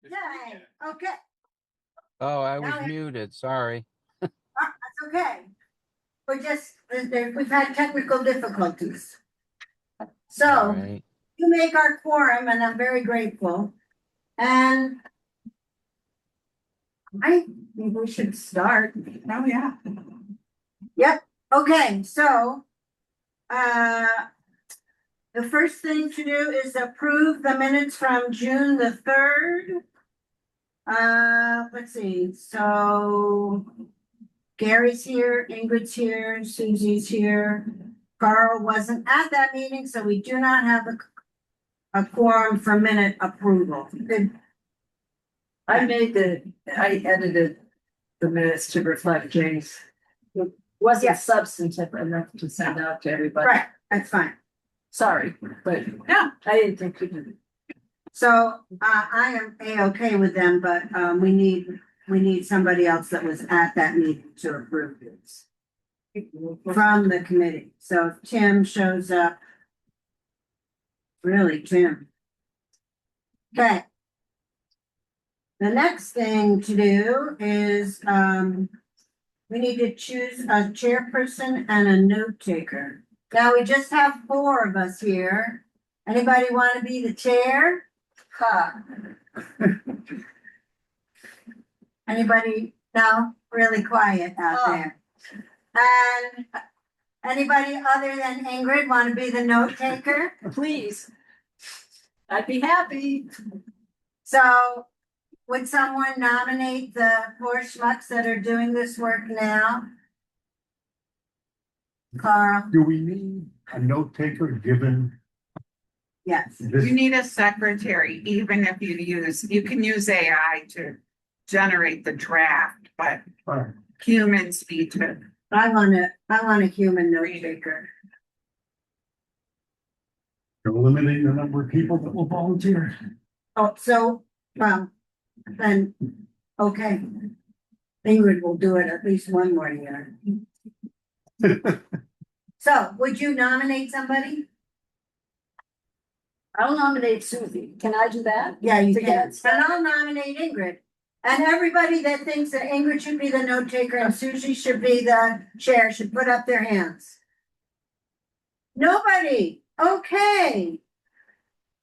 Yay, okay, Oh, I Now was we- muted. Sorry. that's okay. We've had technical difficulties. All So right. you make our quorum and I'm very grateful. And I think we should start. Oh, yeah. Yep, okay, so the first thing to do is approve the minutes from June the 3rd. Let's see, so Gary's here, Ingrid's here, Susie's here. Carl wasn't at that meeting, so we do not have a quorum for minute approval. I edited the minutes to reflect James. It wasn't Yes. substantive enough to send out to everybody. Right, that's fine. Sorry, but yeah, I didn't think you did. So, I am A-okay with them, but, we need somebody else that was at that meeting to approve this from the committee. So if Tim shows up. Really, Tim. Okay. The next thing to do is, we need to choose a chairperson and a note taker. Now, we just have 4 of us here. Anybody want to be the chair? Ha. Anybody? No, really quiet out there. And anybody other than Ingrid want to be the note taker? Please. I'd be happy. So would someone nominate the 4 schmucks that are doing this work now? Carl, Do we need a note taker given yes. this? You need a secretary, even if you can use AI to generate the draft, but Alright, humans need to. I want a human note taker. You're limiting the number of people that will volunteer. Oh, so, well, then, okay. Ingrid will do it at least one more year. So would you nominate somebody? I'll nominate Susie. Can I do that? Yeah, you To can. get And I'll nominate Ingrid. And everybody that thinks that Ingrid should be the note taker and Susie should be the chair should put up their hands. Nobody. Okay.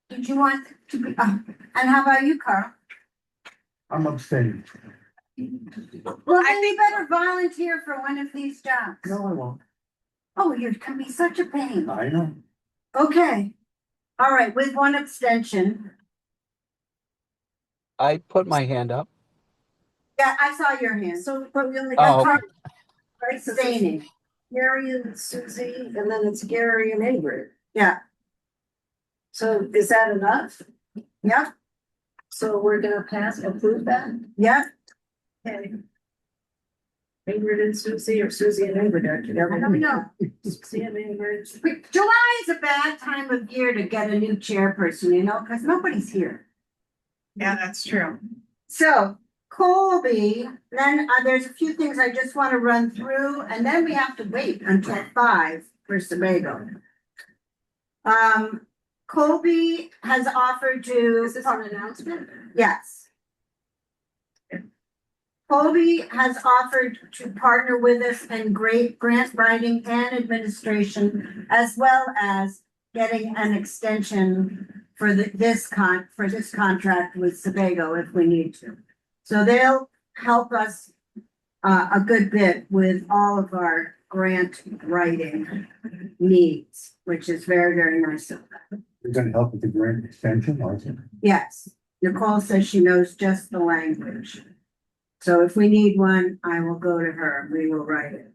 Did you want to be, and how about you, Carl? I'm abstaining. Well, then you better volunteer for one of these jobs. No, I won't. Oh, you can be such a pain. I know. Okay. All right, with one abstention. I put my hand up. Yeah, I saw your hand. So, but we only Oh, got Abstaining. Gary and Susie, and then it's Gary and Ingrid. Yeah, So is that enough? yep, So we're gonna approve that? yep. Okay. Ingrid and Susie, or Susie and Ingrid are together? I don't know. Susie and Ingrid. July is a bad time of year to get a new chairperson, you know, because nobody's here. Yeah, that's true. So Colby, then there's a few things I just want to run through, and then we have to wait until 5 for Sebago. Colby has offered to. Is this an announcement? Yes. Colby has offered to partner with us in great grant writing and administration, as well as getting an extension for this contract with Sebago if we need to. So they'll help us a good bit with all of our grant writing needs, which is very, very nice of them. You're gonna help with the grant extension, aren't you? Yes, Nicole says she knows just the language. So if we need one, I will go to her, we will write it.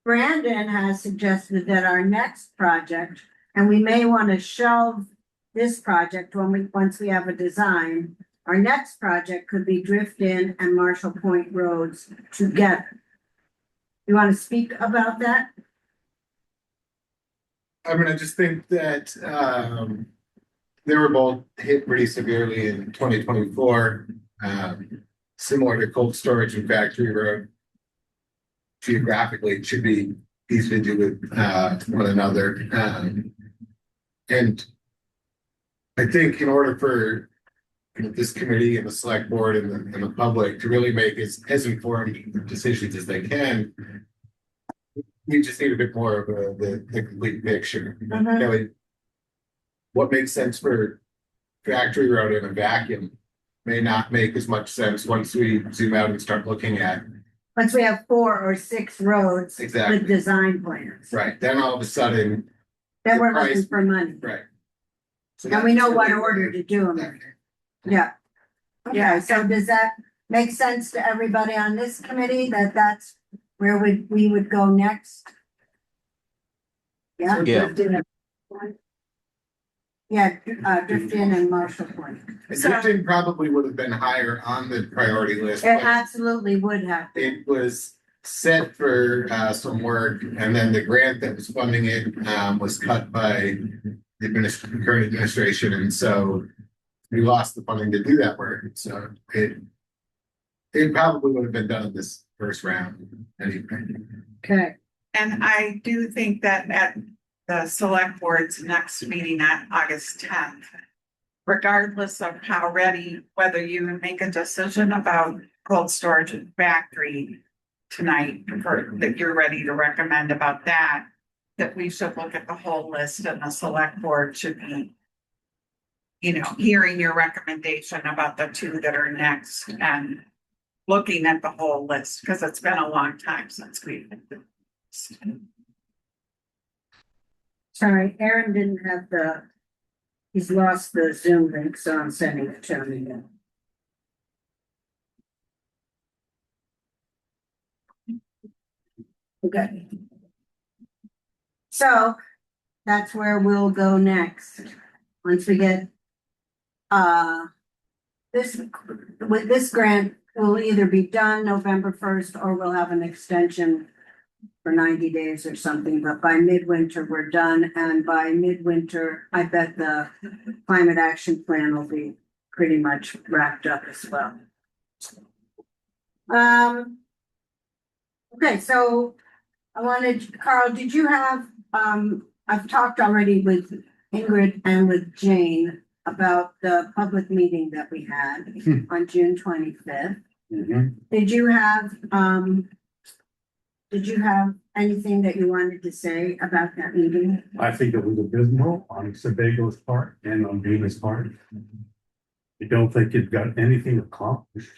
Brandon has suggested that our next project, and we may want to shelve this project once we have a design. Our next project could be Drift In and Marshall Point Roads together. You want to speak about that? I mean, I just think that they were both hit pretty severely in 2024. Similar to cold storage and factory road. Geographically, it should be easy to do with one another. And I think in order for this committee and the select board and the public to really make as informed decisions as they can, we just need a bit more of the complete picture. You know, what makes sense for Factory Road in a vacuum may not make as much sense once we zoom out and start looking at. Once we have 4 or 6 roads Exactly. with design plans. Right, then all of a sudden, Then we're The price- looking for money. right. So And we know that's what really order where- to do them in. Yeah. Yeah. Okay, so does that make sense to everybody on this committee that that's where we would go next? Yeah, Yeah. yeah, Drift In and Marshall Point. And Drifting probably would have been higher on the priority list. It but absolutely would have. It was set for some work, and then the grant that was funding it was cut by the current administration, and so we lost the funding to do that work. So it probably would have been done in this first round anyway. Okay, And I do think that at the select board's next meeting on August 10th, regardless of how ready, whether you make a decision about cold storage and factory tonight, that you're ready to recommend about that, that we should look at the whole list and the select board should be, hearing your recommendation about the 2 that are next and looking at the whole list, because it's been a long time since we've. sorry, Aaron didn't have he's lost the Zoom link, so I'm sending it to him again. Okay. So that's where we'll go next. Once we get, with this grant will either be done November 1st or we'll have an extension for 90 days or something, but by midwinter, we're done. And by midwinter, I bet the climate action plan will be pretty much wrapped up as well. Okay, so Carl, did you have, I've talked already with Ingrid and with Jane about the public meeting that we had on June 25th. Did you have anything that you wanted to say about that meeting? I think it was abysmal on Sebago's part and on Bina's part. I don't think it got anything accomplished.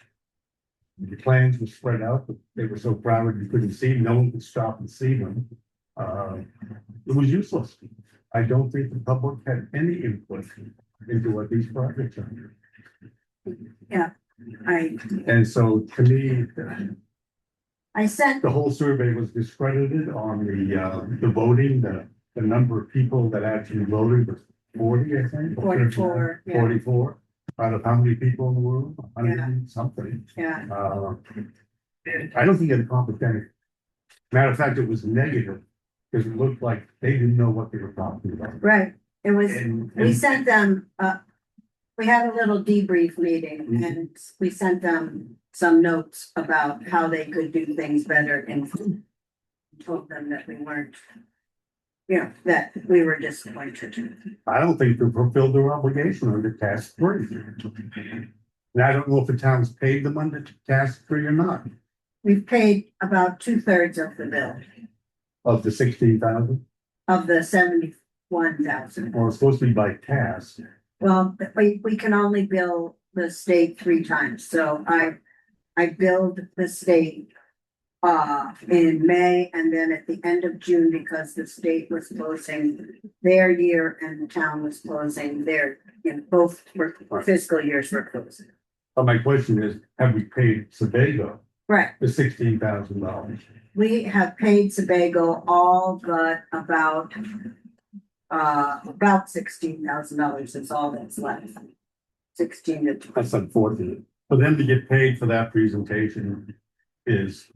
The plans were spread out, but they were so crowded you couldn't see, no one could stop and see them. It was useless. I don't think the public had any input into what these projects are. And so to me, I sent, the whole survey was discredited on the voting, the number of people that actually voted was 40, I think. 44, yeah. 44, out of how many people in the world? 100 and something. yeah, I don't think it accomplished anything. Matter of fact, it was negative, because it looked like they didn't know what they were talking about. right. It was, And- we sent them, we had a little debrief meeting and we sent them some notes about how they could do things better and told them that we weren't, that we were disappointed. I don't think they fulfilled their obligation under task 3. And I don't know if the town's paid them under task 3 or not, We've paid about 2/3 of the bill of the 16,000, of the 71,000. or it's supposed to be by task. Well, we can only bill the state 3 times, so I billed the state in May and then at the end of June because the state was closing their year and the town was closing their, both fiscal years were closing. But my question is, have we paid Sebago Right, the $16,000? we have paid Sebago all but about $16,000 is all that's left. 16 to 20. That's unfortunate. For them to get paid for that presentation is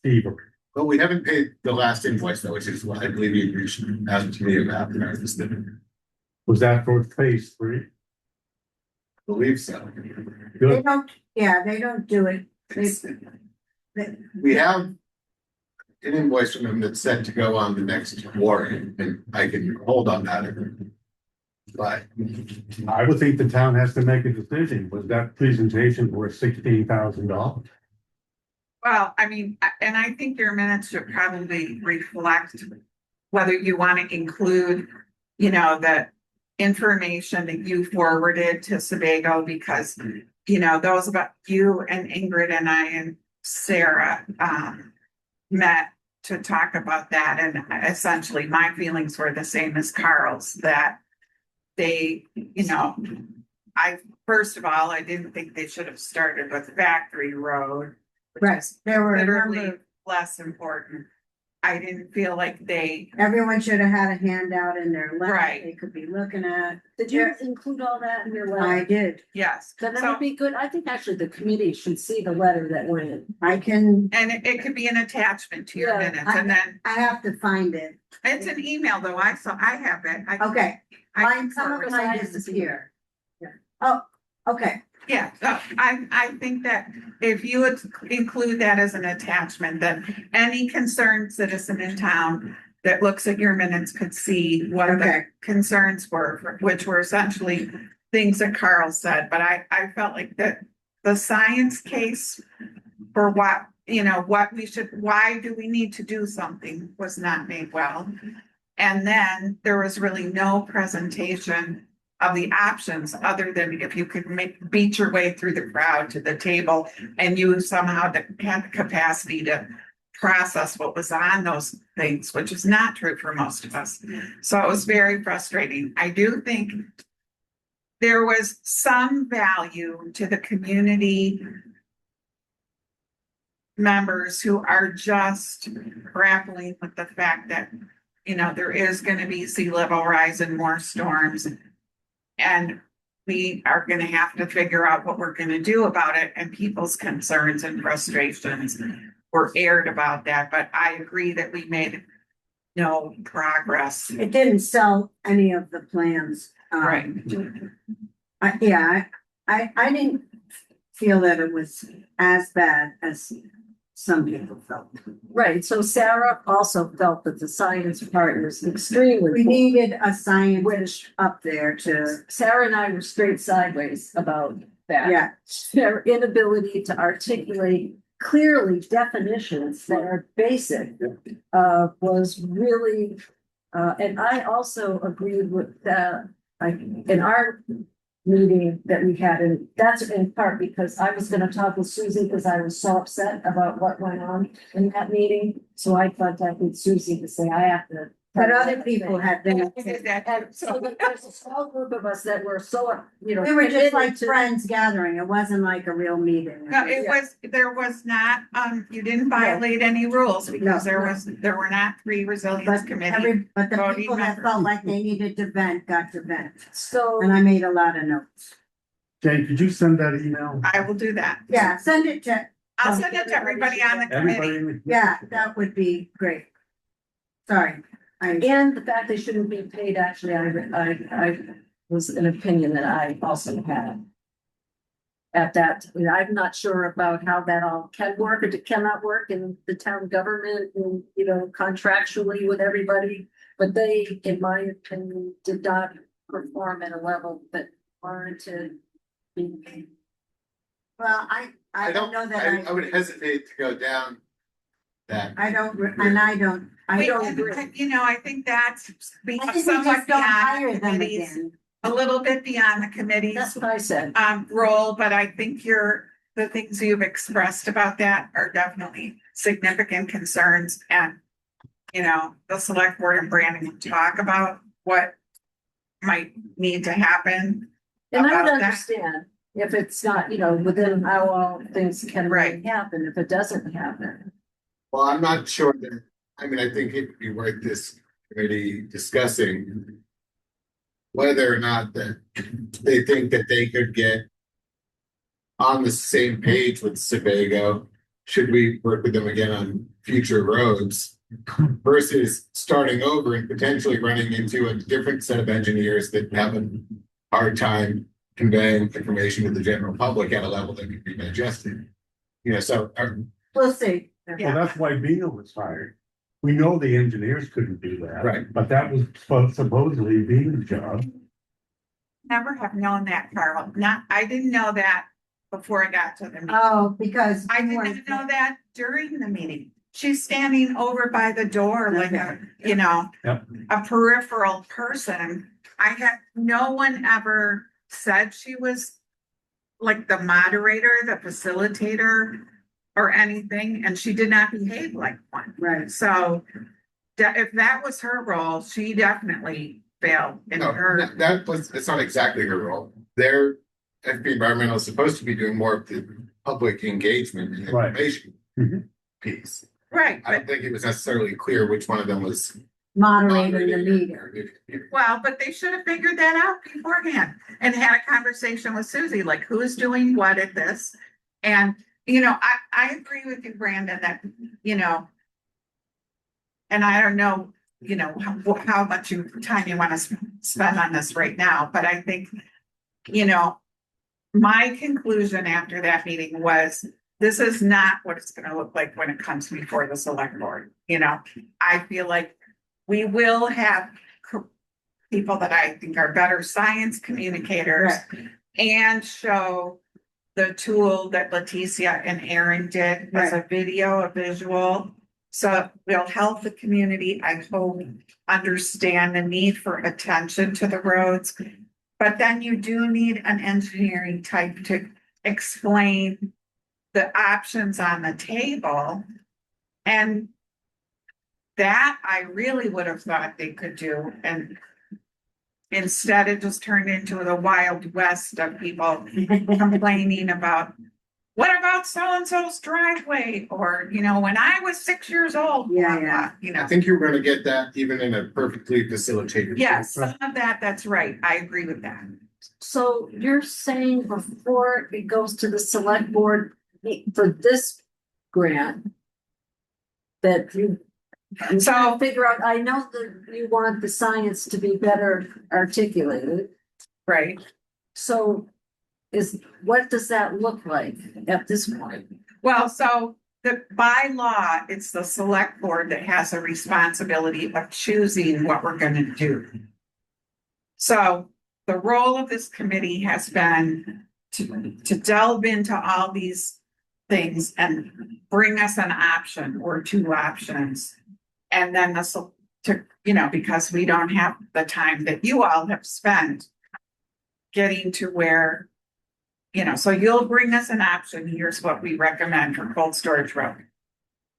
fever. But we haven't paid the last invoice though, which is what I believe you asked to me about. Was that for phase 3? Believe so. They Good. don't, they don't do it. We have an invoice from them that's set to go on the next warrant, and I can hold on that. But I would think the town has to make a decision. Was that presentation worth $16,000? Well, I mean, and I think your minutes should probably reflect whether you want to include, you know, the information that you forwarded to Sebago, because, you know, those about you and Ingrid and I and Sarah met to talk about that. And essentially my feelings were the same as Carl's, that they, you know, first of all, I didn't think they should have started with Factory Road. Right, there were a Literally number, less important. I didn't feel like everyone should have had a handout in their lap Right. they could be looking at. Did you include all that in your I letter? did, yes. Then that So, would be good. I think actually the committee should see the letter that went in. I can, and it could be an attachment to your Yeah, minutes, and then I have to find it. it's an email though. I have it. Okay, I some of forward mine I didn't see disappear. Yeah. Oh, okay, Yeah, so I think that if you would include that as an attachment, then any concerned citizen in town that looks at your minutes could see what the okay, concerns were, which were essentially things that Carl said, but I felt like that the science case for what, you know, what we should, why do we need to do something was not made well. And then there was really no presentation of the options, other than if you could beat your way through the crowd to the table and you somehow had the capacity to process what was on those things, which is not true for most of us. So it was very frustrating. I do think there was some value to the community members who are just grappling with the fact that, you know, there is going to be sea level rise and more storms. And we are going to have to figure out what we're going to do about it. And people's concerns and frustrations were aired about that. But I agree that we made no progress. it didn't sell any of the plans. Right. I didn't feel that it was as bad as some people felt. Right, so Sarah also felt that the science part was extremely. We needed a Which- scientist up there to, Sarah and I were straight sideways about that. yeah, Their inability to articulate clearly definitions that are basic, was really, and I also agreed with that. In our meeting that we had, and that's in part because I was gonna talk with Susie because I was so upset about what went on in that meeting. So I contacted Susie to say I have to. but other people had been. And so there's a small group of us that were so, you know. We were just like committed to- friends gathering. It wasn't like a real meeting. No, there was not, you didn't violate any rules because there were not 3 resilience But committee. but the voting people that members. felt like they needed to vent, got to vent. So. And I made a lot of notes. Jane, could you send that email? I will do that. Yeah, send it to, I'll send it to everybody on the committee. Everybody? yeah, that would be great. Sorry, And the fact they shouldn't be paid, actually, I was an opinion that I also had. At that, I'm not sure about how that all can work or cannot work in the town government and, you know, contractually with everybody. But they, in my opinion, did not perform at a level that warranted being paid. well, I don't know that I would hesitate to go down that. I don't, and I don't agree. You know, I think that's I think we somewhat just don't beyond hire the them committee's, again. a little bit beyond the committee's That's what I said. role, but I think the things you've expressed about that are definitely significant concerns. And, you know, the select board and Brandon will talk about what might need to happen. And I about would that. understand if it's not, you know, within how all things can really Right. happen, if it doesn't happen. Well, I'm not sure that, I mean, I think it'd be worth this committee discussing whether or not that they think that they could get on the same page with Sebago. Should we work with them again on future roads versus starting over and potentially running into a different set of engineers that have a hard time conveying information to the general public at a level that can be digested. You know, so We'll see. Yeah. Well, that's why Bina was hired. We know the engineers couldn't do that. Right. But that was supposedly Bina's job. never have known that, Carl. I didn't know that before I got to the meeting. Oh, because. I you did weren't- not know that during the meeting. She's standing over by the door like a, you know, Yep. a peripheral person. I had, no one ever said she was like the moderator, the facilitator or anything, and she did not behave like one. Right. So if that was her role, she definitely failed in No, her. it's not exactly her role. Their FP Environmental is supposed to be doing more of the public engagement and Right. information Mhm. piece. Right, I but don't think it was necessarily clear which one of them was. Moderating the meeting. well, but they should have figured that out beforehand and had a conversation with Susie, like who's doing what at this. And, you know, I agree with you, Brandon, that, you know, and I don't know, you know, how much time you want to spend on this right now, but I think, you know, my conclusion after that meeting was, this is not what it's gonna look like when it comes before the select board, you know? I feel like we will have people that I think are better science communicators and show the tool that Leticia and Aaron did as a video, a visual. So we'll help the community, I hope, understand the need for attention to the roads. But then you do need an engineering type to explain the options on the table. And that I really would have thought they could do. And instead it just turned into the Wild West of people complaining about, what about so-and-so's driveway? Or, you know, when I was 6 years old, blah, blah, you I know. think you're gonna get that even in a perfectly facilitated. Yes, some of that, that's right. I agree with that. So you're saying before it goes to the select board for this grant, that you. I'm So- trying to figure out, I know that you want the science to be better articulated, Right. so what does that look like at this point? Well, so by law, it's the select board that has a responsibility of choosing what we're gonna do. So the role of this committee has been to delve into all these things and bring us an option or two options. And then because we don't have the time that you all have spent getting to where, you know, so you'll bring us an option. Here's what we recommend for Cold Storage Road.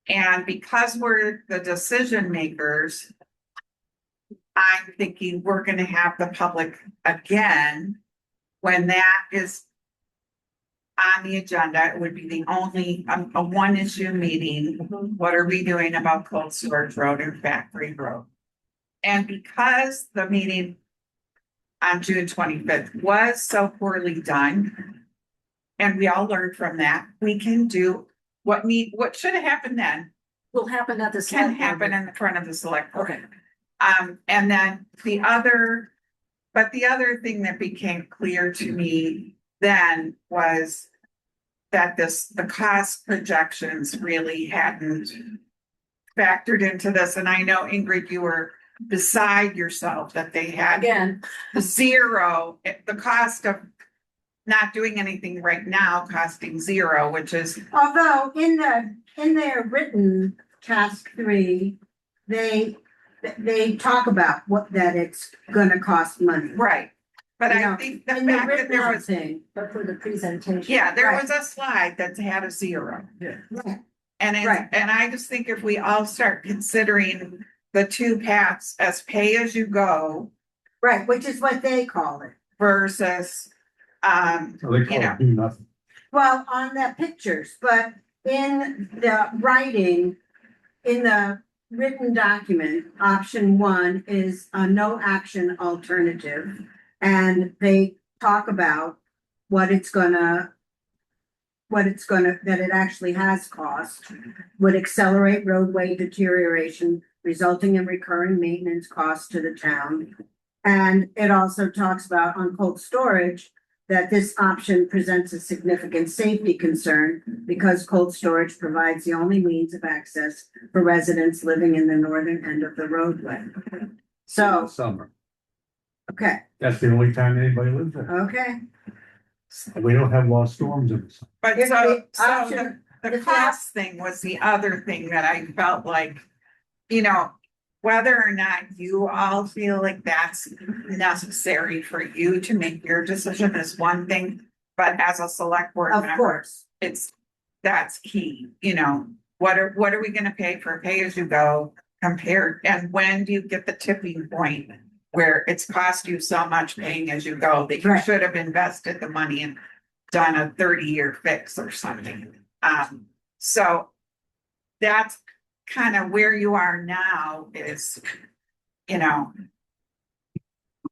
And because we're the decision makers, I'm thinking we're gonna have the public again. When that is on the agenda, it would be the only, a one issue meeting. What are we doing about Cold Storage Road and Factory Road? And because the meeting on June 25th was so poorly done, and we all learned from that, we can do what should have happened then Will happen at the. can select board. happen in the front of the select board. Okay, And then the other thing that became clear to me then was that the cost projections really hadn't factored into this. And I know, Ingrid, you were beside yourself that they had again, zero, the cost of not doing anything right now costing zero, which is, Although in their written task 3, they talk about that it's gonna cost money. right. But You I know, think the In the fact that written there was, thing. but for the presentation. yeah, there Right. was a slide that had a zero. Right. And I just think if we all start considering the two paths as pay as you go Right, which is what they call it. versus, So they call know. it do nothing. Well, on the pictures, but in the writing, in the written document, option 1 is a no action alternative. And they talk about that it actually has cost, would accelerate roadway deterioration, resulting in recurring maintenance costs to the town. And it also talks about on cold storage, that this option presents a significant safety concern because cold storage provides the only means of access for residents living in the northern end of the roadway. In the So, summer. Okay, That's the only time anybody lives there. okay. We don't have a lot of storms in this. But If so, the so option- the if the cost thing was the other thing that I felt like, you know, whether or not you all feel like that's necessary for you to make your decision is one thing, but as a select board Of member, course, that's key, you know, what are we gonna pay for pay as you go compared, and when do you get the tipping point where it's cost you so much paying as you go that you Right. should have invested the money and done a 30-year fix or something. So that's kind of where you are now is, you know,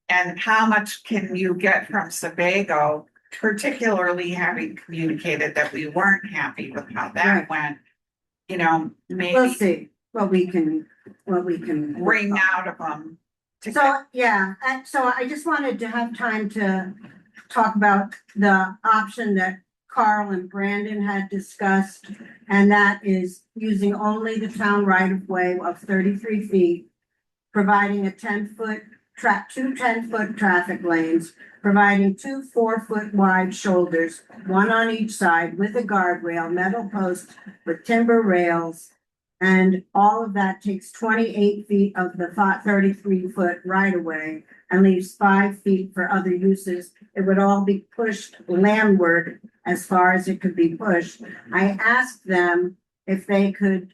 and how much can you get from Sebago, particularly having communicated that we weren't happy with how that Right. went, you know, we'll maybe see what we can. bring out of them. to get- So, yeah, so I just wanted to have time to talk about the option that Carl and Brandon had discussed. And that is using only the town right of way of 33 feet, providing a 10-foot two 10-foot traffic lanes, providing two 4-foot wide shoulders, one on each side with a guardrail, metal post with timber rails. And all of that takes 28 feet of the 33-foot right of way and leaves 5 feet for other uses. It would all be pushed landward as far as it could be pushed. I asked them if they could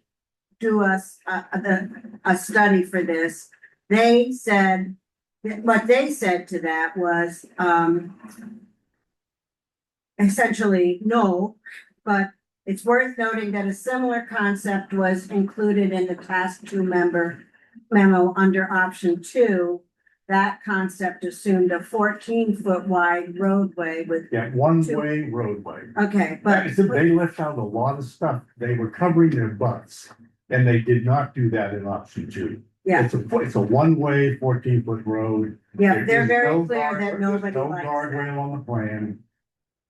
do us a study for this. They said, what they said to that was, essentially, no, but it's worth noting that a similar concept was included in the task 2 memo under option 2. That concept assumed a 14-foot wide roadway with, Yeah, one-way roadway. okay, but. They left out a lot of stuff. They were covering their butts. And they did not do that in option 2. Yeah, It's a one-way 14-foot road. yeah, they're There's very no clear guard- that nobody No likes that. guardrail on the plan.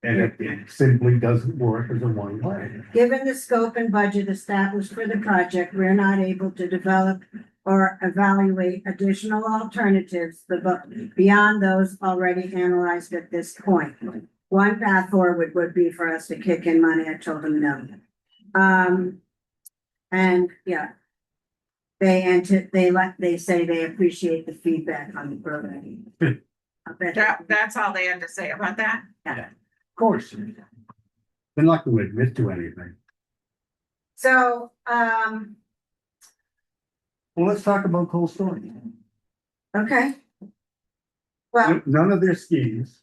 And it simply doesn't work as a one-way. Given the scope and budget established for the project, we're not able to develop or evaluate additional alternatives beyond those already analyzed at this point. One path forward would be for us to kick in money. I told them no. And yeah, they say they appreciate the feedback on the program. I bet. That's all they had to say about that? Of course. They're not going to admit to anything. So, Well, let's talk about cold storage. okay. Well, None of their schemes.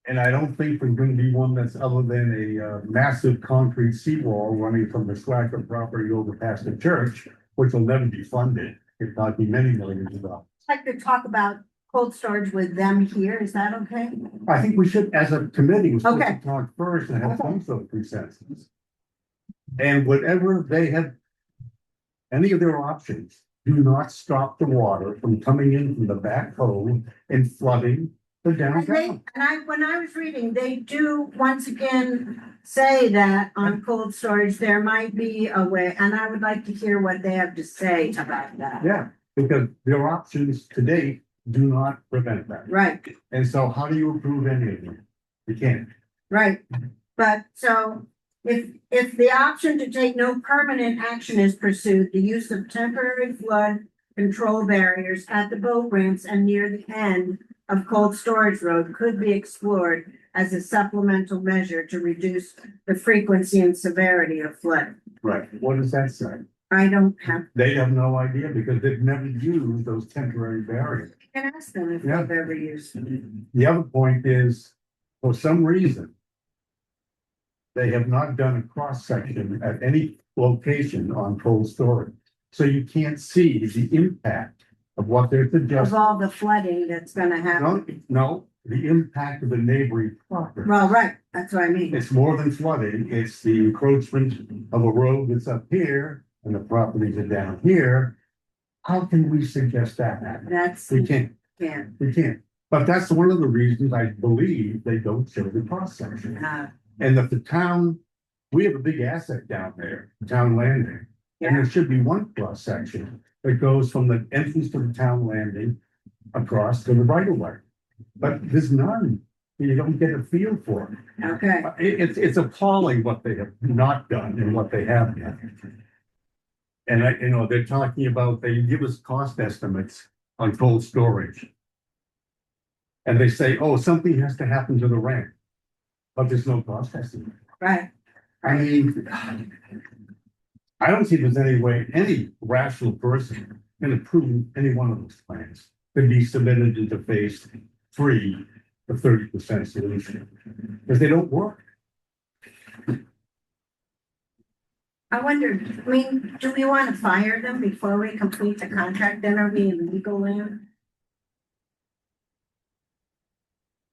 And I don't think there's going to be one that's other than a massive concrete seawall running from the Slacker property over past the church, which will never be funded. It might be many millions of dollars. I'd like to talk about cold storage with them here. Is that okay? I think we should, as a committee, we're supposed Okay. to talk first and have some sort of consensus. And whatever they have, any of their options, do not stop the water from coming in from the back hole and flooding the downtown. When I was reading, they do once again say that on cold storage, there might be a way, and I would like to hear what they have to say about that. Yeah, because their options to date do not prevent that. Right, And so how do you approve any of them? You can't. right. But so if the option to take no permanent action is pursued, the use of temporary flood control barriers at the boat ramps and near the end of Cold Storage Road could be explored as a supplemental measure to reduce the frequency and severity of flooding. Right. What does that say? I don't have, They have no idea because they've never used those temporary barriers. I can ask them if Yeah. they've ever used them. The other point is, for some reason, they have not done a cross section at any location on cold storage. So you can't see the impact of what they're Of suggesting. all the flooding that's gonna happen. No, the impact of the neighboring property. Well, right, that's what I mean. It's more than flooding, it's the encroachment of a road that's up here and the properties are down here. How can we suggest that happen? That's, We can't. yeah, We can't. But that's one of the reasons I believe they don't show the cross section. And that the town, we have a big asset down there, town landing. And there should be one cross section that goes from the entrance to the town landing across to the right of way. But there's none. You don't get a feel for it. Okay, It's appalling what they have not done and what they have done. And they're talking about, they give us cost estimates on cold storage. And they say, oh, something has to happen to the ramp. But there's no cost estimate. right. I mean, I don't see there's any way any rational person can approve any one of those plans to be submitted into phase 3, the 30% solution, because they don't work. I wonder, I mean, do we want to fire them before we complete the contract? Then are we in legal land?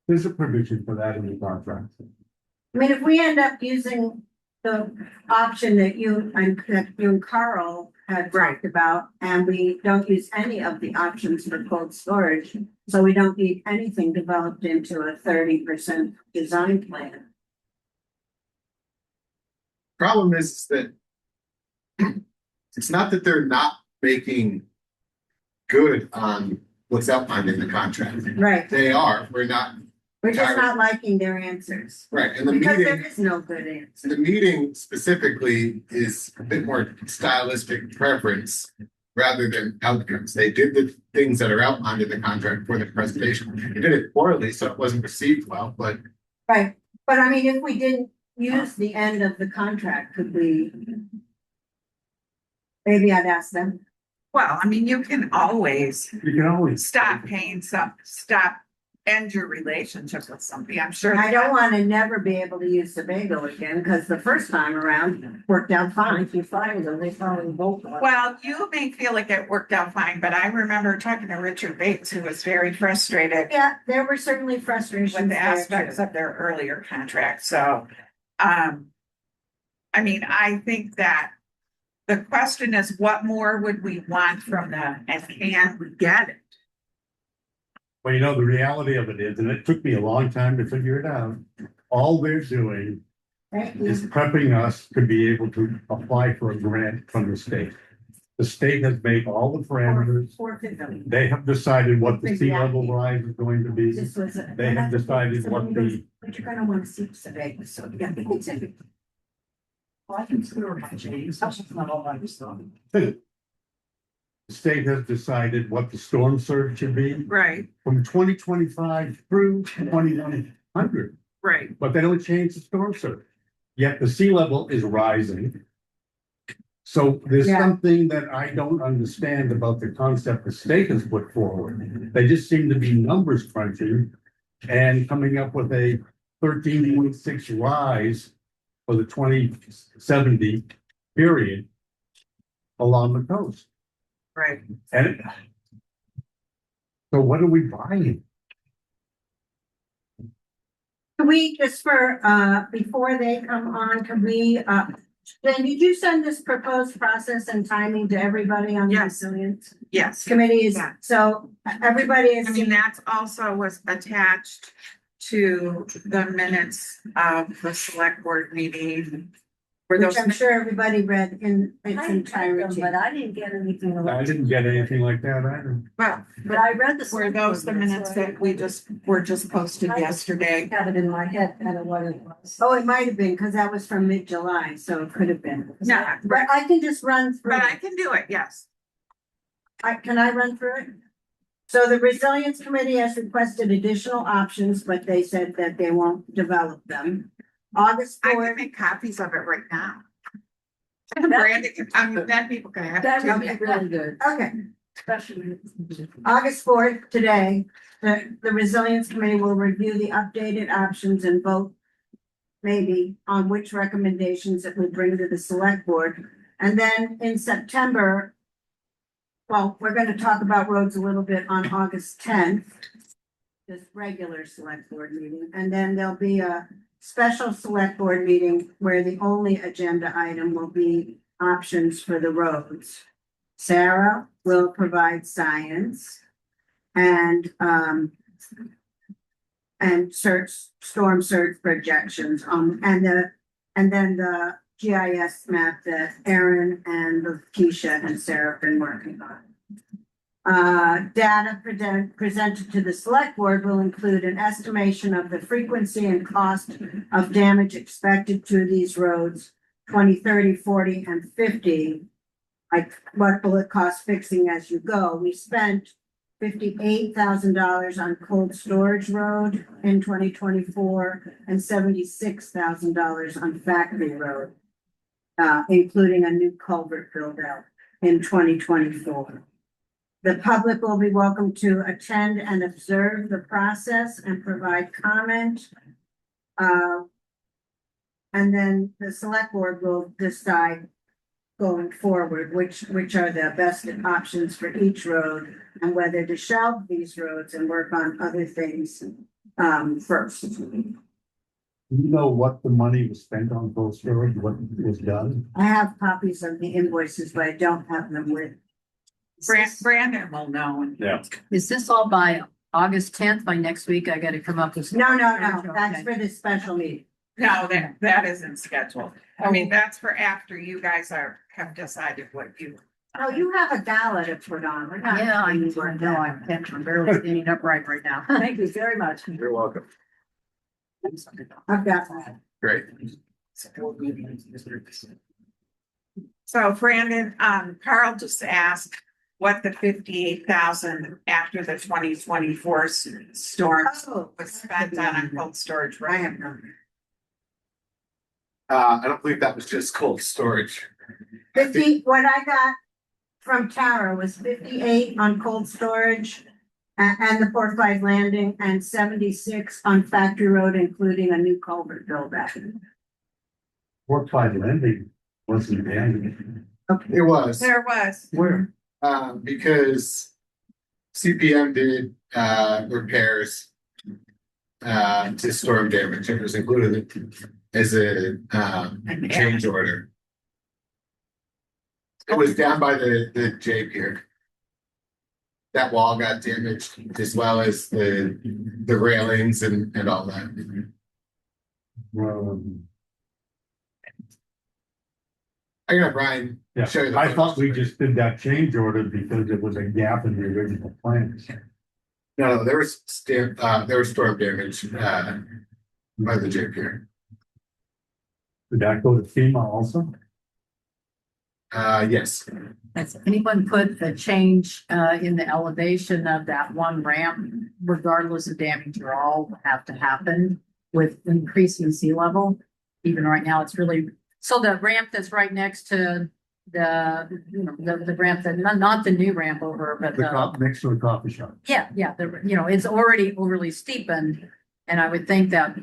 There's a provision for that in the contract. I mean, if we end up using the option that you and Carl had talked about, and we don't use any of the options for cold storage, so we don't need anything developed into a 30% design plan. Problem is that it's not that they're not making good on what's outlined in the contract. Right, They are, we're not, we're just not liking their answers, right, and the because there meeting, is no good answer. the meeting specifically is a bit more stylistic preference rather than outcomes. They did the things that are outlined in the contract for the presentation. They did it poorly, so it wasn't received well, but Right, but I mean, if we didn't use the end of the contract, could we? Maybe I'd ask them. Well, I mean, you can always You can always. stop paying end your relationship with somebody. I'm sure. I don't want to never be able to use Sebago again, because the first time around worked out fine. If you fire them, they probably won't. Well, you may feel like it worked out fine, but I remember talking to Richard Bates, who was very frustrated Yeah, there were certainly frustrations with the there aspects too. of their earlier contract. So, I mean, I think that the question is, what more would we want from them, and can we get it? Well, the reality of it is, and it took me a long time to figure it out, all they're doing Thank is you. prepping us to be able to apply for a grant from the state. The state has made all the parameters. 450. They have decided what the sea level rise is going to be. This was. They have decided what the, But you're gonna want to see Sebago, so yeah. Well, I can clear my James, that's just not all my stuff. the state has decided what the storm surge should be Right, from 2025 through 2100. right. But they don't change the storm surge. Yet the sea level is rising. So there's Yeah. something that I don't understand about the concept the state has put forward. They just seem to be numbers crunching and coming up with a 13.6 rise for the 2070 period along the coast. Right. And so what are we buying? Can we just before they come on, can we, then did you send this proposed process and timing to everybody on the Yes. resilience Yes. committees? Yeah. So everybody is. I mean, that's also was attached to the minutes of the select board meeting. For Which those, I'm sure everybody read in its entirety. But I didn't get anything. I didn't get anything like that either. well, But I read the. were those the minutes that we were just posted yesterday? Have it in my head, kind of what it was. Oh, it might have been, because that was from mid-July, so it could have been. Yeah, But right. I can just run through. But I can do it, yes. Can I run through it? So the Resilience Committee has requested additional options, but they said that they won't develop them. August I can 4th, make copies of it right now. And Brandon, then people can have. That it would too. be really good, okay, especially. August 4th, today, the Resilience Committee will review the updated options and vote maybe on which recommendations it would bring to the select board. And then in September, well, we're gonna talk about roads a little bit on August 10th, this regular select board meeting, and then there'll be a special select board meeting where the only agenda item will be options for the roads. Sarah will provide science and storm surge projections, and then the GIS map that Aaron and Keisha and Sarah have been working Data presented to the select board will include an estimation of the frequency and cost of damage expected to these roads, 20, 30, 40, and 50. Like, what will it cost fixing as you go? We spent $58,000 on Cold Storage Road in 2024 and $76,000 on Factory Road, including a new culvert build out in 2024. The public will be welcome to attend and observe the process and provide comment. And then the select board will decide going forward, which are the best options for each road and whether to shelve these roads and work on other things first. You know what the money was spent on both storage, what was done? I have copies of the invoices, but I don't have them with. Brandon will know. Yeah. Is this all by August 10th? By next week, I gotta come up with. No, that's for the special meeting. No, that isn't scheduled. I mean, that's for after you guys have decided what you. Oh, you have a gala to put on. We're not- Yeah, I know, I'm barely standing upright right now. Thank you very much. You're welcome. I've got that. Great. So Brandon, Carl just asked what the 58,000 after the 2024 storms Oh, was spent on cold storage. I have none. I don't believe that was just cold storage. 50, what I got from Tara was 58 on cold storage and the Port 5 landing and 76 on Factory Road, including a new culvert build back. Port 5 landing wasn't damaged. It was, There was. Where? because CPM did, repairs to storm damage. It was included as a, change order. It was down by the J pier. That wall got damaged as well as the railings and all that. I got Brian Yeah, show you the I thought we photos. just did that change order because there was a gap in the original plans. No, there was storm damage, by the J pier. Did that go to FEMA also? Yes, Has anyone put a change in the elevation of that one ramp, regardless of damage at all, have to happen with increasing sea level? Even right now, it's really, so the ramp that's right next to the ramp that, not the new ramp over, but Next to the coffee shop. yeah, it's already overly steepened. And I would think that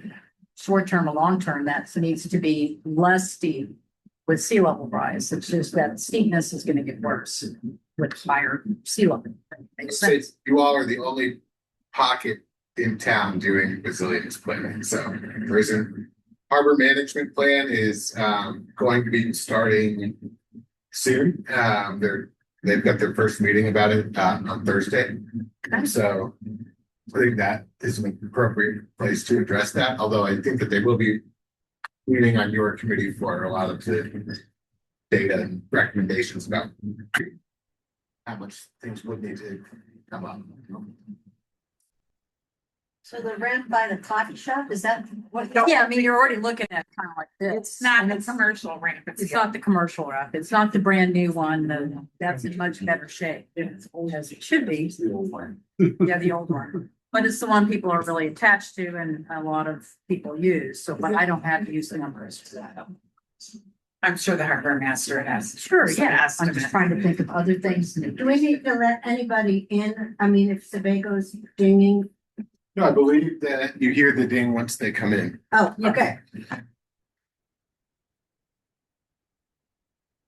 short term or long term, that needs to be less steep with sea level rise. It's just that steepness is gonna get worse with higher sea level. Makes so sense. you all are the only pocket in town doing resilience planning, so there's a harbor management plan is going to be starting soon. They've got their first meeting about it on Thursday. So I think that is an appropriate place to address that, although I think that they will be leaning on your committee for a lot of the data and recommendations about how much things would need to come up. So the ramp by the coffee shop, is that what? No. Yeah, I mean, you're already looking at kind of like this. It's not and the commercial ramp. It's not the commercial ramp. It's not the brand new one. That's in much better shape. It's old as it should be. Yeah, the old one. But it's the one people are really attached to and a lot of people use. So, but I don't have to use the numbers for that. I'm sure the harbor master has. Sure, some yeah. I'm estimate. just trying to think of other things. Do we need to let anybody in? I mean, if Sebago's dinging. No, I believe that you hear the ding once they come in. Oh, okay.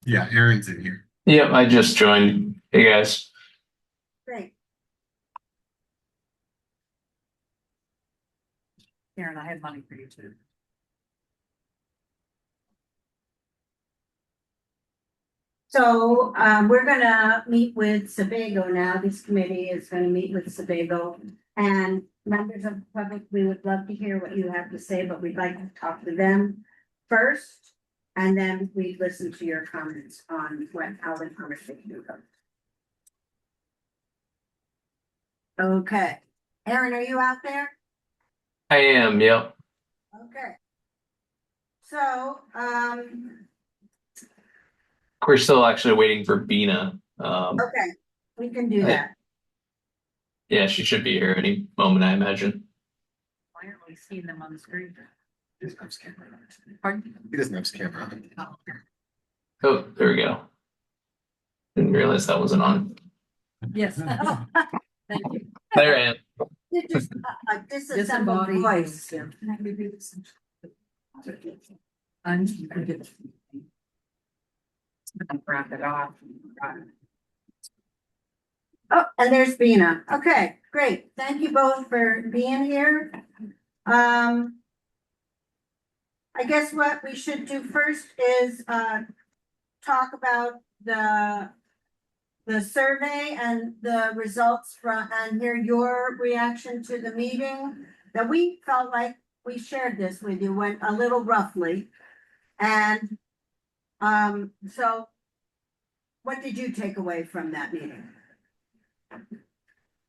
Yeah, Aaron's in here. Yep, I just joined. Hey guys. Great. Karen, I have money for you too. So we're gonna meet with Sebago now. This committee is gonna meet with Sebago. And members of the public, we would love to hear what you have to say, but we'd like to talk to them first. And then we listen to your comments on how the conversation goes. Okay. Aaron, are you out there? I am, yep. Okay. So, We're still actually waiting for Bina. okay, we can do I- that. Yeah, she should be here any moment, I imagine. Why aren't we seeing them on the screen? He doesn't have his camera on. Pardon? He doesn't have his camera on. Oh, there we go. Didn't realize that wasn't on. Yes. Thank you. There I am. You just, disassembled Disembodied voice. I'm. Wrap it off. Oh, and there's Bina. Okay, great. Thank you both for being here. I guess what we should do first is, talk about the survey and the results from, and hear your reaction to the meeting. That we felt like we shared this with you, went a little roughly. And, so what did you take away from that meeting?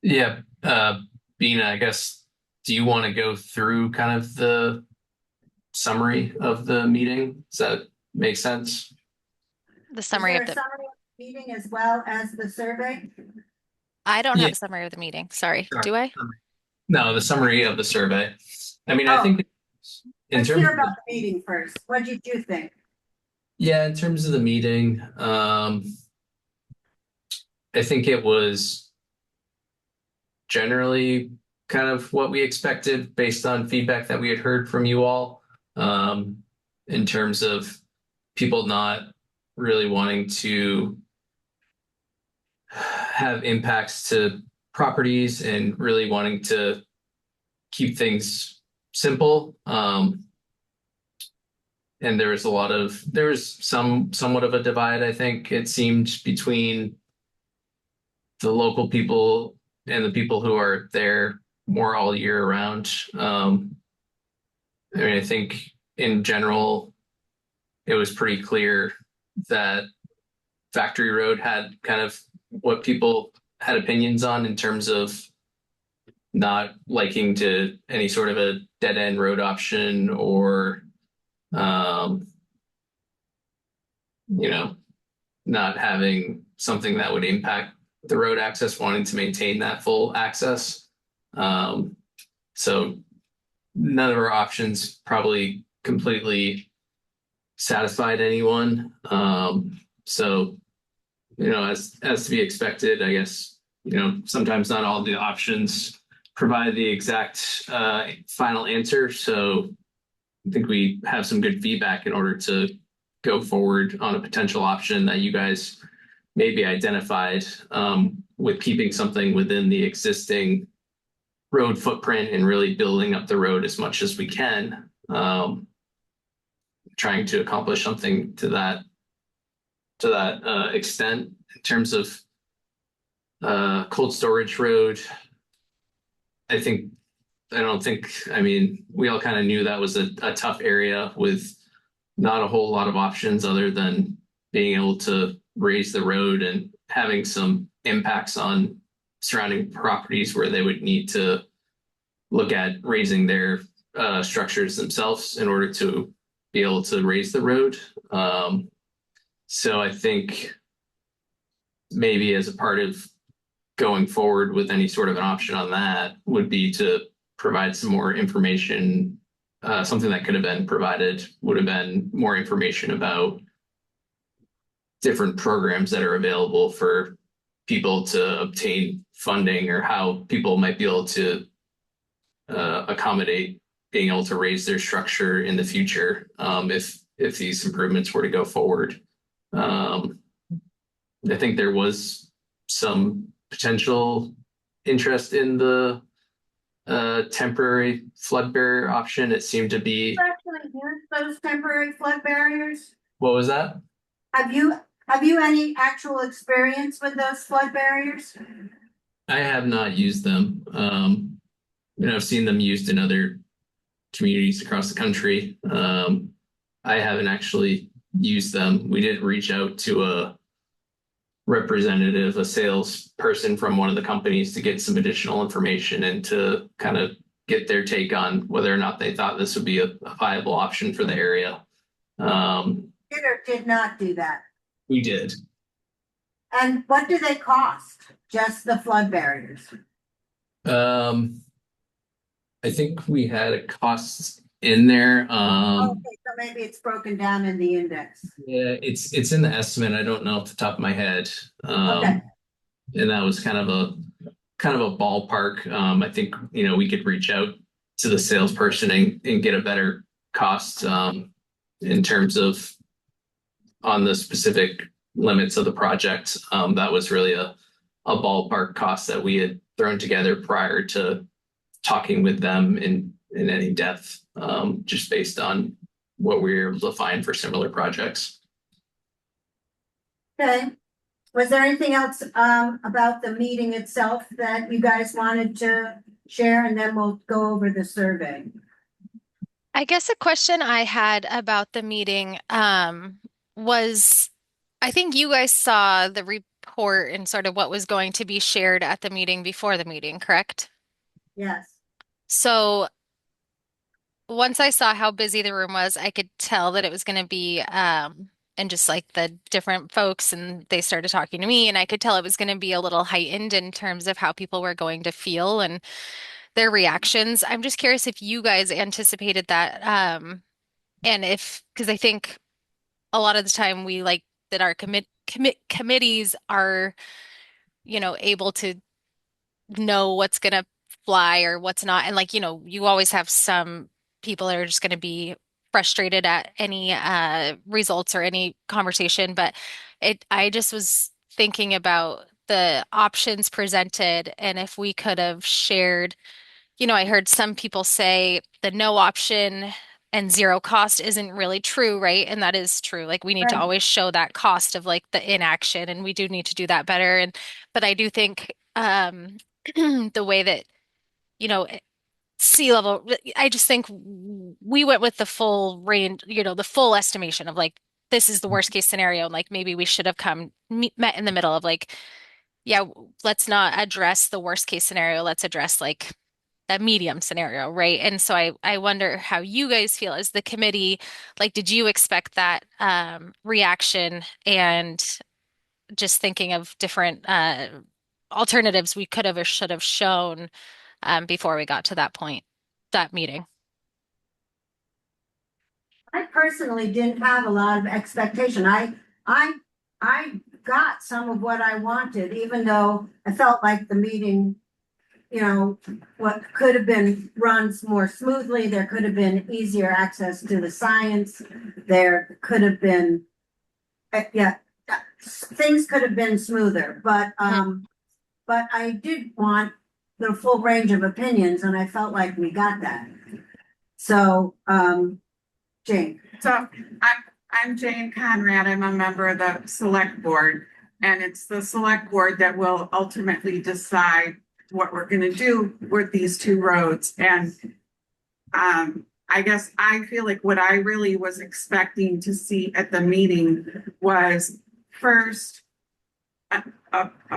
Yeah, Bina, I guess, do you want to go through kind of the summary of the meeting? Does that make sense? The Is summary there of a the, summary of the meeting as well as the survey? I don't Yeah. have a summary of the meeting. Sorry. Sure. Do I? No, the summary of the survey. I mean, I Oh. think in Let's terms hear of about the meeting first. What did you think? yeah, in terms of the meeting, I think it was generally kind of what we expected based on feedback that we had heard from you all, in terms of people not really wanting to have impacts to properties and really wanting to keep things simple. And there was somewhat of a divide, I think it seemed, between the local people and the people who are there more all year round. I mean, I think in general, it was pretty clear that Factory Road had kind of what people had opinions on in terms of not liking to any sort of a dead end road option or, you know, not having something that would impact the road access, wanting to maintain that full access. So none of our options probably completely satisfied anyone. So, as to be expected, I guess, sometimes not all the options provide the exact final answer. So I think we have some good feedback in order to go forward on a potential option that you guys maybe identified, with keeping something within the existing road footprint and really building up the road as much as we can, trying to accomplish something to that extent. In terms of cold storage road, I mean, we all kind of knew that was a tough area with not a whole lot of options other than being able to raise the road and having some impacts on surrounding properties where they would need to look at raising their structures themselves in order to be able to raise the road. So I think maybe as a part of going forward with any sort of an option on that would be to provide some more information. Something that could have been provided would have been more information about different programs that are available for people to obtain funding, or how people might be able to accommodate being able to raise their structure in the future, if these improvements were to go forward. I think there was some potential interest in the temporary flood barrier option. It seemed to be. You actually use those temporary flood barriers? What was that? Have you any actual experience with those flood barriers? I have not used them. I've seen them used in other communities across the country. I haven't actually used them. We did reach out to representative, a salesperson from one of the companies to get some additional information and to kind of get their take on whether or not they thought this would be a viable option for the area. Did or did not do that? We did. And what do they cost? Just the flood barriers? I think we had a cost in there. Okay, so maybe it's broken down in the index. Yeah, it's in the estimate. I don't know off the top of my head. Okay. And that was kind of a ballpark. I think, we could reach out to the salesperson and get a better cost in terms of on the specific limits of the project. That was really a ballpark cost that we had thrown together prior to talking with them in any depth, just based on what we were able to find for similar projects. Okay. Was there anything else about the meeting itself that you guys wanted to share? And then we'll go over the survey. I guess a question I had about the meeting was I think you guys saw the report and sort of what was going to be shared at the meeting before the meeting, correct? Yes. So once I saw how busy the room was, I could tell that it was going to be, and just like the different folks, and they started talking to me, and I could tell it was going to be a little heightened in terms of how people were going to feel and their reactions. I'm just curious if you guys anticipated that, and because I think a lot of the time we like that our committees are, able to know what's going to fly or what's not. And like, you always have some people that are just going to be frustrated at any results or any conversation. But I just was thinking about the options presented and if we could have shared, I heard some people say the no option and zero cost isn't really true, right? And that is true. Like we need to Right. always show that cost of like the inaction, and we do need to do that better. But I do think the way that, you know, sea level, I just think we went with the full range, the full estimation of like this is the worst case scenario. And like maybe we should have met in the middle of like, yeah, let's not address the worst case scenario. Let's address like that medium scenario, right? And so I wonder how you guys feel as the committee, like, did you expect that reaction? And just thinking of different alternatives we could have or should have shown before we got to that point, that meeting. I personally didn't have a lot of expectation. I got some of what I wanted, even though I felt like the meeting, what could have been run more smoothly. There could have been easier access to the science. There could have been, things could have been smoother, but I did want the full range of opinions, and I felt like we got that. So, Jane. So I'm Jane Conrad. I'm a member of the select board, and it's the select board that will ultimately decide what we're going to do with these two roads. And I guess I feel like what I really was expecting to see at the meeting was first a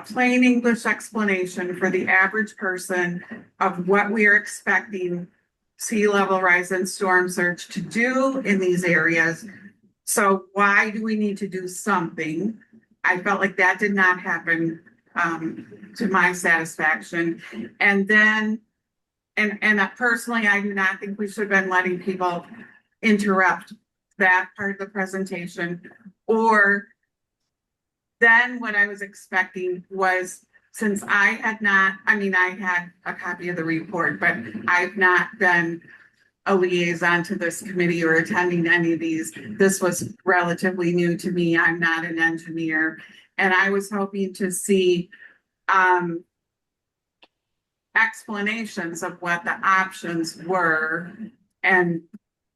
plain English explanation for the average person of what we are expecting sea level rise and storm surge to do in these areas. So why do we need to do something? I felt like that did not happen to my satisfaction. And then, and personally, I do not think we should have been letting people interrupt that part of the presentation. Or then what I was expecting was, since I had a copy of the report, but I've not been a liaison to this committee or attending any of these. This was relatively new to me. I'm not an engineer. And I was hoping to see explanations of what the options were, and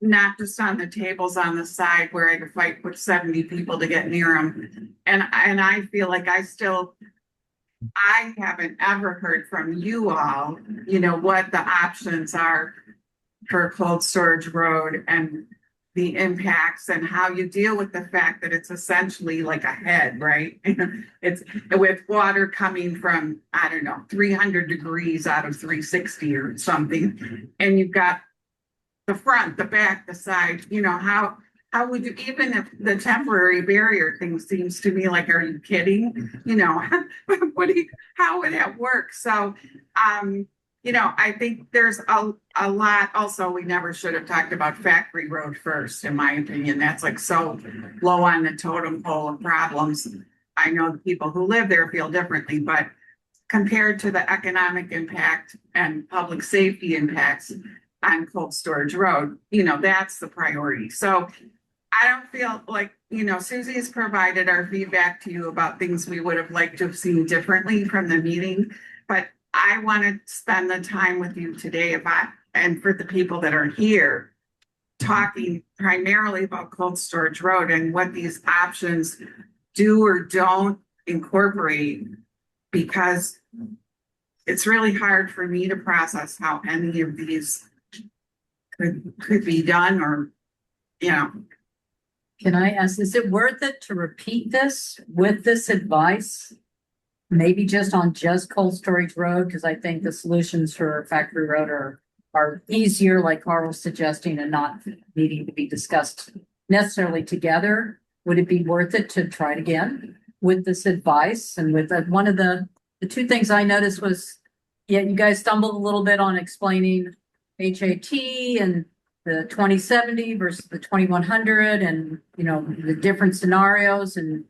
not just on the tables on the side where I could fight with 70 people to get near them. And I feel like I haven't ever heard from you all, what the options are for cold storage road. And the impacts and how you deal with the fact that it's essentially like a head, right? It's with water coming from, I don't know, 300 degrees out of 360 or something. And you've got the front, the back, the side, how would you, even if the temporary barrier thing seems to me like, are you kidding? How would that work? So, I think there's a lot. Also, we never should have talked about Factory Road first, in my opinion. That's like so low on the totem pole of problems. I know the people who live there feel differently, but compared to the economic impact and public safety impacts on Cold Storage Road, that's the priority. So I don't feel like, Susie's provided our feedback to you about things we would have liked to have seen differently from the meeting, but I want to spend the time with you today and for the people that are here, talking primarily about Cold Storage Road and what these options do or don't incorporate, because it's really hard for me to process how any of these could be done or, Can I ask, is it worth it to repeat this with this advice? Maybe just on Cold Storage Road, because I think the solutions for Factory Road are easier, like Carl was suggesting, and not needing to be discussed necessarily together. Would it be worth it to try it again with this advice? And with one of the two things I noticed was, you guys stumbled a little bit on explaining HAT and the 2070 versus the 2100 and, the different scenarios and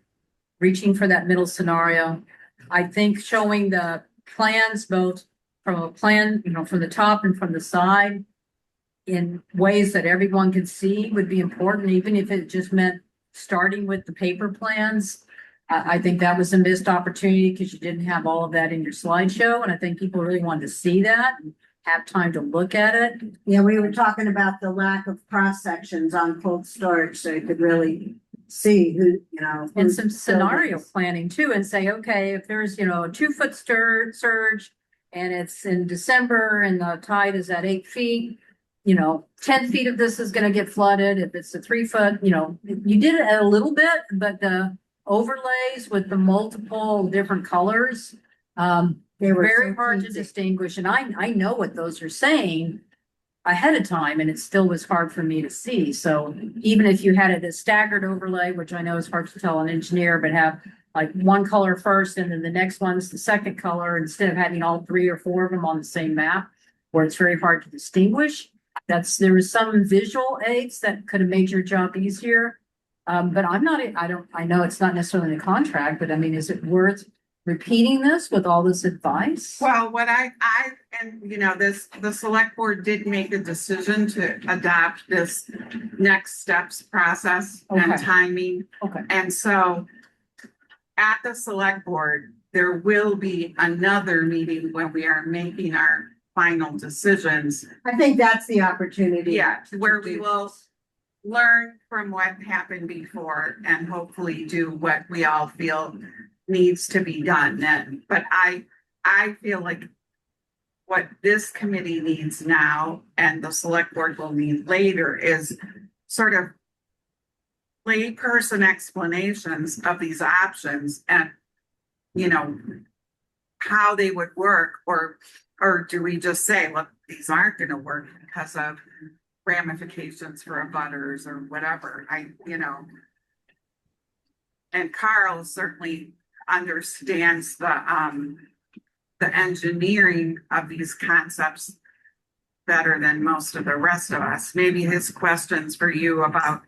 reaching for that middle scenario. I think showing the plans both from a plan, from the top and from the side in ways that everyone could see would be important, even if it just meant starting with the paper plans. I think that was a missed opportunity because you didn't have all of that in your slideshow. And I think people really wanted to see that and have time to look at it. Yeah, we were talking about the lack of cross sections on cold storage, so you could really see who, And some scenario planning too, and say, okay, if there's, a 2-foot surge and it's in December and the tide is at 8 feet, 10 feet of this is going to get flooded. If it's a 3-foot, you did it a little bit, but the overlays with the multiple different colors, they were very hard to distinguish. And I know what those are saying ahead of time, and it still was hard for me to see. So even if you had it as staggered overlay, which I know is hard to tell an engineer, but have like one color first and then the next one's the second color, instead of having all 3 or 4 of them on the same map, where it's very hard to distinguish. There was some visual aids that could have made your job easier. But I know it's not necessarily in the contract, but I mean, is it worth repeating this with all this advice? Well, what the select board did make a decision to adopt this next steps process and Okay. timing. Okay. And so at the select board, there will be another meeting when we are making our final decisions. I think that's the opportunity. Yeah, to where do we will this. learn from what happened before and hopefully do what we all feel needs to be done then. But I feel like what this committee needs now and the select board will need later is sort of layperson explanations of these options and, how they would work, or do we just say, look, these aren't going to work because of ramifications for abutters or whatever. And Carl certainly understands the engineering of these concepts better than most of the rest of us. Maybe his questions for you about,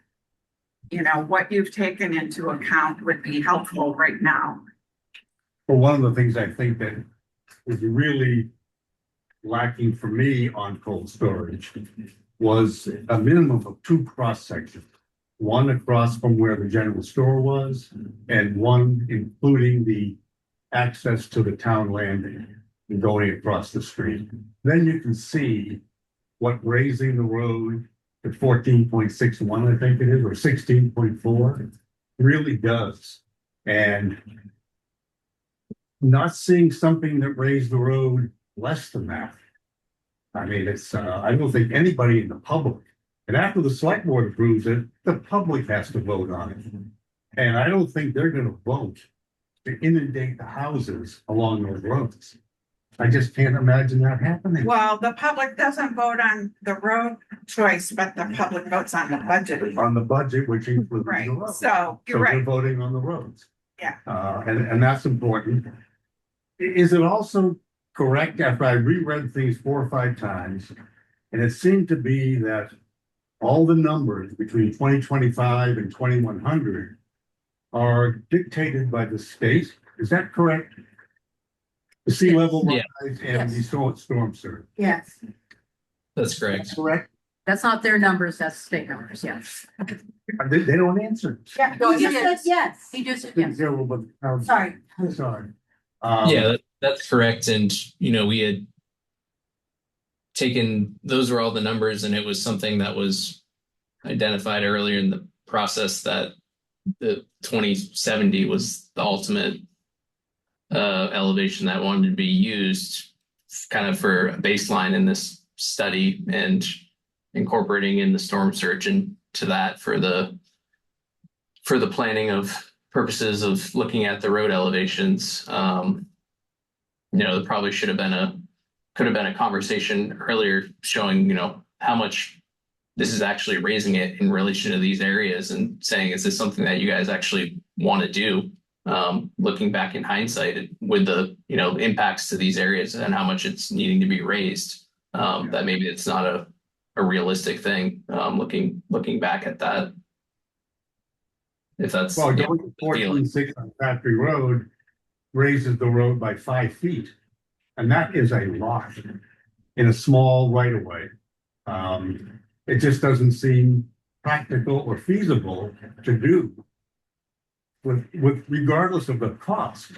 what you've taken into account would be helpful right now. Well, one of the things I think that was really lacking for me on cold storage was a minimum of 2 cross sections. One across from where the general store was, and one including the access to the town landing and going across the street. Then you can see what raising the road to 14.61, I think it is, or 16.4 really does. And not seeing something that raised the road less than that. I mean, I don't think anybody in the public And after the select board approves it, the public has to vote on it. And I don't think they're gonna vote to inundate the houses along those roads. I just can't imagine that happening. Well, the public doesn't vote on the road choice, but the public votes on the budget. On the budget, which includes the Right, roads. so you're So they're right. voting on the roads. Yeah. And that's important. Is it also correct, after I reread things 4 or 5 times, and it seemed to be that all the numbers between 2025 and 2100 are dictated by the state? Is that correct? The sea level Yeah. rise and the storm surge. Yes. That's correct. Correct? That's not their numbers, that's state numbers, yes. They don't answer. Yeah, No, he just he said is. yes. He just, yes. Yeah, well, but, Sorry. Sorry. That's correct. And, we had taken, those were all the numbers, and it was something that was identified earlier in the process that the 2070 was the ultimate elevation that wanted to be used kind of for a baseline in this study, and incorporating in the storm surge into that for the planning of purposes of looking at the road elevations. There probably could have been a conversation earlier showing, how much this is actually raising it in relation to these areas, and saying, is this something that you guys actually want to do? Looking back in hindsight with the, impacts to these areas and how much it's needing to be raised, that maybe it's not a realistic thing, looking back at that. If that's Well, yeah, going to the feeling. 14.6 on Factory Road raises the road by 5 feet. And that is a lot in a small right of way. It just doesn't seem practical or feasible to do with regardless of the cost.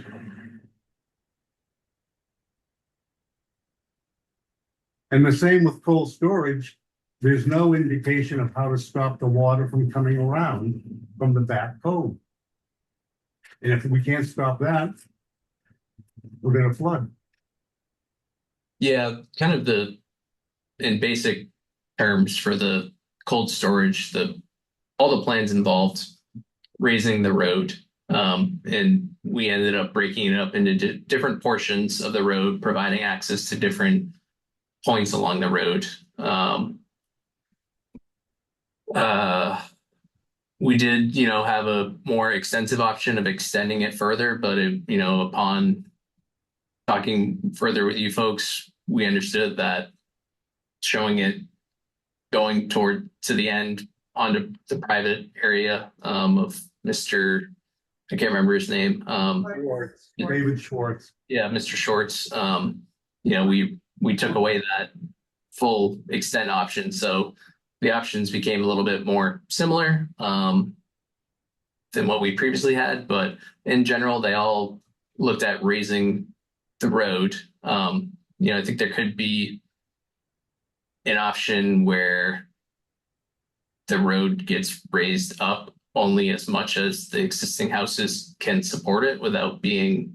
And the same with cold storage. There's no indication of how to stop the water from coming around from the back cove. And if we can't stop that, we're gonna flood. Yeah, kind of in basic terms for the cold storage, all the plans involved raising the road. And we ended up breaking it up into different portions of the road, providing access to different points along the road. We did, have a more extensive option of extending it further, but upon talking further with you folks, we understood that showing it going to the end onto the private area of Mr. I can't remember his name. David Schwartz. Yeah, Mr. Schwartz. We took away that full extent option, so the options became a little bit more similar than what we previously had. But in general, they all looked at raising the road. I think there could be an option where the road gets raised up only as much as the existing houses can support it without being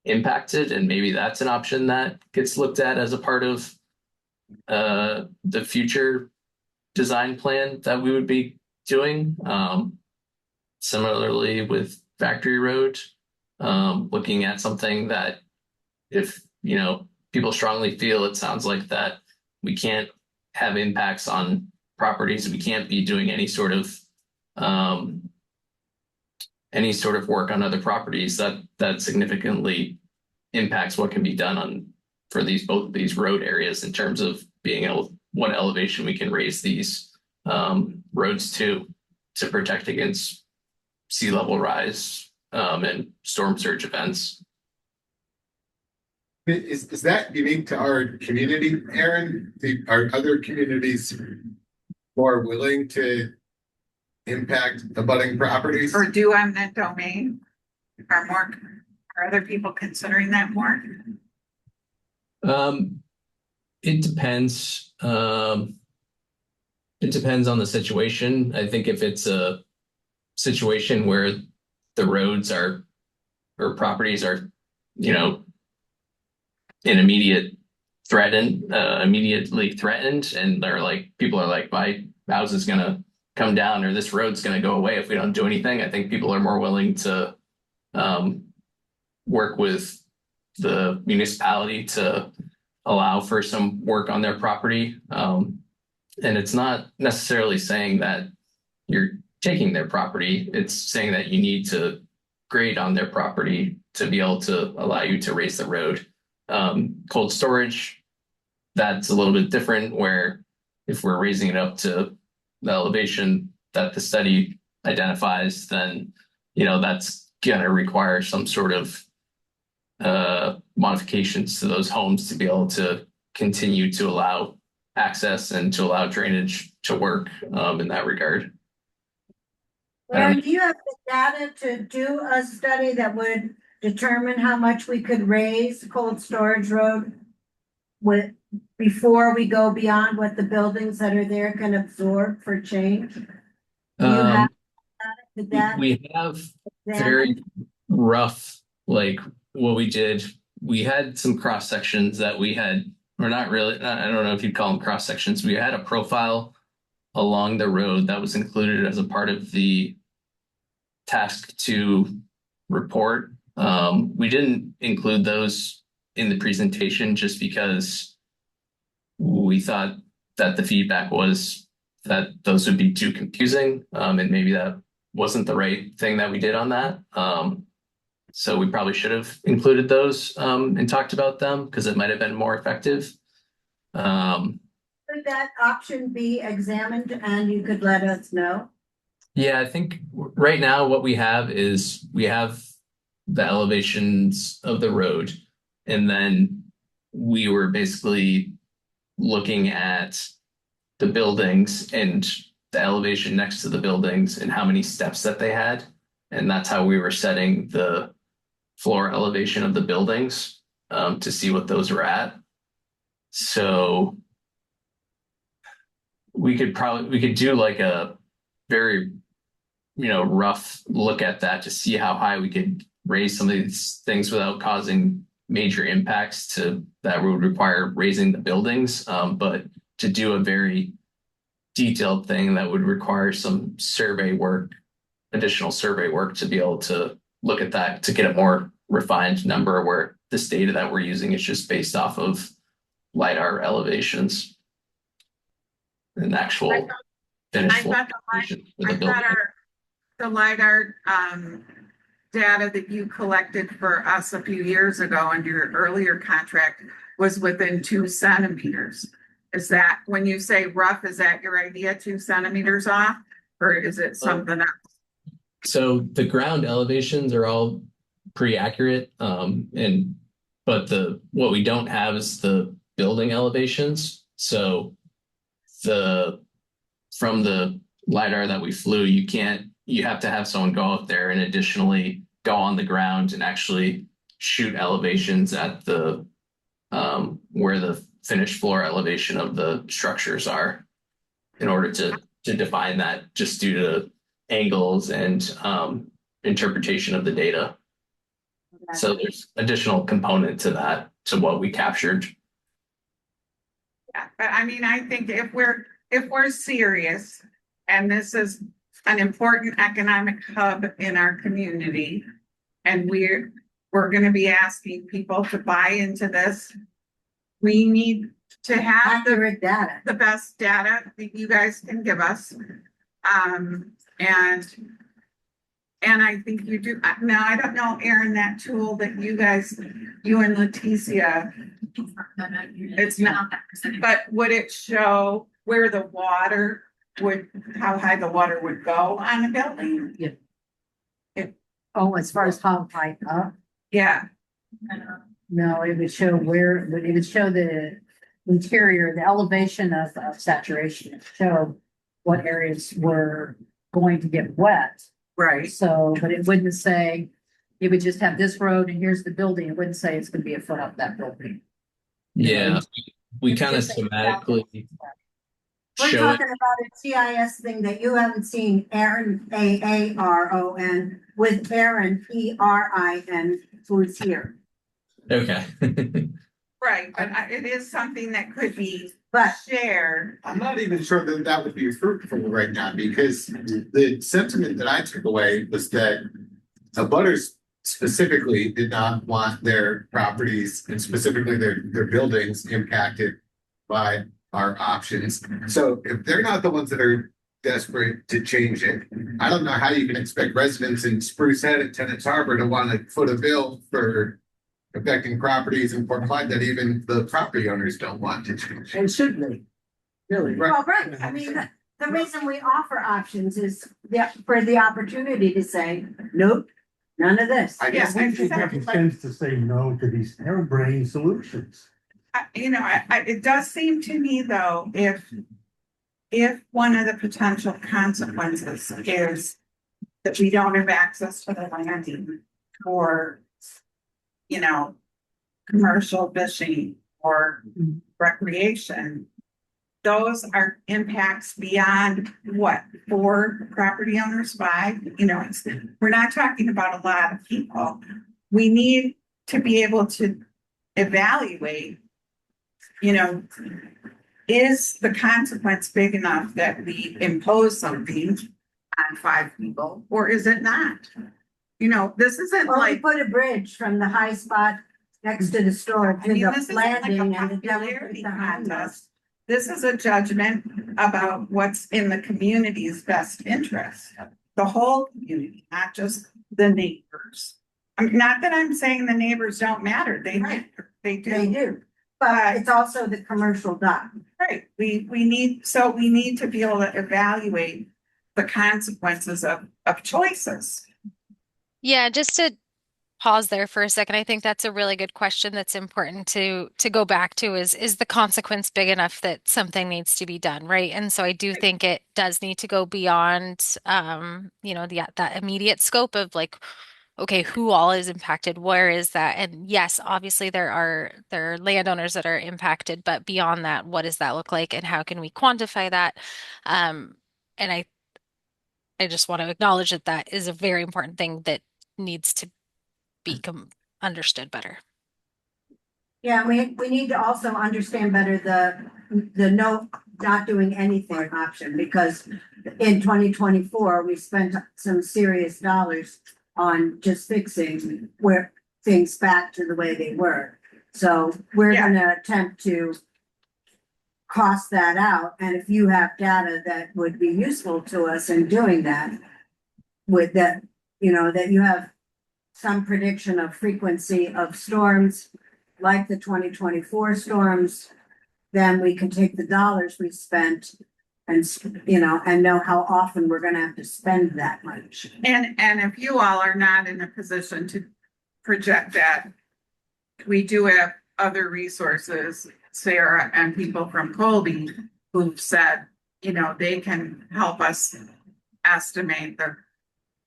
impacted. And maybe that's an option that gets looked at as a part of the future design plan that we would be doing. Similarly with Factory Road, looking at something that if, people strongly feel, it sounds like that we can't have impacts on properties. We can't be doing any sort of work on other properties that significantly impacts what can be done for both of these road areas in terms of being able, what elevation we can raise these roads to protect against sea level rise and storm surge events. Is that unique to our community, Aaron? Are other communities more willing to impact abutting properties? Or do eminent domain? Are other people considering that more? It depends. It depends on the situation. I think if it's a situation where the roads or properties are, in immediate threatened, immediately threatened, and they're like, people are like, my house is gonna come down or this road's gonna go away if we don't do anything. I think people are more willing to work with the municipality to allow for some work on their property. And it's not necessarily saying that you're taking their property. It's saying that you need to grade on their property to be able to allow you to raise the road. Cold storage, that's a little bit different, where if we're raising it up to the elevation that the study identifies, then, you know, that's gonna require some sort of modifications to those homes to be able to continue to allow access and to allow drainage to work in that regard. Aaron, do you have the data to do a study that would determine how much we could raise Cold Storage Road with, before we go beyond what the buildings that are there can absorb for change? Do you have that? We have very rough, like what we did. We had some cross sections that we had, or not really, I don't know if you'd call them cross sections. We had a profile along the road that was included as a part of the task to report. We didn't include those in the presentation just because we thought that the feedback was that those would be too confusing, and maybe that wasn't the right thing that we did on that. So we probably should have included those and talked about them because it might have been more effective. Could that option be examined and you could let us know? Yeah, I think right now what we have is we have the elevations of the road, and then we were basically looking at the buildings and the elevation next to the buildings and how many steps that they had. And that's how we were setting the floor elevation of the buildings to see what those were at. So we could do like a very, you know, rough look at that to see how high we could raise some of these things without causing major impacts to that would require raising the buildings. But to do a very detailed thing that would require some survey work, additional survey work to be able to look at that to get a more refined number, where this data that we're using is just based off of LiDAR elevations and actual finished floor elevation for the building. The LiDAR data that you collected for us a few years ago under your earlier contract was within 2 centimeters. Is that, when you say rough, is that your idea, 2 centimeters off, or is it something else? So the ground elevations are all pretty accurate, but what we don't have is the building elevations. So from the LiDAR that we flew, you have to have someone go out there and additionally go on the ground and actually shoot elevations at the where the finished floor elevation of the structures are, in order to define that, just due to angles and interpretation of the data. So there's additional component to that, to what we captured. Yeah, but I mean, I think if we're serious, and this is an important economic hub in our community, and we're going to be asking people to buy into this, we need to have accurate data, the best data that you guys can give us. And I think you do. Now, I don't know, Aaron, that tool that you and Leticia, it's not, but would it show where the water how high the water would go on a building? Yeah. Oh, as far as how high up? Yeah. No, it would show it would show the interior, the elevation of saturation, show what areas were going to get wet. Right. So, but it wouldn't say, it would just have this road and here's the building. It wouldn't say it's going to be a foot up that building. Yeah, we kind of schematically we're show talking about a GIS thing that you haven't seen, Aaron, AARON, with Aaron, ERIN, who's here. Okay. Right, but it is something that could be But shared. I'm not even sure that that would be fruitful right now, because the sentiment that I took away was that abutters specifically did not want their properties and specifically their buildings impacted by our options. So if they're not the ones that are desperate to change it, I don't know how you can expect residents in Spruce Head and Tennant's Harbor to want to foot a bill for affecting properties in Port Clyde that even the property owners don't want to change. And should they? Really? Right. well, right, I mean, the reason we offer options is for the opportunity to say, nope, none of this. I guess We should have the sense to say no to these harebrained solutions. It does seem to me though, if one of the potential consequences is that we don't have access to the landing for, commercial fishing or recreation, those are impacts beyond what, 4 property owners, 5? We're not talking about a lot of people. We need to be able to evaluate, is the consequence big enough that we impose something on 5 people, or is it not? This isn't Or we like, put a bridge from the high spot next to the store I to mean, the this isn't like landing a and the popularity delicate behind us. contest. This is a judgment about what's in the community's best interest, the whole community, not just the neighbors. I mean, not that I'm saying the neighbors don't matter, they Right. they They do. do, but it's also the commercial dock. Right, we need to be able to evaluate the consequences of choices. Yeah, just to pause there for a second. I think that's a really good question that's important to go back to is the consequence big enough that something needs to be done, right? And so I do think it does need to go beyond that immediate scope of like, okay, who all is impacted? Where is that? And yes, obviously there are landowners that are impacted, but beyond that, what does that look like and how can we quantify that? And I just want to acknowledge that that is a very important thing that needs to be understood better. Yeah, we need to also understand better the not doing anything option, because in 2024, we spent some serious dollars on just fixing where things back to the way they were. So we're Yeah. gonna attempt to cost that out, and if you have data that would be useful to us in doing that, with that, that you have some prediction of frequency of storms, like the 2024 storms, then we can take the dollars we spent and, and know how often we're gonna have to spend that much. And if you all are not in a position to project that, we do have other resources, Sarah and people from Colby, who've said, they can help us estimate the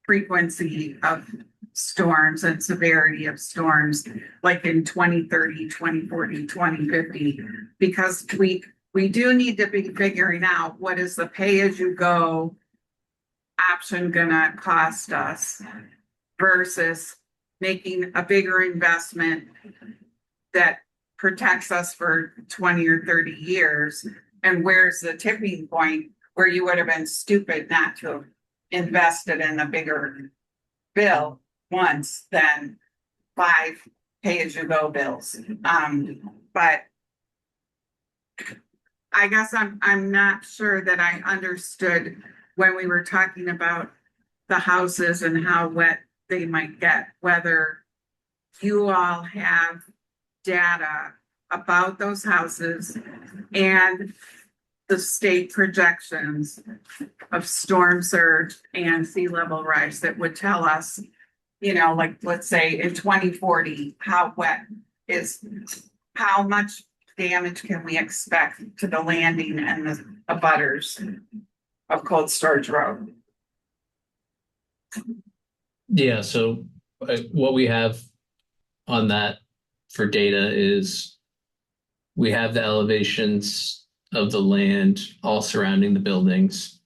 frequency of storms and severity of storms, like in 2030, 2040, 2050, because we do need to be figuring out what is the pay-as-you-go option gonna cost us versus making a bigger investment that protects us for 20 or 30 years. And where's the tipping point where you would have been stupid not to have invested in a bigger bill once than 5 pay-as-you-go bills. But I guess I'm not sure that I understood when we were talking about the houses and how wet they might get, whether you all have data about those houses and the state projections of storm surge and sea level rise that would tell us, like, let's say in 2040, how much damage can we expect to the landing and the abutters of Cold Storage Road? Yeah, so what we have on that for data is we have the elevations of the land all surrounding the buildings.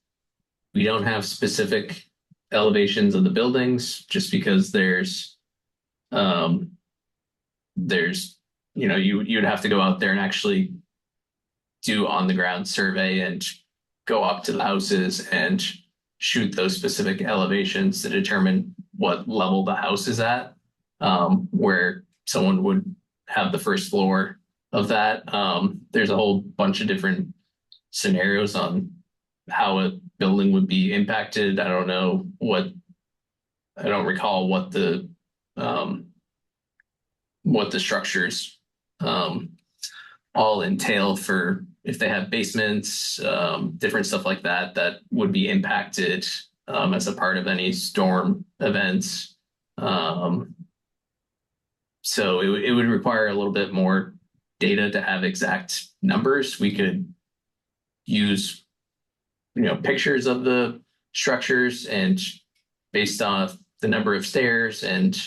We don't have specific elevations of the buildings just because there's you'd have to go out there and actually do on the ground survey and go up to the houses and shoot those specific elevations to determine what level the house is at, where someone would have the first floor of that. There's a whole bunch of different scenarios on how a building would be impacted. I don't recall what the structures all entail for if they have basements, different stuff like that that would be impacted as a part of any storm events. So it would require a little bit more data to have exact numbers. We could use, pictures of the structures and based off the number of stairs and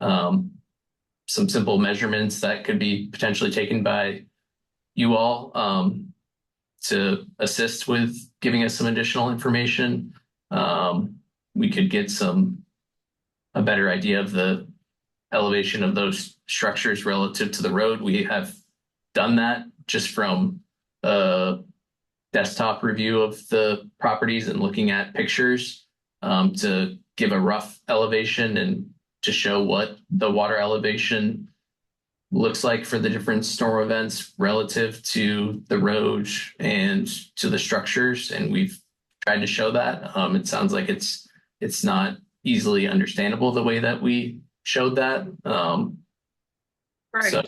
some simple measurements that could be potentially taken by you all to assist with giving us some additional information. We could get a better idea of the elevation of those structures relative to the road. We have done that just from a desktop review of the properties and looking at pictures to give a rough elevation and to show what the water elevation looks like for the different storm events relative to the road and to the structures. And we've tried to show that. It sounds like it's not easily understandable the way that we showed that. Right. So.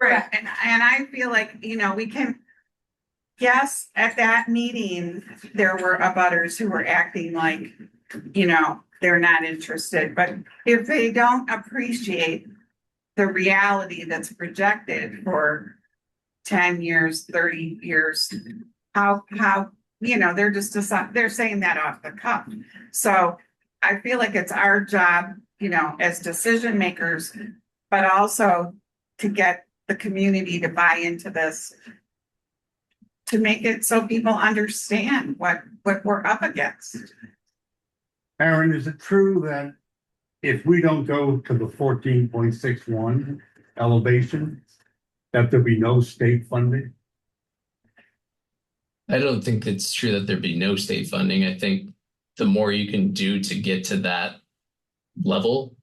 Right. And I feel like, we can, yes, at that meeting, there were abutters who were acting like, they're not interested, but if they don't appreciate the reality that's projected for 10 years, 30 years, how, they're they're saying that off the cuff. So I feel like it's our job, as decision makers, but also to get the community to buy into this, to make it so people understand what we're up against. Aaron, is it true that if we don't go to the 14.61 elevation, that there'll be no state funding? I don't think it's true that there'd be no state funding. I think the more you can do to get to that level,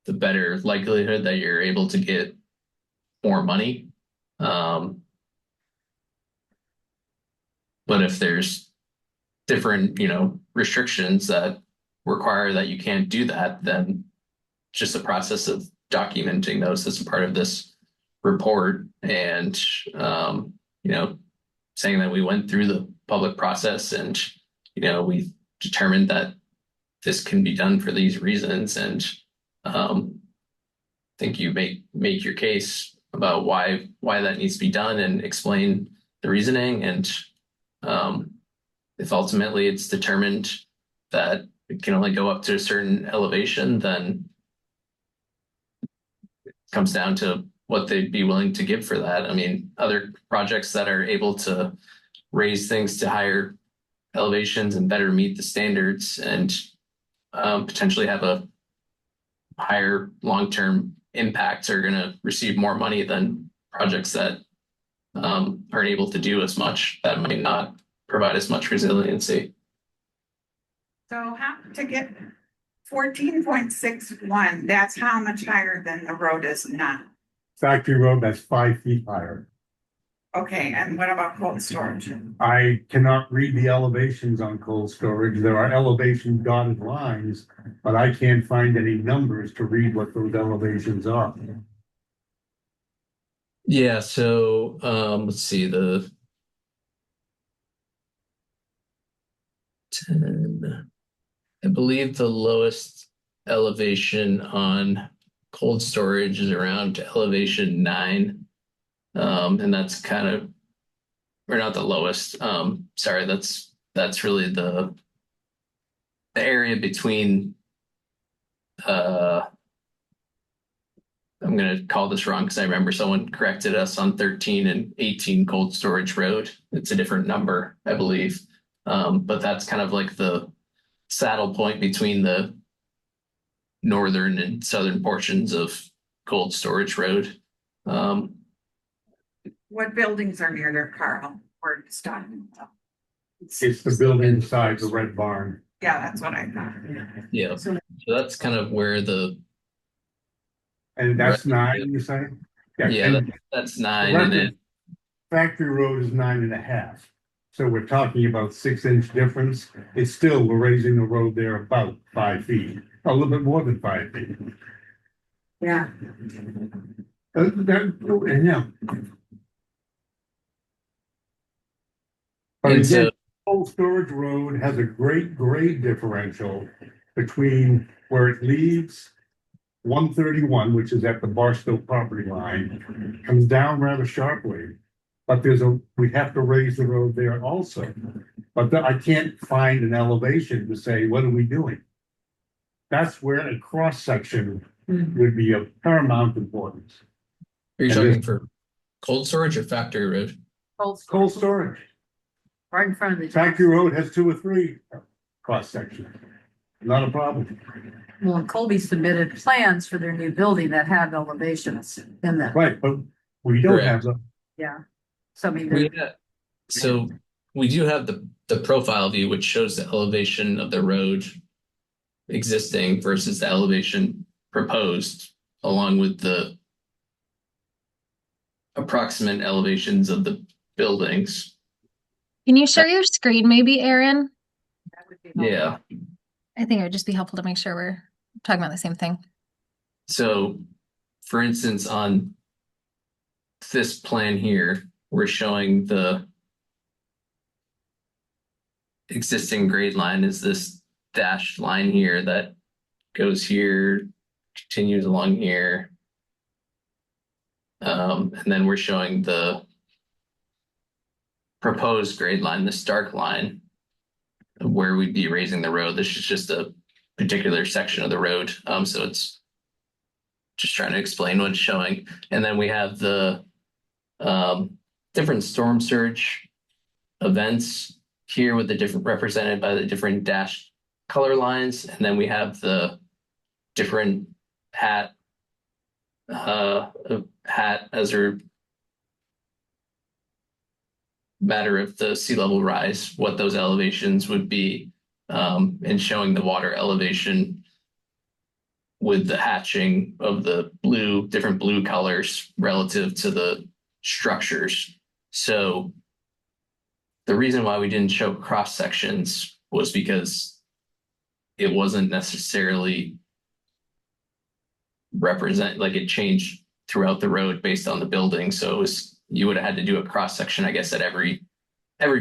the better likelihood that you're able to get more money. But if there's different, restrictions that require that you can't do that, then just the process of documenting those as a part of this report and, saying that we went through the public process and, we determined that this can be done for these reasons. And I think you make your case about why that needs to be done and explain the reasoning. And if ultimately it's determined that it can only go up to a certain elevation, then it comes down to what they'd be willing to give for that. I mean, other projects that are able to raise things to higher elevations and better meet the standards and potentially have a higher long-term impact are going to receive more money than projects that aren't able to do as much, that might not provide as much resiliency. So how to get 14.61, that's how much higher than the road is now. Factory road, that's 5 feet higher. Okay, and what about cold storage? I cannot read the elevations on cold storage. There are elevation dotted lines, but I can't find any numbers to read what those elevations are. Yeah, so let's see, the 10, I believe the lowest elevation on cold storage is around elevation 9. And that's kind of, or not the lowest. Sorry, that's really the area between I'm going to call this wrong because I remember someone corrected us on 13 and 18 Cold Storage Road. It's a different number, I believe. But that's kind of like the saddle point between the northern and southern portions of Cold Storage Road. What buildings are near there, Carl? Where it's done? It's the building beside the red barn. Yeah, that's what I thought. Yeah, so that's kind of where the And that's Right. 9, you say? yeah and that's the 9, rest and of then Factory Road is 9.5. So we're talking about 6-inch difference. It's still, we're raising the road there about 5 feet, a little bit more than 5 feet. Yeah. And yeah. But and again, so Cold Storage Road has a great grade differential between where it leaves 131, which is at the Barstow property line, comes down rather sharply. But we have to raise the road there also. But I can't find an elevation to say, what are we doing? That's where a cross section would be of paramount importance. are you and talking this- for cold storage or factory road? Cold storage. Right in front of the. Factory Road has 2 or 3 cross sections. Not a problem. Well, and Colby submitted plans for their new building that have elevations in them. Right, but we don't Correct. have the, Yeah. So I mean, So we do have the profile view, which shows the elevation of the road existing versus the elevation proposed, along with the approximate elevations of the buildings. Can you share your screen maybe, Aaron? that would be helpful. Yeah. I think it would just be helpful to make sure we're talking about the same thing. So, for instance, on this plan here, we're showing the existing grade line is this dashed line here that goes here, continues along here. And then we're showing the proposed grade line, this dark line, of where we'd be raising the road. This is just a particular section of the road. So it's just trying to explain what it's showing. And then we have the different storm surge events here with the different represented by the different dashed color lines. And then we have the different hat as a matter of the sea level rise, what those elevations would be, and showing the water elevation with the hatching of the different blue colors relative to the structures. So the reason why we didn't show cross sections was because it wasn't necessarily like it changed throughout the road based on the building. So you would have had to do a cross section, I guess, at every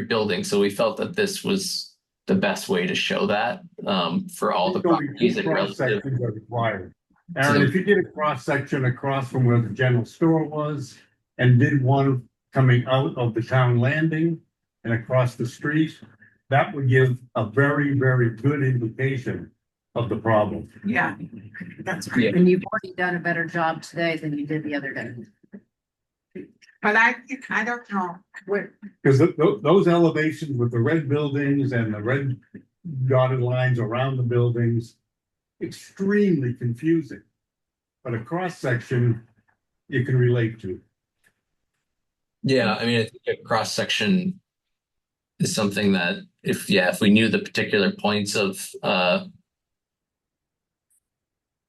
building. So we felt that this was the best way to show that for all the properties and cross relative. sections are required. Aaron, if you did a cross section across from where the general store was and did one coming out of the town landing and across the street, that would give a very, very good indication of the problem. Yeah, that's right. Yeah. And you've already done a better job today than you did the other day. But I don't know. Because those elevations with the red buildings and the red dotted lines around the buildings, extremely confusing. But a cross section you can relate to. Yeah, I mean, I think a cross section is something that if we knew the particular points of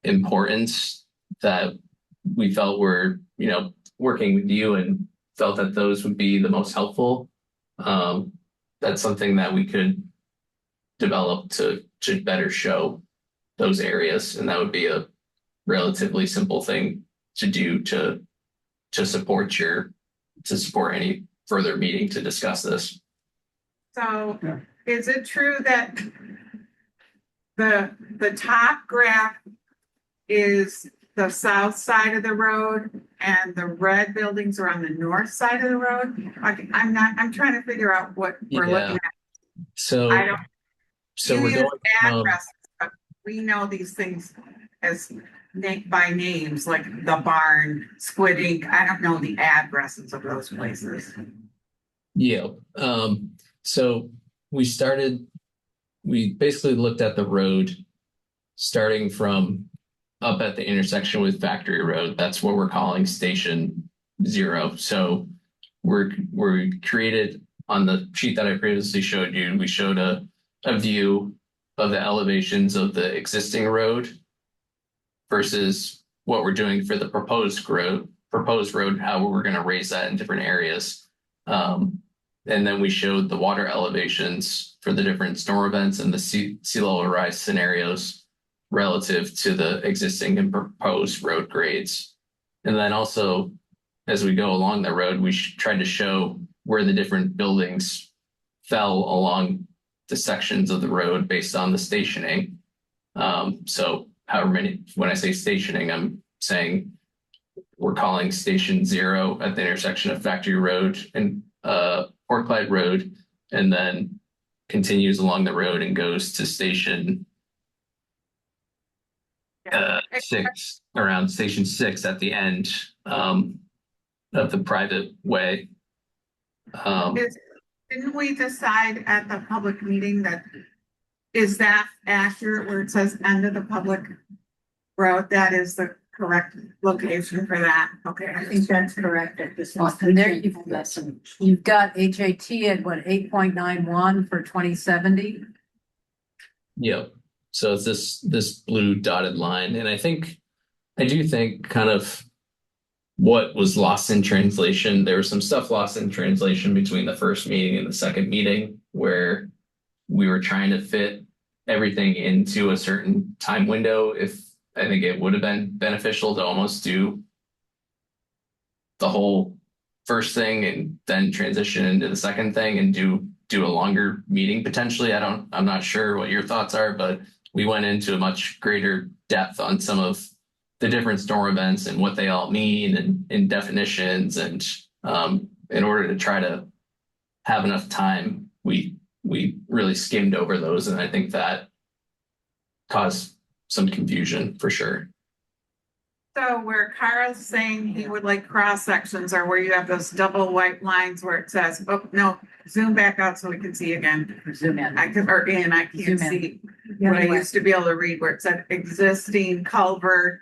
importance that we felt were, working with you and felt that those would be the most helpful, that's something that we could develop to better show those areas. And that would be a relatively simple thing to do to support any further meeting to discuss this. So Yeah. is it true that the top graph is the south side of the road and the red buildings are on the north side of the road? Like, I'm trying to figure out what we're looking at. So I don't. so You we're use going addresses, but we know these things as by names, like the barn, Squid Ink. I don't know the addresses of those places. Yeah. So we basically looked at the road starting from up at the intersection with Factory Road. That's what we're calling Station 0. So we're created on the sheet that I previously showed you. We showed a view of the elevations of the existing road versus what we're doing for the proposed road, how we're going to raise that in different areas. And then we showed the water elevations for the different storm events and the sea level rise scenarios relative to the existing and proposed road grades. And then also, as we go along the road, we tried to show where the different buildings fell along the sections of the road based on the stationing. So however many, when I say stationing, I'm saying we're calling Station 0 at the intersection of Factory Road and Portclyde Road, and then continues along the road and goes to Station 6, around Station 6 at the end of the private way. Didn't we decide at the public meeting that, is that accurate where it says end of the public road? That is the correct location for that. Okay. I think that's correct at this Well, point. and there you've got HAT at what, 8.91 for 2070? Yep. So it's this blue dotted line. And I do think kind of what was lost in translation, there was some stuff lost in translation between the first meeting and the second meeting where we were trying to fit everything into a certain time window. If I think it would have been beneficial to almost do the whole first thing and then transition into the second thing and do a longer meeting potentially. I'm not sure what your thoughts are, but we went into a much greater depth on some of the different storm events and what they all mean and definitions. And in order to try to have enough time, we really skimmed over those. And I think that caused some confusion for sure. So where Carl's saying he would like cross sections, or where you have those double white lines where it says, oh, no, zoom back out so we can see again. Zoom in. I can't Zoom in. see what I used to be able to read where it said existing culvert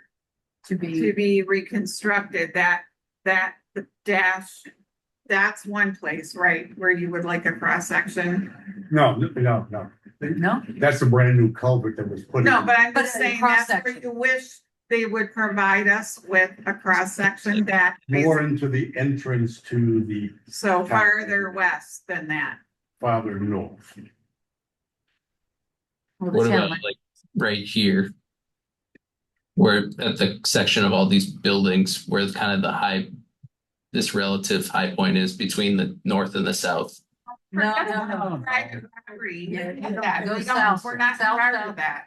To to be reconstructed. That the dash, that's one place, right, where you would like a cross section. No. No? That's a brand new culvert that was put in. No, but I'm But just a saying that's where cross-section. you wish they would provide us with a cross section that More into the entrance to the so farther west than that. farther north. What about like right here? Where at the section of all these buildings where kind of this relative high point is between the north and the south. No. Private property. Yeah, That. go south. We're not South, part south. of that.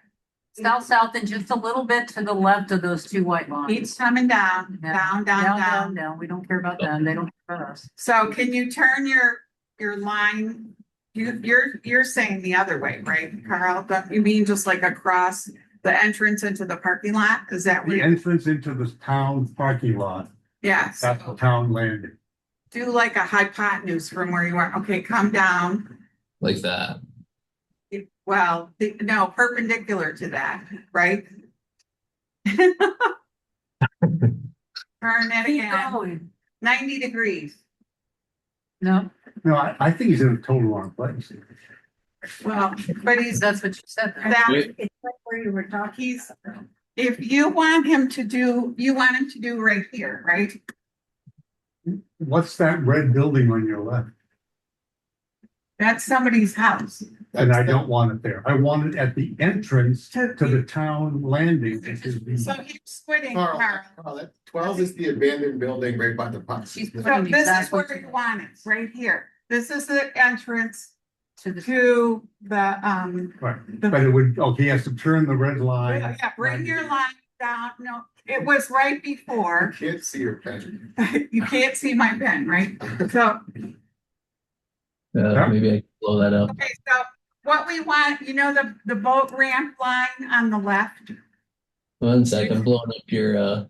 South, and just a little bit to the left of those two white lines. Keeps coming down, Yeah. down. We don't care about them. They don't care about us. So can you turn your line? You're saying the other way, right, Carl? But you mean just like across the entrance into the parking lot? Is that what The you? entrance into the town parking lot, Yes. that's the town landing. Do like a hypotenuse from where you are. Okay, come down. Like that. Well, no, perpendicular to that, right? Turn it Keep again, going. 90 degrees. No, No, I think he's in a total wrong place. Well, but he's that's what you said. that, It's like where you were talking. he's, if you want him to do, right here, right? What's that red building on your left? That's somebody's house. And I don't want it there. I want it at the entrance to the town landing. So he's squinting, Carl, Carl. that 12 is the abandoned building right by the pump. She's So putting this is exactly where you want it, right here. This is the entrance to the. to the, Right, but it would, okay, he has to turn the red line. yeah, bring your line down. No, it was right before. Can't see your pen. You can't see my pen, right? So, Maybe I can blow that up. okay, so what we want, the boat ramp line on the left. 1 second, I'm blowing up your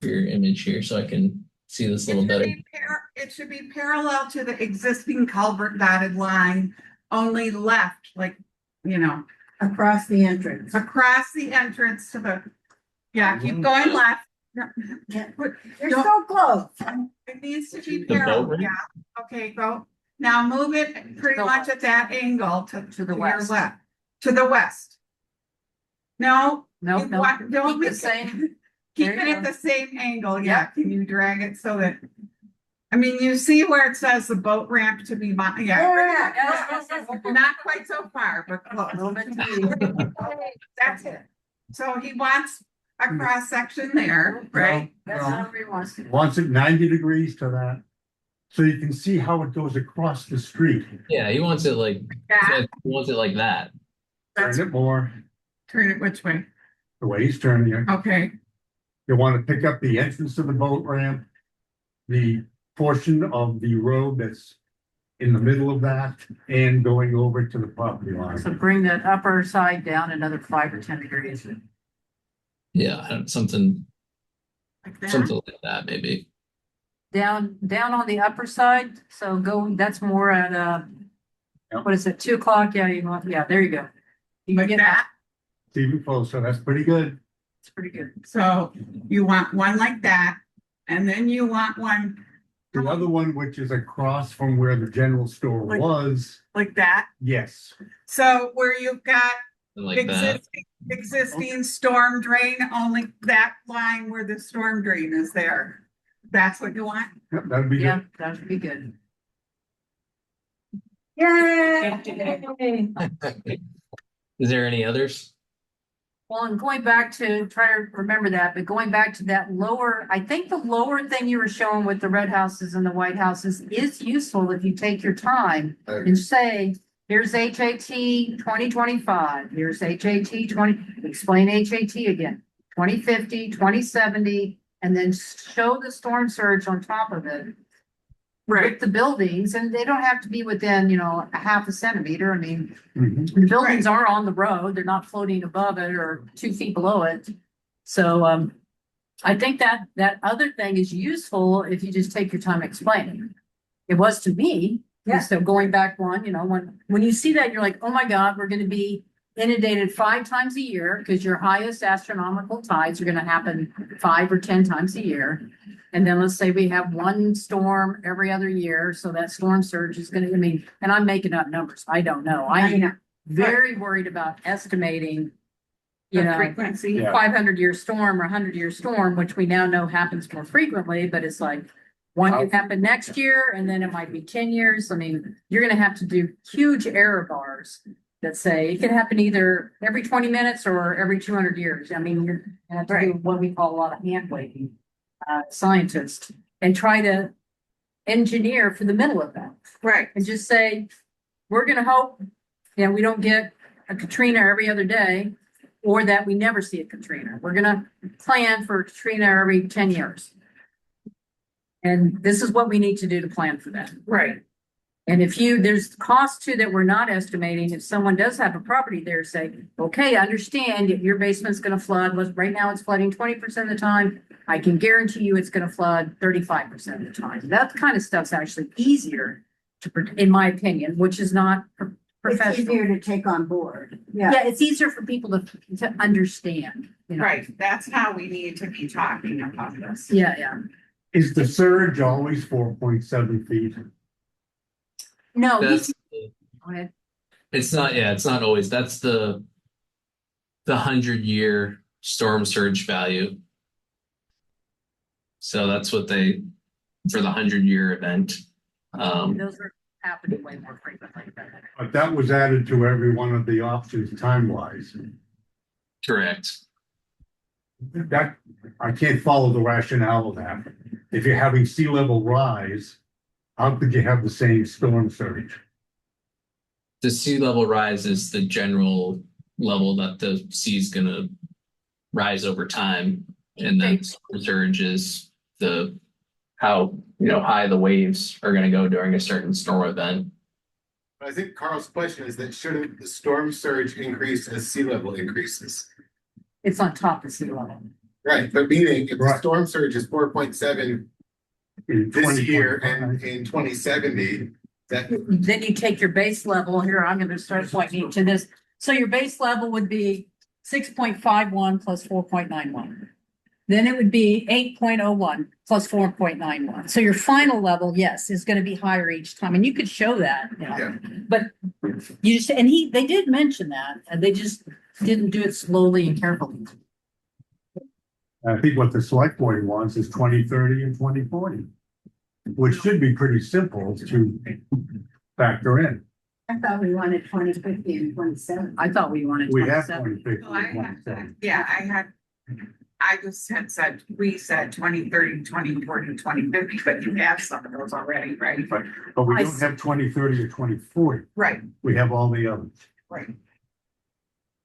image here so I can see this a little better. It should be parallel to the existing culvert dotted line, only left, like, Across the entrance. across the entrance to the Yeah, keep going left. You're so close. It needs to be The boat parallel, ramp? yeah, okay, go. Now move it pretty much at that angle to the your west. left, to the west. No. No, you no, want- Don't keep the make it- same. Keep There it you at go. the same angle, yeah, can you drag it so that? I mean, you see where it says the boat ramp to be, yeah, not quite so far, but A little close. bit to That's it. So he wants a cross section there, right? That's Well, not what he wants. Wants it 90 degrees to that. So you can see how it goes across the street. Yeah, he wants it like Yeah, he wants it like that. that's, Turn it more, turn it which way? the way he's turning it. Okay, You want to pick up the entrance to the boat ramp. The portion of the road that's in the middle of that and going over to the property line. So bring that upper side down another 5 or 10 degrees. Yeah, something like that. something like that maybe. Down on the upper side, so go, that's more at, Yep. what is it, 2 o'clock? Yeah, you want, yeah, there you go. You can Like get that. It's even closer, that's pretty good. It's pretty good. So you want one like that, and then you want one The other one, which is across from where the general store Like- was, like that. yes. So where you've got Like that. existing storm drain, only that line where the storm drain is there. That's what you want? Yep, that'd be Yeah, good. that would be good. Yay! Is there any others? Well, and going back to, try to remember that, but going back to that lower, I think the lower thing you were showing with the red houses and the white houses is useful if you take your time and say, here's HAT 2025, here's HAT 20, explain HAT again, 2050, 2070, and then show the storm surge on top of it. With the buildings, and they don't have to be within, a half a centimeter. I mean, Mhm. the buildings are on the road, they're not floating above it or 2 feet below it. So, I think that other thing is useful if you just take your time explaining. It was to me. Yeah. So going back one, when you see that, you're like, oh my God, we're gonna be inundated 5 times a year because your highest astronomical tides are gonna happen 5 or 10 times a year. And then let's say we have one storm every other year, so that storm surge is gonna, and I'm making up numbers, I don't know. I know. I'm very worried about estimating, The frequency. Yeah. 500-year storm or 100-year storm, which we now know happens more frequently, but it's like one could happen next year and then it might be 10 years. You're gonna have to do huge error bars that say it can happen either every 20 minutes or every 200 years. You're gonna have to do what we call a lot of hand waving, scientists, and try to engineer for the middle of that Right, and just say, we're gonna hope, we don't get a Katrina every other day, or that we never see a Katrina. We're gonna plan for a Katrina every 10 years. And this is what we need to do to plan for that. right. And there's costs too that we're not estimating. If someone does have a property there, say, okay, I understand if your basement's gonna flood, right now it's flooding 20% of the time. I can guarantee you it's gonna flood 35% of the time. That kind of stuff's actually easier in my opinion, which is not It's professional. easier to take on board. Yeah. Yeah, it's easier for people to understand, Right, that's how we need to be talking about this. Yeah. Is the surge always 4.7 feet? No, That's go ahead. it's not always. That's the 100-year storm surge value. So that's what for the 100-year event. Those are happening way more frequently. But that was added to every one of the options time-wise. Correct. That, I can't follow the rationale of that. If you're having sea level rise, how could you have the same storm surge? The sea level rise is the general level that the sea is going to rise over time, and then the surge is how high the waves are going to go during a certain storm event. I think Carl's question is that shouldn't the storm surge increase as sea level increases? It's on top of sea level. Right, but meaning if the Right. storm surge is 4.7 In this year 2025? and in 2070, that Then you take your base level here. I'm going to start pointing to this. So your base level would be 6.51 plus 4.91. Then it would be 8.01 plus 4.91. So your final level, yes, is going to be higher each time. And you could show that, you know. Yeah. But you just, and they did mention that, and they just didn't do it slowly and carefully. I think what the select board wants is 2030 and 2040, which should be pretty simple to factor in. I thought we wanted 2050 and 27. I thought we wanted We have 27. 2050 So I and had, 2070. I just had said, we said 2030, 2040, 2050, but you have some of those already, right? But we don't have 2030 or 2040. Right, We have all the others. right.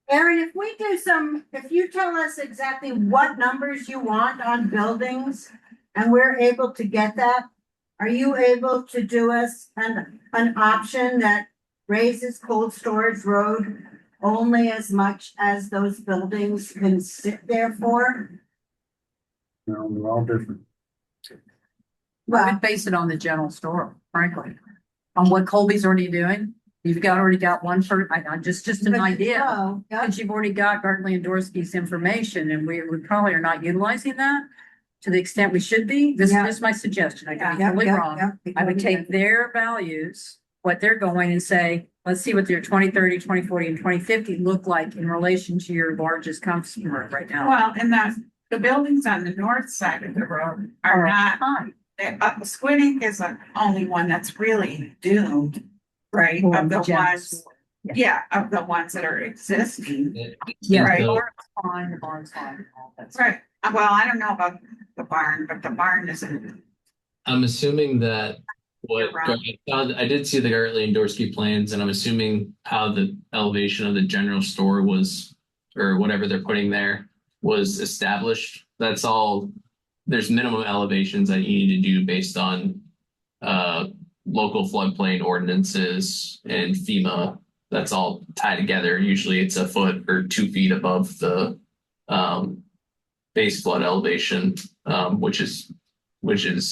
Aaron, if you tell us exactly what numbers you want on buildings and we're able to get that, are you able to do us an option that raises Cold Storage Road only as much as those buildings can sit there for? No, they're all different. I Well, would base it on the general store, frankly, on what Colby's already doing. You've already got one for, just an idea. so, yeah, Since you've already got Gartley and Dorsey's information, and we probably are not utilizing that to the extent we should be. This is Yeah. just my suggestion. I could be yeah, totally yeah, wrong. yeah. I would take their values, what they're going, and say, let's see what their 2030, 2040, and 2050 look like in relation to your largest customer right now. Well, and the buildings on the north side of the road are not, Fine. Squid Ink is the only one that's really doomed, right? Well, Of the general ones, store. yeah, of the ones that are existing. Yeah, Right. the barn's fine, the barn's fine. That's Right, well, I don't know about the barn, but the barn isn't, I'm assuming that what, You're wrong. I did see the Gartley and Dorsey plans, and I'm assuming how the elevation of the general store was, or whatever they're putting there, was established. That's all, there's minimum elevations that you need to do based on local floodplain ordinances and FEMA. That's all tied together. Usually it's a foot or 2 feet above the base flood elevation, which is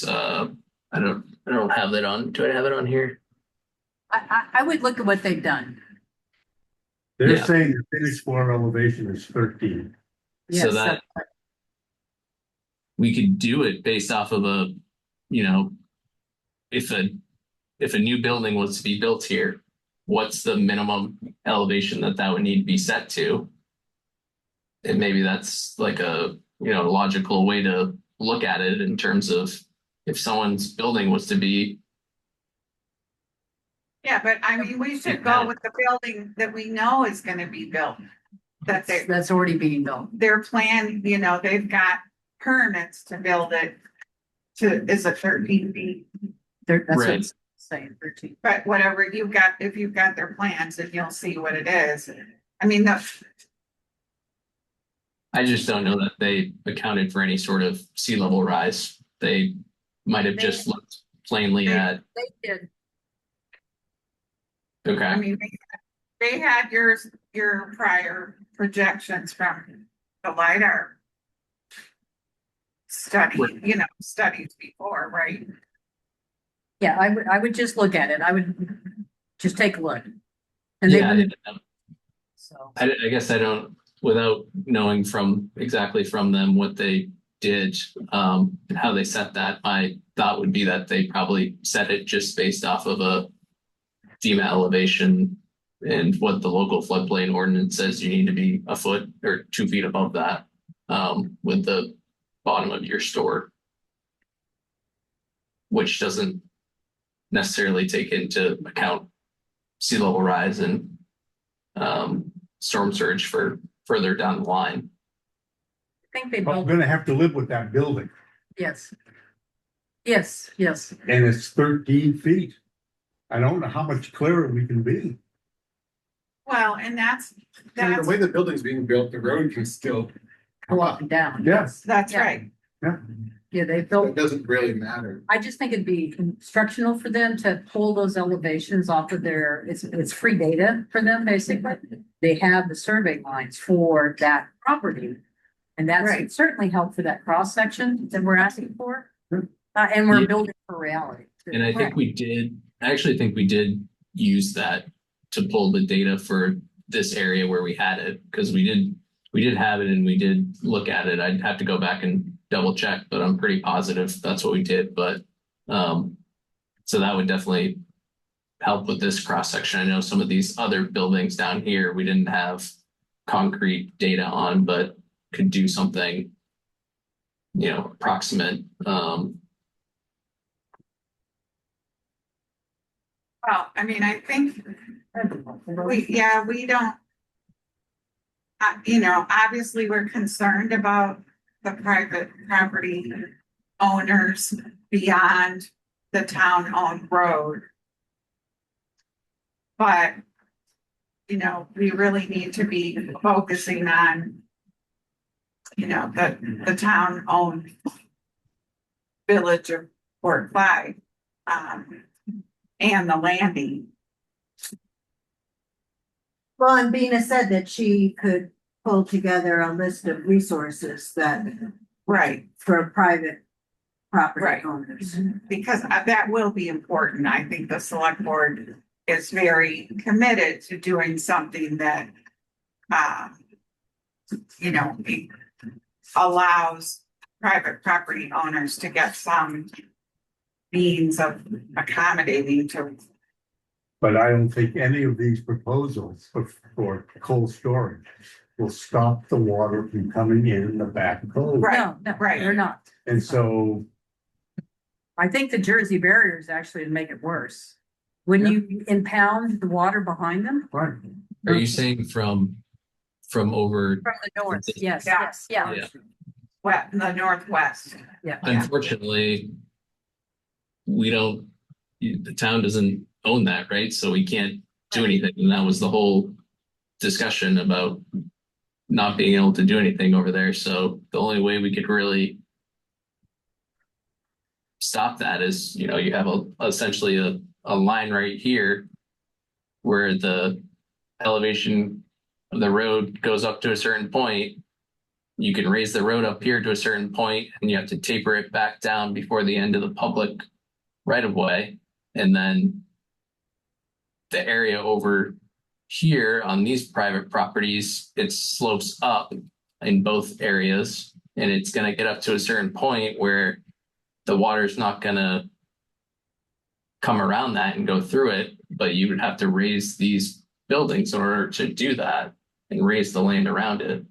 I don't have that on. Do I have it on here? I would look at what they've done. They're Yeah. saying the finished floor elevation is 13. So Yes, that we could do it based off of a, you know, if a new building was to be built here, what's the minimum elevation that would need to be set to? And maybe that's like a, you know, logical way to look at it in terms of if someone's building was to be. yeah, but I mean, we should go with the building that we know is gonna be built. That that's already being built. their plan, you know, they've got permits to build it is it 13 feet? That's what Right. it's saying, 13. But whatever you've got, if you've got their plans, then you'll see what it is. I mean, I just don't know that they accounted for any sort of sea level rise. They might have just looked plainly at. They did. I Okay. mean, they had your prior projections from the LiDAR study, Right. you know, studies before, right? Yeah, I would just look at it. I would just take a look. And Yeah, they, so, I guess I don't, without knowing exactly from them what they did, and how they set that, my thought would be that they probably set it just based off of a FEMA elevation and what the local floodplain ordinance says you need to be a foot or 2 feet above that, with the bottom of your store, which doesn't necessarily take into account sea level rise and storm surge for further down the line. I think they But we're both, gonna have to live with that building, yes. Yes, yes. and it's 13 feet. I don't know how much clearer we can be. Well, and that's, And the way the building's being built, the road can still come Go up. up and down. Yes. that's Yeah. right. Yeah, they So built, it doesn't really matter. I just think it'd be instructional for them to pull those elevations off of their, it's free data for them, basically. They have the survey lines for that property. And that's Right. certainly help for that cross section that we're asking for. And we're Yeah. building for reality. too. And I think I actually think we did use that to pull the data for this area where we had it, because we did we did have it and we did look at it. I'd have to go back and double check, but I'm pretty positive that's what we did. But so that would definitely help with this cross section. I know some of these other buildings down here we didn't have concrete data on, but could do something, approximate. Well, I mean, I think we don't. Obviously, we're concerned about the private property owners beyond the town-owned road. But, we really need to be focusing on, the town-owned village of Port Clyde, and the landing. Well, and Bina said that she could pull together a list of resources that Right. for private property Right. owners. Because that will be important. I think the select board is very committed to doing something that, allows private property owners to get some means of accommodating to. But I don't think any of these proposals for cold storage will stop the water from coming in the back cove. Right. No, Right. they're not. And so, I think the Jersey barriers actually would make it worse. When you impound the water behind them. right, Are you saying from over? From the north, yes, Yeah. yes, yeah. Yeah. The northwest. Yeah. Unfortunately, the town doesn't own that, right? So we can't do anything. And that was the whole discussion about not being able to do anything over there. So the only way we could really stop that is, you have essentially a line right here where the elevation of the road goes up to a certain point. You can raise the road up here to a certain point and you have to taper it back down before the end of the public right of way. And then the area over here on these private properties, it slopes up in both areas and it's going to get up to a certain point where the water's not going to come around that and go through it, but you would have to raise these buildings in order to do that and raise the land around it.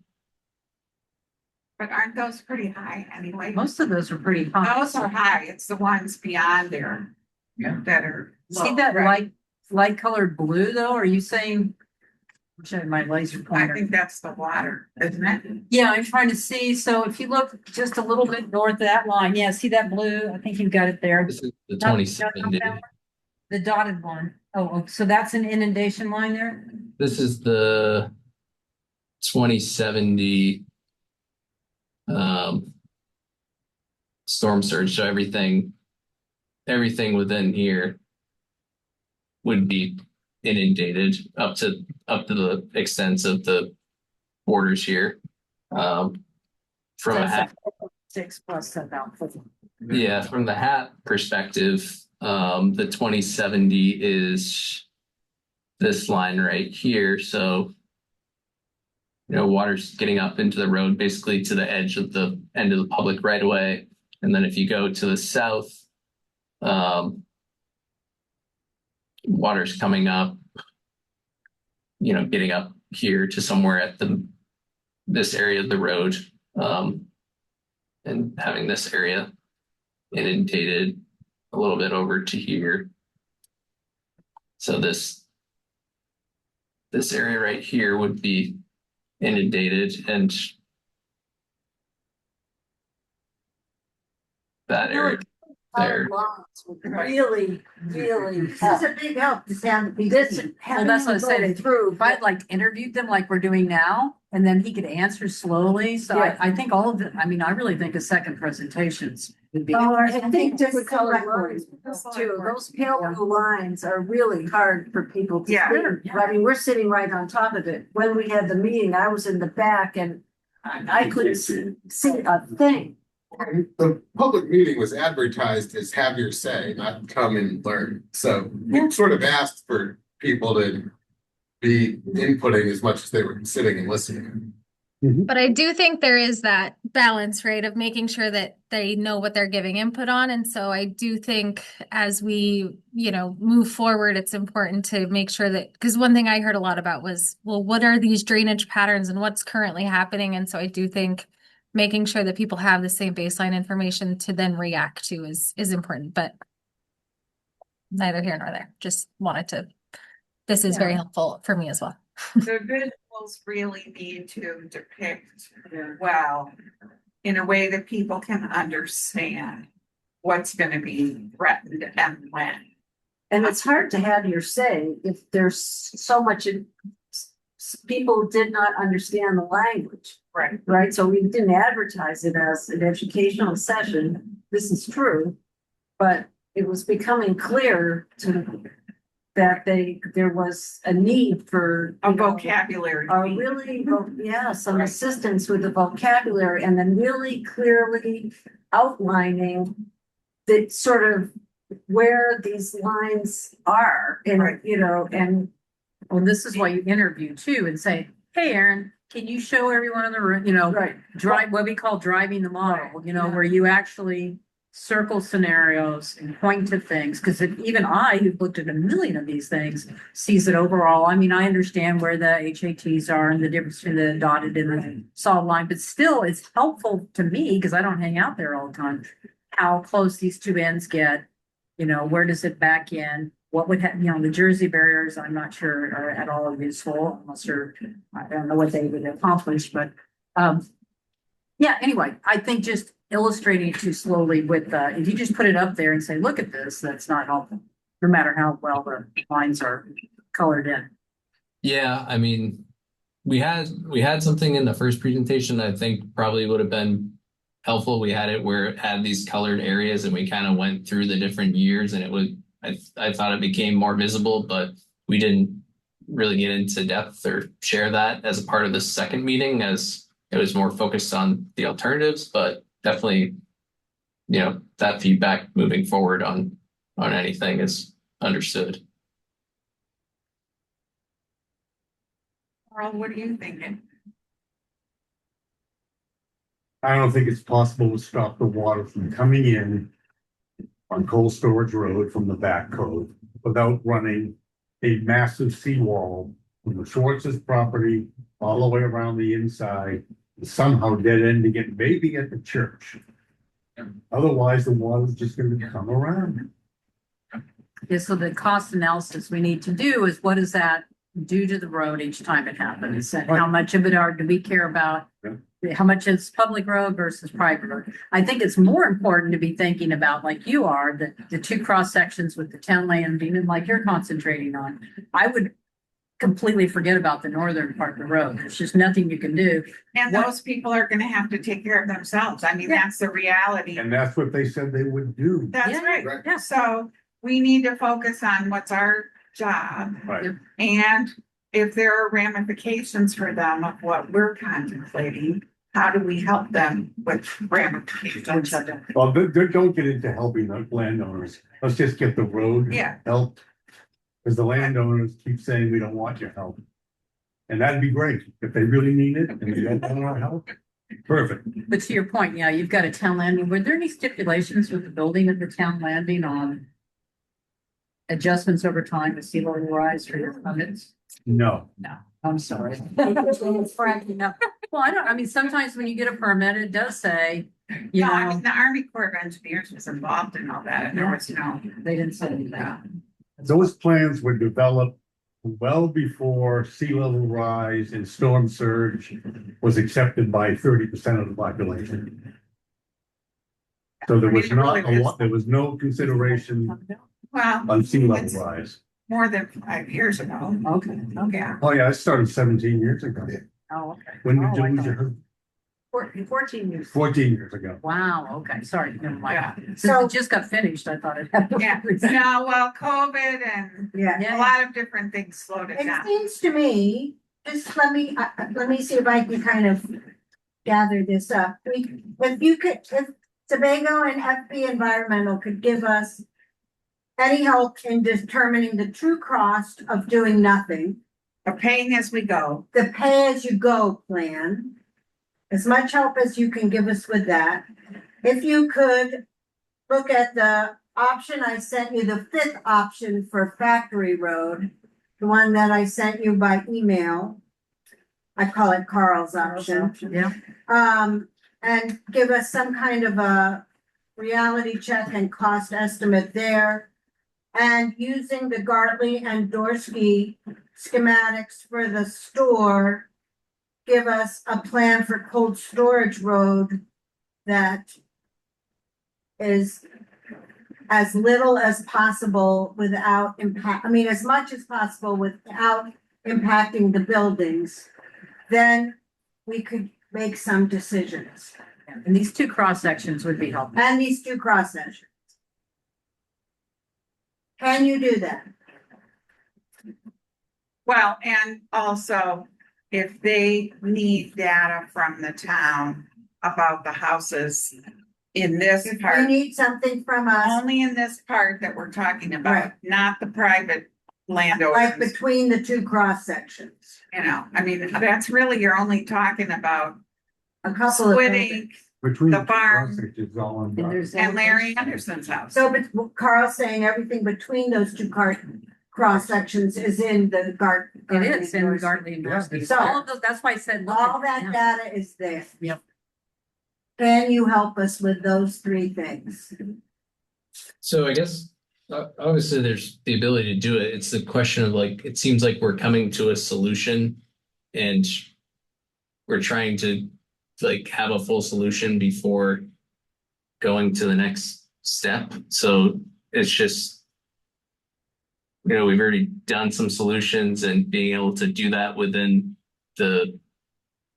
But aren't those pretty high anyway? Most of those are pretty high. Those are high. It's the ones beyond there. Yeah. That are. See low, that right? light colored blue though? Are you saying? I'm showing my laser I pointer. think that's the water, isn't it? Yeah, I'm trying to see. So if you look just a little bit north of that line, yeah, see that blue? I think you've got it there. This is the No, 2070. that one. The dotted one. Oh, so that's an inundation line there? This is the 2070 storm surge. So everything within here would be inundated up to the extent of the borders here. From a hat, 6 plus about. yeah, from the hat perspective, the 2070 is this line right here. So, water's getting up into the road, basically to the edge of the end of the public right of way. And then if you go to the south, water's coming up, getting up here to somewhere at this area of the road, and having this area inundated a little bit over to here. So this area right here would be inundated, and that area there. Really, really This is a big help to sound the This, people. Well, that's what I said. having to go through. If I'd like interviewed them like we're doing now, and then he could answer slowly. So Yeah. I think all of it, I mean, I really think a second presentations would be. Oh, I think just different colored select lines board. too. Those pale blue lines are really hard for people to Yeah. see. I mean, we're sitting right on top of it. When we had the meeting, I was in the back and I couldn't see a thing. The public meeting was advertised as have your say, not come and learn. So we sort of asked for people to be inputting as much as they were sitting and listening. But I do think there is that balance, right, of making sure that they know what they're giving input on. And so I do think as we, move forward, it's important to make sure that, because one thing I heard a lot about was, well, what are these drainage patterns and what's currently happening? And so I do think making sure that people have the same baseline information to then react to is important, but neither here nor there. Just wanted to, this is very helpful for me as well. The visuals really need to depict well in a way that people can understand what's going to be threatened and when. And it's hard to have your say if there's so much people did not understand the language. Right. Right. So we didn't advertise it as an educational session. This is true. But it was becoming clear to that there was a need for A vocabulary. Some Right. assistance with the vocabulary, and then really clearly outlining the sort of where these lines are, and Right. and Well, this is why you interview too and say, hey, Aaron, can you show everyone in the room, right. drive, what we call driving the model, where you actually circle scenarios and point to things, because even I, who've looked at a million of these things, sees it overall. I mean, I understand where the HATs are and the difference between the dotted and the solid line, but still it's helpful to me, because I don't hang out there all the time, how close these two ends get, where does it back in? What would the Jersey barriers, I'm not sure are at all useful, unless I don't know what they would accomplish, but, anyway, I think just illustrating it too slowly with, if you just put it up there and say, look at this, that's not helpful, no matter how well the lines are colored in. Yeah, I mean, we had something in the first presentation that I think probably would have been helpful. We had it where it had these colored areas and we kind of went through the different years, and I thought it became more visible, but we didn't really get into depth or share that as a part of the second meeting, as it was more focused on the alternatives. But definitely, that feedback moving forward on anything is understood. Carl, what are you thinking? I don't think it's possible to stop the water from coming in on Cold Storage Road from the back cove without running a massive seawall from the Schwartz's property all the way around the inside, and somehow dead end to get maybe at the church. Otherwise, the water's just going to come around. Yeah, so the cost analysis we need to do is, what does that do to the road each time it happens? And how much of it do we care about? How much is public road versus private road? I think it's more important to be thinking about, like you are, the two cross sections with the town landing, and like you're concentrating on. I would completely forget about the northern part of the road. There's just nothing you can do. And those people are going to have to take care of themselves. I mean, that's the reality. And that's what they said they would do. That's Yeah, right. right. Yeah. So we need to focus on what's our job. Right. And if there are ramifications for them of what we're contemplating, how do we help them with ramifications? Well, don't get into helping the landowners. Let's just get the road Yeah. helped. Because the landowners keep saying, we don't want your help. And that'd be great if they really need it and they don't want our help. Perfect. But to your point, yeah, you've got a town landing. Were there any stipulations with the building of the town landing on adjustments over time to sea level rise for your permits? No. No, I'm sorry. Well, I mean, sometimes when you get a permit, it does say, No, I mean, the Army Corps of Engineers was involved in all that, and there was no. they didn't say that. Those plans were developed well before sea level rise and storm surge was accepted by 30% of the population. So there was not a lot, there was no consideration Well, on sea level it's rise. more than 5 years ago. Okay. Yeah. Oh, yeah, I started 17 years ago. Oh, okay. When did Oh, you I lose thought- your husband? 14 years. 14 years ago. Wow, okay, sorry, never Yeah. mind. So- Since it just got finished, I thought it had. Yeah, no, well, COVID and Yeah. a lot of different things slowed it It down. seems to me, just let me see if I can kind of gather this up. If Sebago and FB Environmental could give us any help in determining the true cost of doing nothing, We're paying as we go. the pay-as-you-go plan, as much help as you can give us with that. If you could look at the option I sent you, the fifth option for Factory Road, the one that I sent you by email. I call it Carl's option. Yeah. And give us some kind of a reality check and cost estimate there. And using the Gartley and Dorsey schematics for the store, give us a plan for cold storage road that is as little as possible without impact, I mean, as much as possible without impacting the buildings. Then we could make some decisions. And these two cross sections would be helpful. And these two cross sections. Can you do that? Well, and also if they need data from the town about the houses in this If we part, need something from us, only in this part that we're talking about, Right. not the private like landowners. between the two cross sections, You know, I mean, that's really, you're only talking about a couple of things. splitting Between The the farm. cross sections, all on. And there's and Larry Anderson's house. So, but Carl's saying everything between those two cross sections is in the It is in Gartley and Dorsey. So- All of those, that's why I said. look All at- that yeah. data is there. Yep. Can you help us with those three things? So I guess obviously there's the ability to do it. It's the question of like, it seems like we're coming to a solution and we're trying to like have a full solution before going to the next step. So it's just, you know, we've already done some solutions and being able to do that within the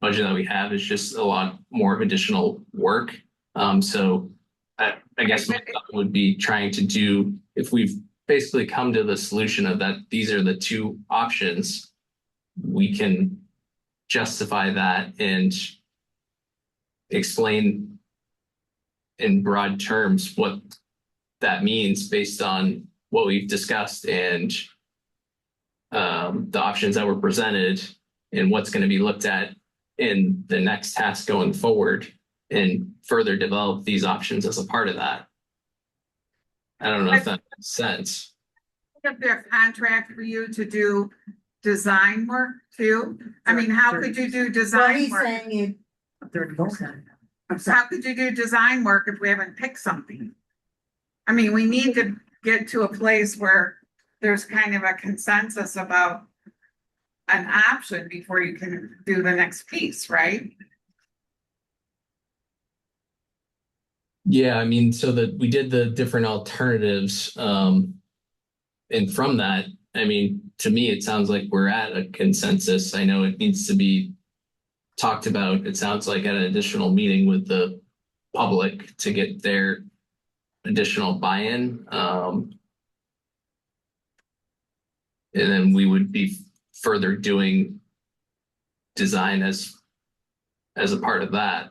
budget that we have is just a lot more additional work. So I guess my thought would be trying to do, if we've basically come to the solution of that, these are the two options, we can justify that and explain in broad terms what that means based on what we've discussed and the options that were presented and what's going to be looked at in the next task going forward and further develop these options as a part of that. I don't know if that makes sense. If their contract for you to do design work too, I mean, how could you do Well, design he's work? saying you, 30%. I'm sorry, How could you do design work if we haven't picked something? I mean, we need to get to a place where there's kind of a consensus about an option before you can do the next piece, right? Yeah, I mean, so that we did the different alternatives. And from that, I mean, to me, it sounds like we're at a consensus. I know it needs to be talked about. It sounds like at an additional meeting with the public to get their additional buy-in. And then we would be further doing design as a part of that.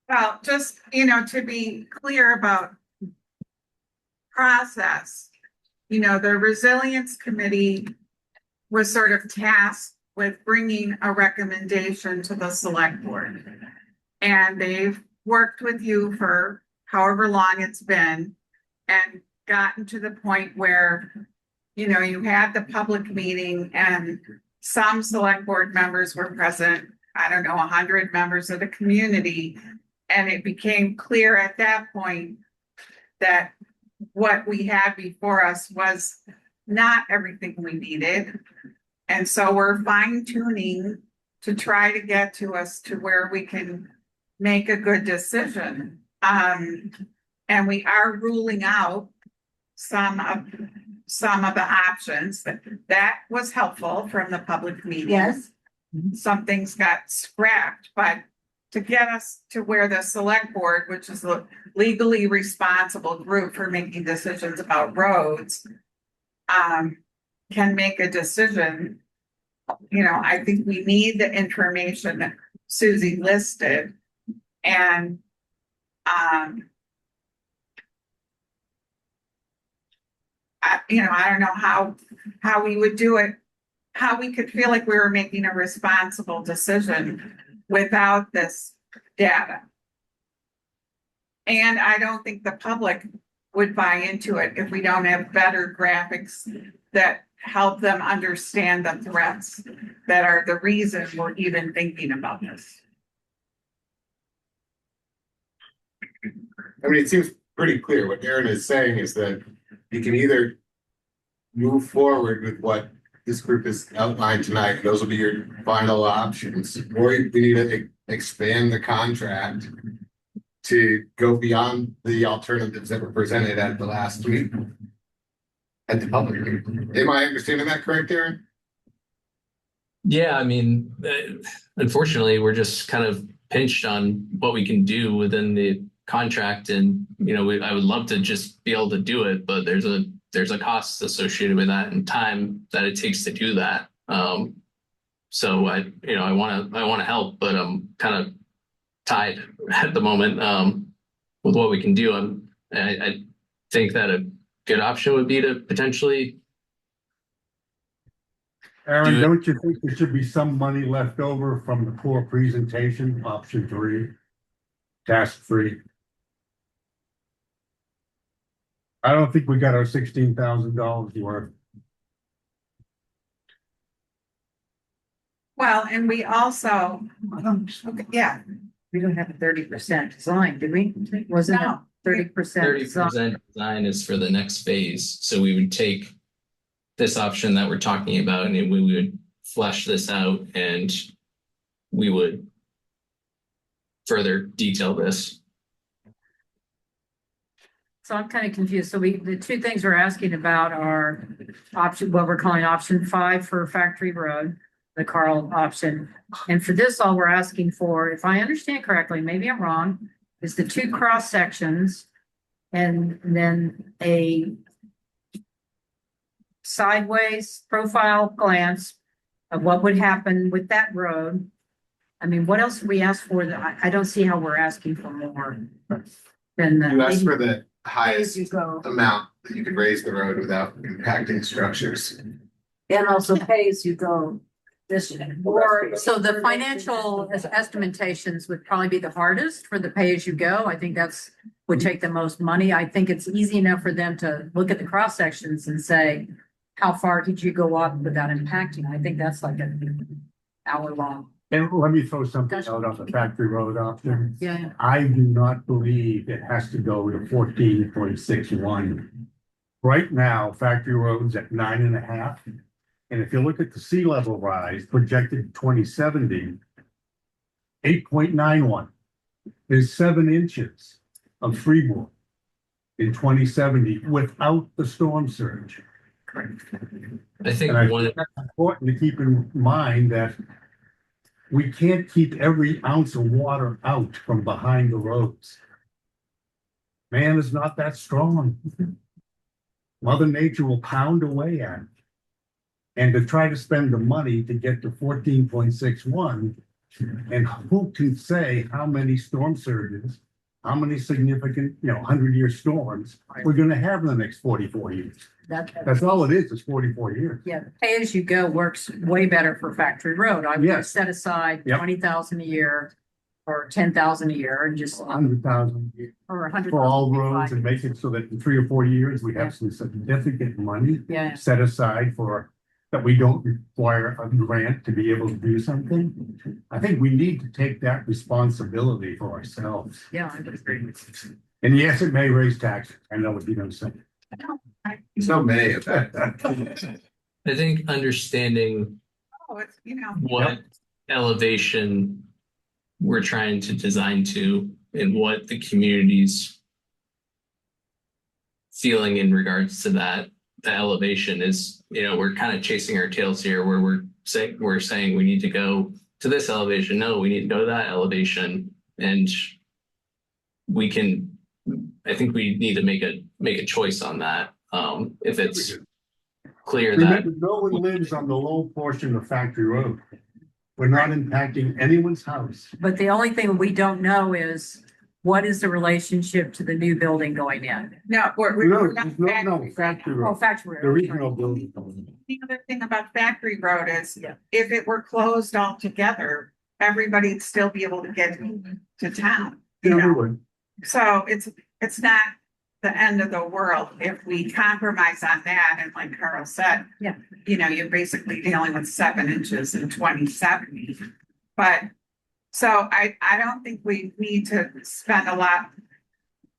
Well, just, you know, to be clear about process, you know, the resilience committee was sort of tasked with bringing a recommendation to the select board. And they've worked with you for however long it's been and gotten to the point where, you know, you had the public meeting and some select board members were present, I don't know, 100 members of the community. And it became clear at that point that what we had before us was not everything we needed. And so we're fine tuning to try to get to us to where we can make a good decision. And we are ruling out some of the options that was helpful from the public meeting. yes, Some things got scrapped, but to get us to where the select board, which is the legally responsible group for making decisions about roads, can make a decision. You know, I think we need the information that Susie listed and, I don't know how we would do it how we could feel like we were making a responsible decision without this data. And I don't think the public would buy into it if we don't have better graphics that help them understand the threats that are the reason we're even thinking about this. I mean, it seems pretty clear. What Aaron is saying is that you can either move forward with what this group has outlined tonight, those will be your final options, or we need to expand the contract to go beyond the alternatives that were presented at the last meeting. At the public meeting. Am I understanding that correct, Aaron? Yeah, I mean, unfortunately, we're just kind of pinched on what we can do within the contract, and I would love to just be able to do it, but there's a cost associated with that and time that it takes to do that. So I want to help, but I'm kind of tied at the moment with what we can do. I think that a good option would be to potentially. Aaron, don't you think there should be some money left over from the core presentation, option 3, task 3? I don't think we got our $16,000 worth. Well, and we also, yeah, We don't have a 30% design, do we? Wasn't it No. 30% design? 30% design is for the next phase. So we would take this option that we're talking about and we would flesh this out and we would further detail this. So I'm kind of confused. So the two things we're asking about are what we're calling option 5 for Factory Road, the Carl option. And for this, all we're asking for, if I understand correctly, maybe I'm wrong, is the 2 cross sections and then a sideways profile glance of what would happen with that road. I mean, what else do we ask for? I don't see how we're asking for more than You asked for the As highest you go, amount that you could raise the road without impacting structures. and also pay as you go. This Or, so the financial estimations would probably be the hardest for the pay-as-you-go. I think would take the most money. I think it's easy enough for them to look at the cross sections and say, how far did you go up without impacting? I think that's like an hour long. And let me throw something out on the Factory Road option. Yeah. I do not believe it has to go to 14.61. Right now, Factory Road's at 9.5. And if you look at the sea level rise projected 2070, 8.91. There's 7 inches of freeboard in 2070 without the storm surge. I think And I one think that's important to keep in mind that we can't keep every ounce of water out from behind the roads. Man is not that strong. Mother Nature will pound away at it. And to try to spend the money to get to 14.61, and who can say how many storm surges, how many significant, 100-year storms we're gonna have in the next 44 years. That's all it is 44 years. Yeah, pay-as-you-go works way better for Factory Road. I would Yes. set aside Yep. 20,000 a year or 10,000 a year and just, 100,000 or 100,000. for all roads and make it so that in 3 or 4 years, we have some significant money Yeah. set aside for, that we don't require a grant to be able to do something. I think we need to take that responsibility for ourselves. Yeah, I would agree. And yes, it may raise taxes. I know what you're gonna say. There's no may of that. I think understanding oh, it's, what elevation we're trying to design to and what the community's feeling in regards to that, the elevation is, we're kind of chasing our tails here where we're saying we need to go to this elevation. No, we need to go to that elevation. And I think we need to make a choice on that. If it's clear that Remember, no one lives on the low portion of Factory Road. We're not impacting anyone's house. But the only thing we don't know is what is the relationship to the new building going in? No, we're No, not. there's no factory Oh, road. factory. There is no building. The other thing about Factory Road is, Yeah. if it were closed altogether, everybody'd still be able to get to town, you Yeah, we know? would. So it's not the end of the world if we compromise on that, and like Carl said. Yeah. You know, you're basically dealing with 7 inches in 2070. But, so I don't think we need to spend a lot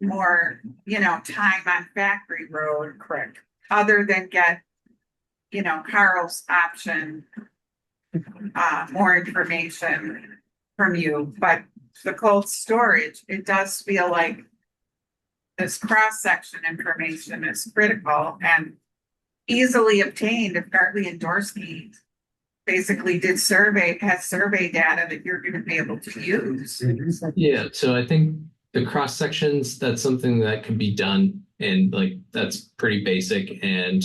more, you know, time on Factory Road. Correct. Other than get, you know, Carl's option, more information from you, but the cold storage, it does feel like this cross-section information is critical and easily obtained if Gartley and Dorsey basically has survey data that you're gonna be able to use. Yeah, so I think the cross sections, that's something that can be done, and like that's pretty basic, and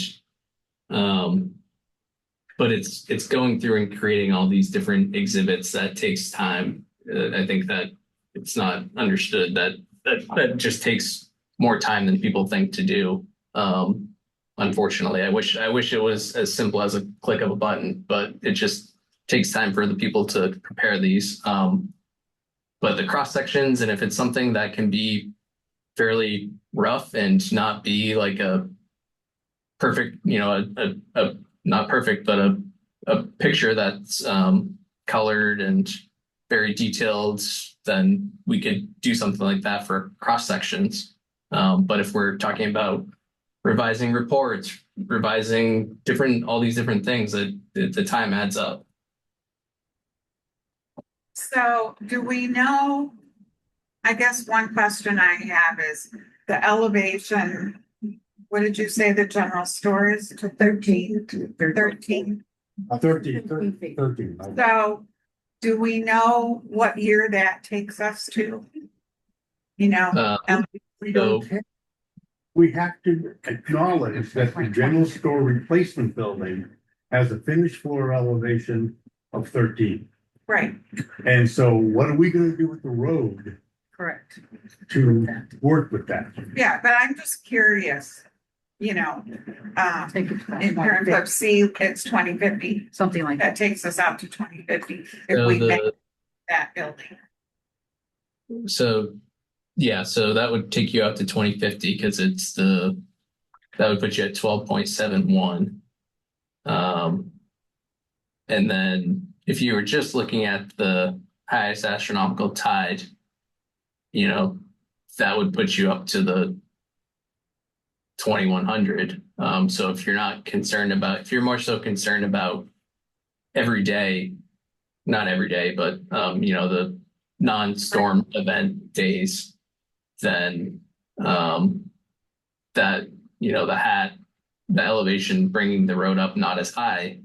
but it's going through and creating all these different exhibits that takes time. I think that it's not understood that just takes more time than people think to do. Unfortunately, I wish it was as simple as a click of a button, but it just takes time for the people to prepare these. But the cross sections, and if it's something that can be fairly rough and not be like a perfect, you know, a not perfect, but a picture that's colored and very detailed, then we could do something like that for cross sections. But if we're talking about revising reports, revising all these different things, the time adds up. So do we know, I guess one question I have is the elevation, what did you say the general store is? To 13? 13. 13. So do we know what year that takes us to? You know, We have to acknowledge that the general store replacement building has a finished floor elevation of 13. right, And so what are we gonna do with the road Correct. to work with that? yeah, but I'm just curious, you know, Take it to in terms of, see, it's 2050. something like that. That takes us out to 2050 if So we make that building. So yeah, so that would take you out to 2050 because that would put you at 12.71. And then if you were just looking at the highest astronomical tide, you know, that would put you up to the 2100. So if you're more so concerned about every day, not every day, but you know, the non-storm event days, then that, you know, the elevation bringing the road up not as high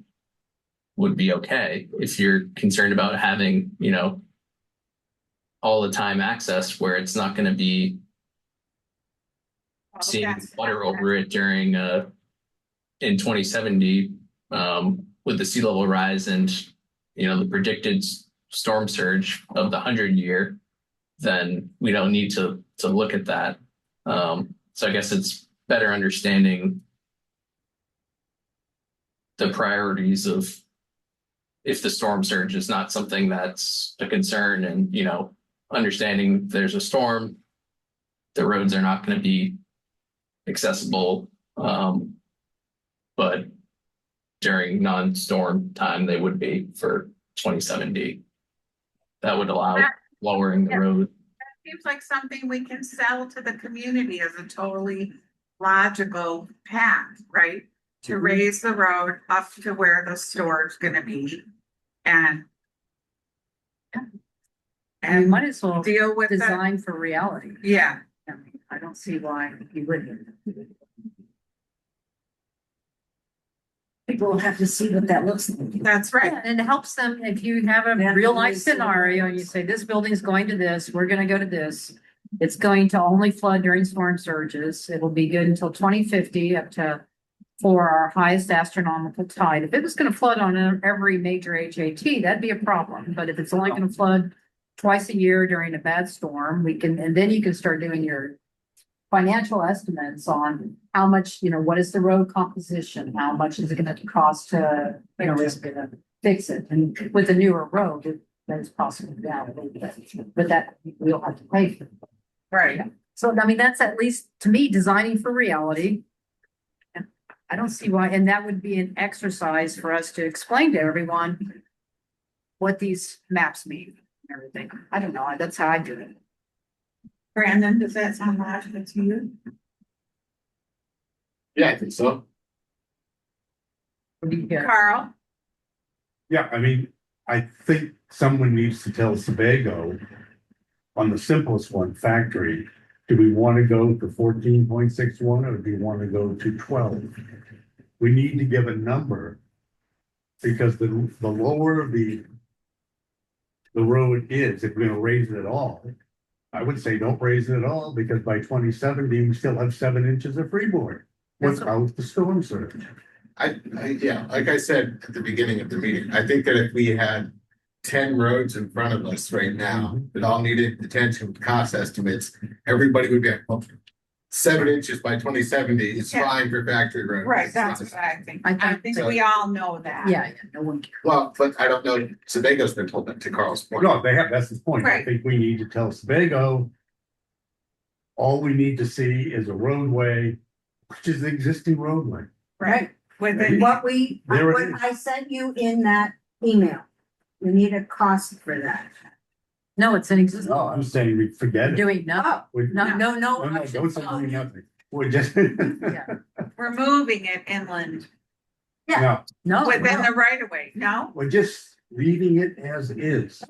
would be okay. If you're concerned about having, you know, all the time access where it's not going to be seeing water over it during in 2070 with the sea level rise and, you know, the predicted storm surge of the 100-year, then we don't need to look at that. So I guess it's better understanding the priorities of if the storm surge is not something that's a concern, and, you know, understanding there's a storm, the roads are not going to be accessible. But during non-storm time, they would be for 2070. That would allow lowering the road. Seems like something we can sell to the community as a totally logical path, right? To raise the road up to where the store is gonna be and And you might as well deal with the, design for reality. yeah, I mean, I don't see why you wouldn't. People will have to see what that looks like. that's right. And it helps them if you have a Yeah, real life nice scenario and you say, this building's going to this, we're gonna go to this. It's going to only flood during storm surges. It'll be good until 2050 for our highest astronomical tide. If it was gonna flood on every major HAT, that'd be a problem. But if it's only gonna flood twice a year during a bad storm, and then you can start doing your financial estimates on how much, what is the road composition? How much is it gonna cost to, is it gonna fix it? And with a newer road, that's possible down, but that we'll have to pay for. Right. So, I mean, that's at least, to me, designing for reality. And I don't see why, and that would be an exercise for us to explain to everyone what these maps mean and everything. I don't know, that's how I do it. Brandon, does that sound logical to you? Yeah, I think so. What do you get? Carl? Yeah, I mean, I think someone needs to tell Sebago on the simplest one, factory, do we want to go to 14.61 or do we want to go to 12? We need to give a number because the lower the road is, if we're gonna raise it at all, I would say don't raise it at all because by 2070, we still have 7 inches of freeboard without the storm surge. Yeah, like I said at the beginning of the meeting, I think that if we had 10 roads in front of us right now that all needed attention with cost estimates, everybody would be like, well, 7 inches by 2070 is Yeah. fine for factory roads. Right, that's what I think. I I think think we all know that. Yeah, no one cares. Well, but I don't know, Sebago's been told that to Carl's point. No, they have, that's the point. I Right. think we need to tell Sebago, all we need to see is a roadway, which is the existing roadway. Right. Within, What There it is. I sent you in that email, you need a cost for that. No, it's an existing, No, I'm saying we forget it. doing nothing. We- No, no, No, no. no, don't say doing nothing. We're just. Yeah. we're moving it inland No, No. within the right of way, no? we're just leaving it as is.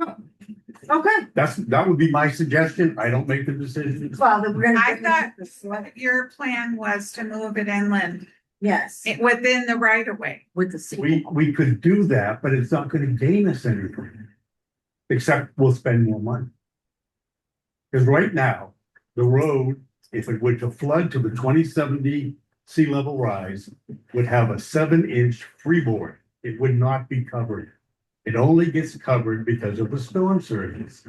Okay, That would be my suggestion. I don't make the decision. well, then we're gonna. I bring it thought to the select- your plan was to move it inland Yes, within the right of way. With the sequel. We could do that, but it's not gonna gain us anything. Except we'll spend more money. Because right now, the road, if it were to flood to the 2070 sea level rise, would have a 7-inch freeboard. It would not be covered. It only gets covered because of the storm surges.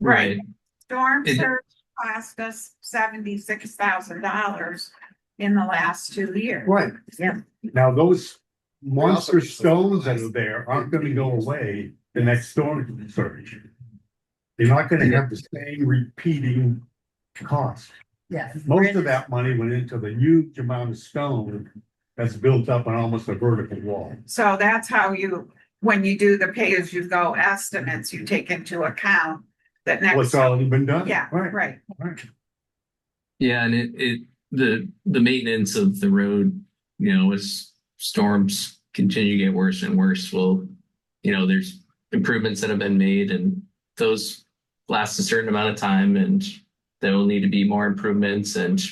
Right. Storm It- surge cost us $76,000 in the last 2 years. Right. Yeah. Now, those monster also- stones that are there aren't gonna go away the next storm surge. They're not gonna have the same repeating cost. Yeah. Most of that money went into the huge amount of stone that's built up on almost a vertical wall. So that's how you, when you do the pay-as-you-go estimates, you take into account that What's next. already been done. Yeah, Right, right. right. Yeah, and the maintenance of the road, as storms continue to get worse and worse, there's improvements that have been made and those last a certain amount of time and there will need to be more improvements and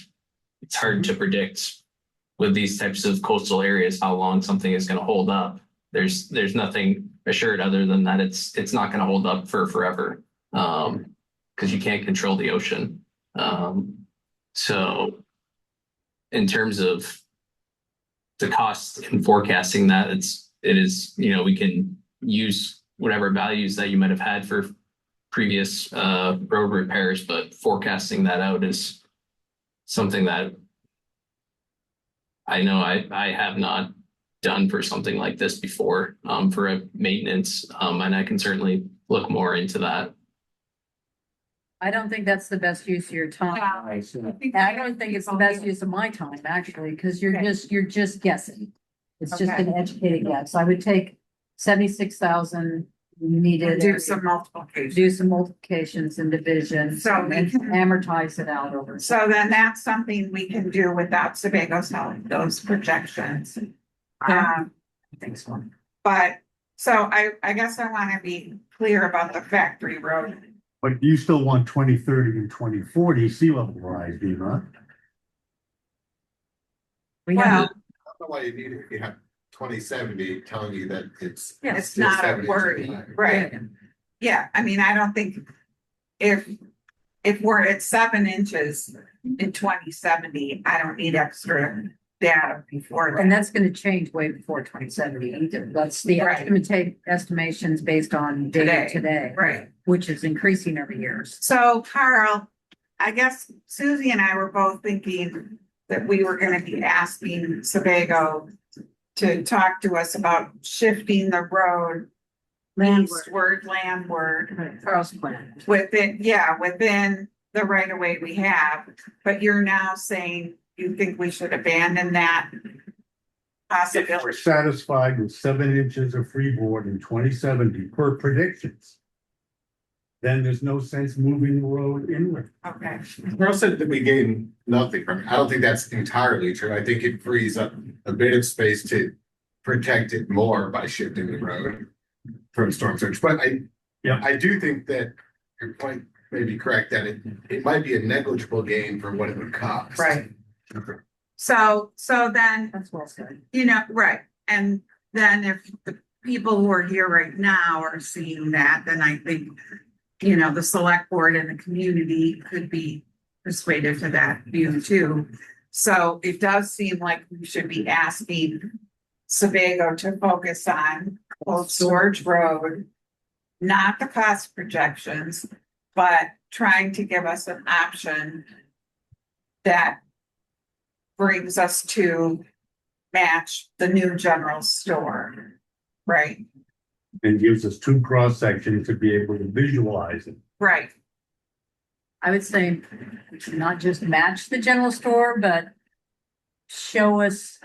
it's hard to predict with these types of coastal areas how long something is going to hold up. There's nothing assured other than that it's not going to hold up for forever because you can't control the ocean. So in terms of the cost in forecasting that, it is we can use whatever values that you might have had for previous road repairs, but forecasting that out is something that I know I have not done for something like this before for a maintenance, and I can certainly look more into that. I don't think that's the best use of your time. I don't think it's the best use of my time, actually, because you're Okay. just guessing. It's just Okay. an educated guess. I would take 76,000 needed. Do some multiplication. Do some multiplications and divisions. So we and can- amortize it out over. So then that's something we can do without Sebago's help, those projections. I think so. But, so I guess I want to be clear about the factory road. But you still want 2030 and 2040 sea level rise, do you not? We Well, I don't know why you need it if you have 2070 telling you that it's. it's still not a 7 inches worry, high. right? Yeah, I mean, I don't think if we're at 7 inches in 2070, I don't need extra data before And that. that's gonna change way before 2070 either. That's the Right. estimations based on data today, Right. which is increasing every year. So Carl, I guess Susie and I were both thinking that we were gonna be asking Sebago to talk to us about shifting the road landward Carl's plan. within the right of way we have. But you're now saying you think we should abandon that If we're possibility. satisfied with 7 inches of freeboard in 2070 per predictions, then there's no sense moving the road inward. Okay, Earl said that we gain nothing from it. I don't think that's entirely true. I think it frees up a bit of space to protect it more by shifting the road from storm surge. But I do think that your point may be correct, that it might be a negligible gain for what it would cost. right. So then, That's well said. right, and then if the people who are here right now are seeing that, then I think, the select board and the community could be persuaded to that view too. So it does seem like we should be asking Sebago to focus on Cold Storage Road, not the cost projections, but trying to give us an option that brings us to match the new general store, right? And gives us 2 cross sections to be able to visualize it. Right, I would say we should not just match the general store, but show us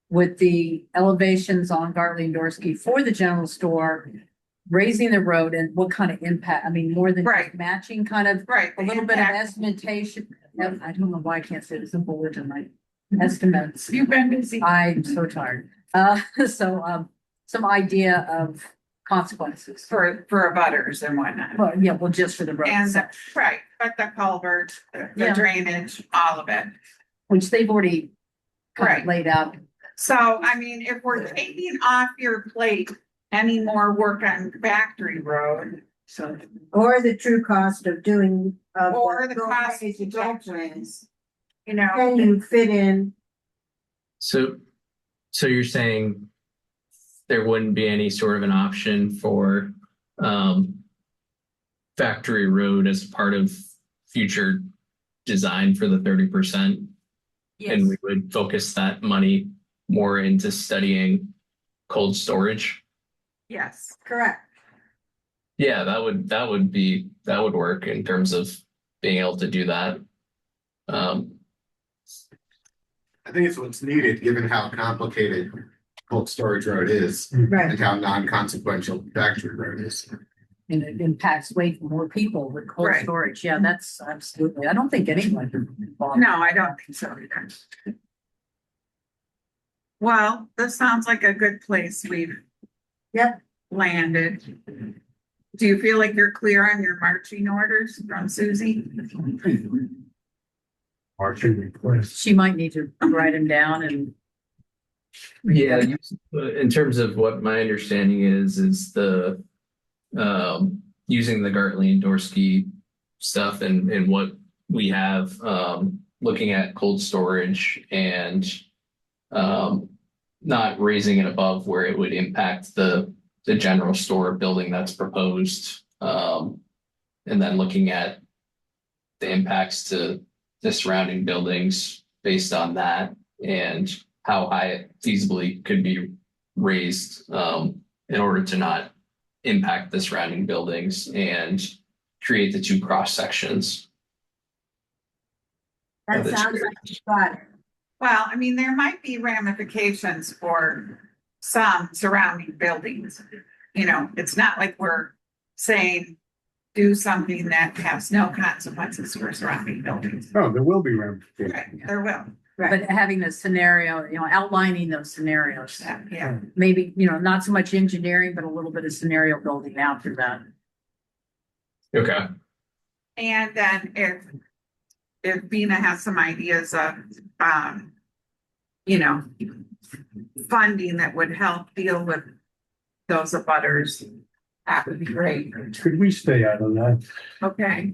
with the elevations on Gartley and Dorsey for the general store, raising the road and what kind of impact, I mean, more than just Right. matching, kind of right. a little bit of estimation. I don't know why I can't say this in bullet in my estimates. You've been busy. I'm so tired. So some idea of consequences. For butters and whatnot. Well, yeah, well, just for the road And, itself, right, but the culvert, the Yeah. drainage, all of it. which they've already kind Right. of laid out. So, I mean, if we're taking off your plate any more work on Factory Road, So Or the true cost of doing. of or the cost of roadways projections, Can you fit in? So you're saying there wouldn't be any sort of an option for Factory Road as part of future design for the 30%? And we would focus that money more into studying cold storage? yes. Correct. Yeah, that would work in terms of being able to do that. I think it's what's needed, given how complicated Cold Storage Road is Right. and how non-consequential Factory Road is. and it impacts way more people with cold Right. storage. Yeah, that's absolutely. I don't think anyone can involve. No, I don't think so either. Well, this sounds like a good place we've Yep. landed. Do you feel like you're clear on your marching orders from Susie? Marching request. She might need to write them down and. Yeah, in terms of what my understanding is the using the Gartley and Dorsey stuff and what we have, looking at cold storage and not raising it above where it would impact the general store building that's proposed. And then looking at the impacts to the surrounding buildings based on that and how high it feasibly could be raised in order to not impact the surrounding buildings and create the 2 cross sections. That sounds like you got it. Well, I mean, there might be ramifications for some surrounding buildings. It's not like we're saying do something that has no consequences for surrounding buildings. No, there will be Right, ramifications. there will. But having the scenario, outlining those scenarios, Yeah. maybe, not so much engineering, but a little bit of scenario building after that. Okay. And then if Bina has some ideas of, funding that would help deal with those abutters, that would be great. Could we stay out of that? Okay.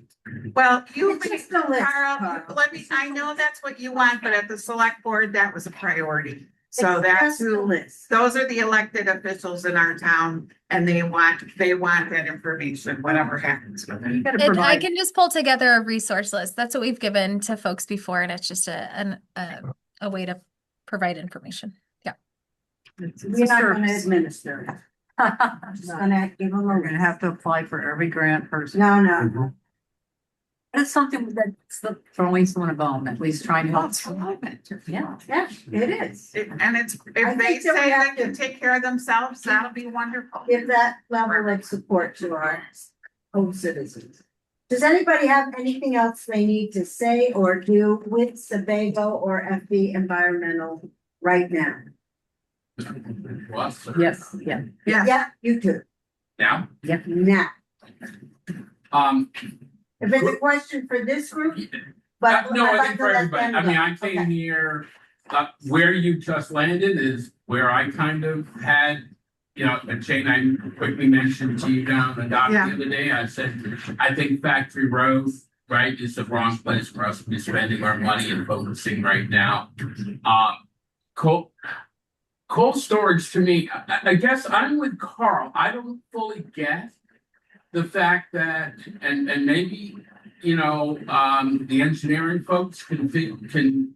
Well, you, It's just a list, Carl, Carl. let me, I know that's what you want, but at the select board, that was a priority. So It's that's just a who, list. those are the elected officials in our town and they want that information, whatever happens with it. You gotta I provide, can just pull together a resource list. That's what we've given to folks before, and it's just a way to provide information. Yeah. it's We're a not gonna service. administer it. I'm just gonna give them a We're gonna list. have to apply for every grant person. No, no, It's something that's throwing someone a bone, at least trying to help. Yeah. yeah, it is. And it's, I if they think that we say have they can to- take care of themselves, that'll be wonderful. Give that level of support to our own citizens. Does anybody have anything else they need to say or do with Sebago or FB Environmental right now? Yes, yeah. Yeah. Yeah, you do. Now, Now, if it's a Good. question for this group, but. no, I'd I like think to for let everybody, them I mean, go. I came Okay. here, where you just landed is where I kind of had, you know, a chain I quickly mentioned to you down the dock the Yeah. other day, I said, I think Factory Road, right, is the wrong place for us to be spending our money and focusing right now. Cold storage to me, I guess I'm with Carl, I don't fully get the fact that, and maybe, you know, the engineering folks can.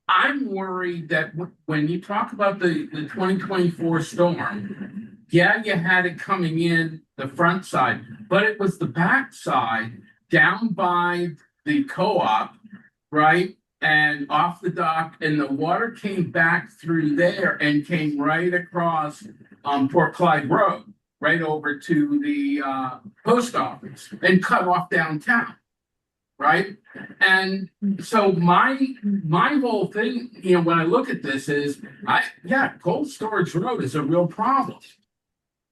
I'm worried that when you talk about the 2024 storm, yeah, you had it coming in the front side, but it was the back side down by the co-op, right? And off the dock, and the water came back through there and came right across Port Clyde Road, right over to the post office and cut off downtown, right? And so my whole thing, you know, when I look at this is, cold storage road is a real problem.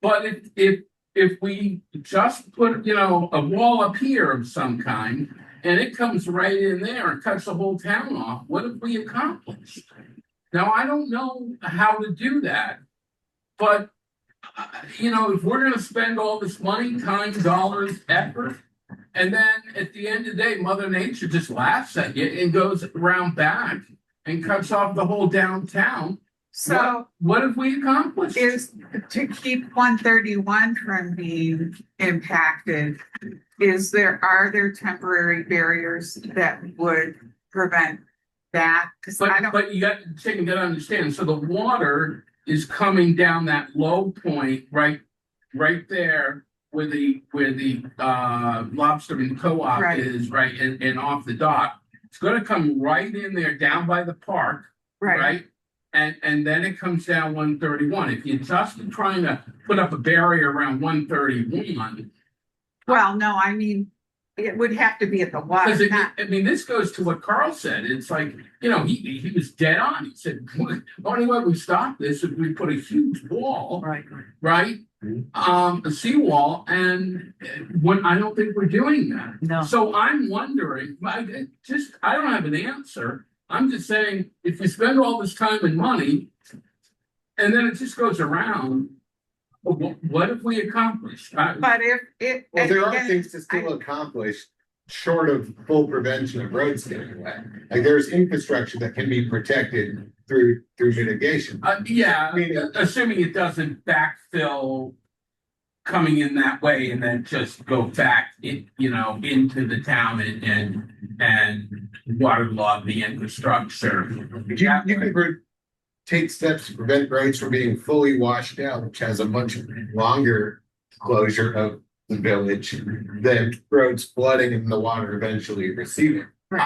But if we just put, you know, a wall up here of some kind, and it comes right in there and cuts the whole town off, what have we accomplished? Now, I don't know how to do that, but you know, if we're gonna spend all this money, time, dollars, effort, and then at the end of the day, Mother Nature just laughs at you and goes around back and cuts off the whole downtown. So What have we accomplished? is to keep 131 from being impacted, are there temporary barriers that would prevent that? Cause I don't. But you got to understand, so the water is coming down that low point, right there where the lobsterman co-op Right. is, right, and off the dock. It's gonna come right in there down by the park, right? And then it comes down 131. If you're just trying to put up a barrier around 131, Well, no, I mean, it would have to be at the water, because not, I mean, this goes to what Carl said. It's like, you know, he was dead on. He said, the only way we stop this is we put a huge wall, right? A seawall, and I don't think we're doing that. No. So I'm wondering, I don't have an answer. I'm just saying, if you spend all this time and money, and then it just goes around, what have we accomplished? but if it. Well, there are again, things to still accomplish short of full prevention of roads getting wet. Like there's infrastructure that can be protected through mitigation. Yeah, I mean, assuming it doesn't backfill coming in that way and then just go back into the town and waterlog the infrastructure. You can take steps to prevent roads from being fully washed out, which has a much longer closure of the village than roads flooding and the water eventually receding.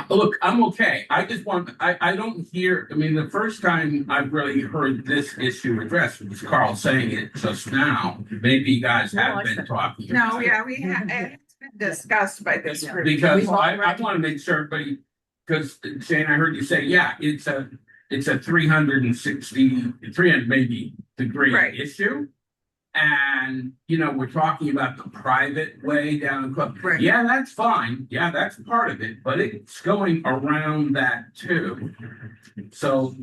Look, I'm okay. I just I don't hear, I mean, the first time I've really heard this issue addressed was Carl saying it just now. Maybe you guys have been talking. No, about it. yeah, we have, it's been discussed by this group. Because I want to make sure everybody, because Shane, I heard you say, yeah, it's a 300 maybe degree Right. issue. And, you know, we're talking about the private way down the club. Right. Yeah, that's fine. Yeah, that's part of it, but it's going around that too. So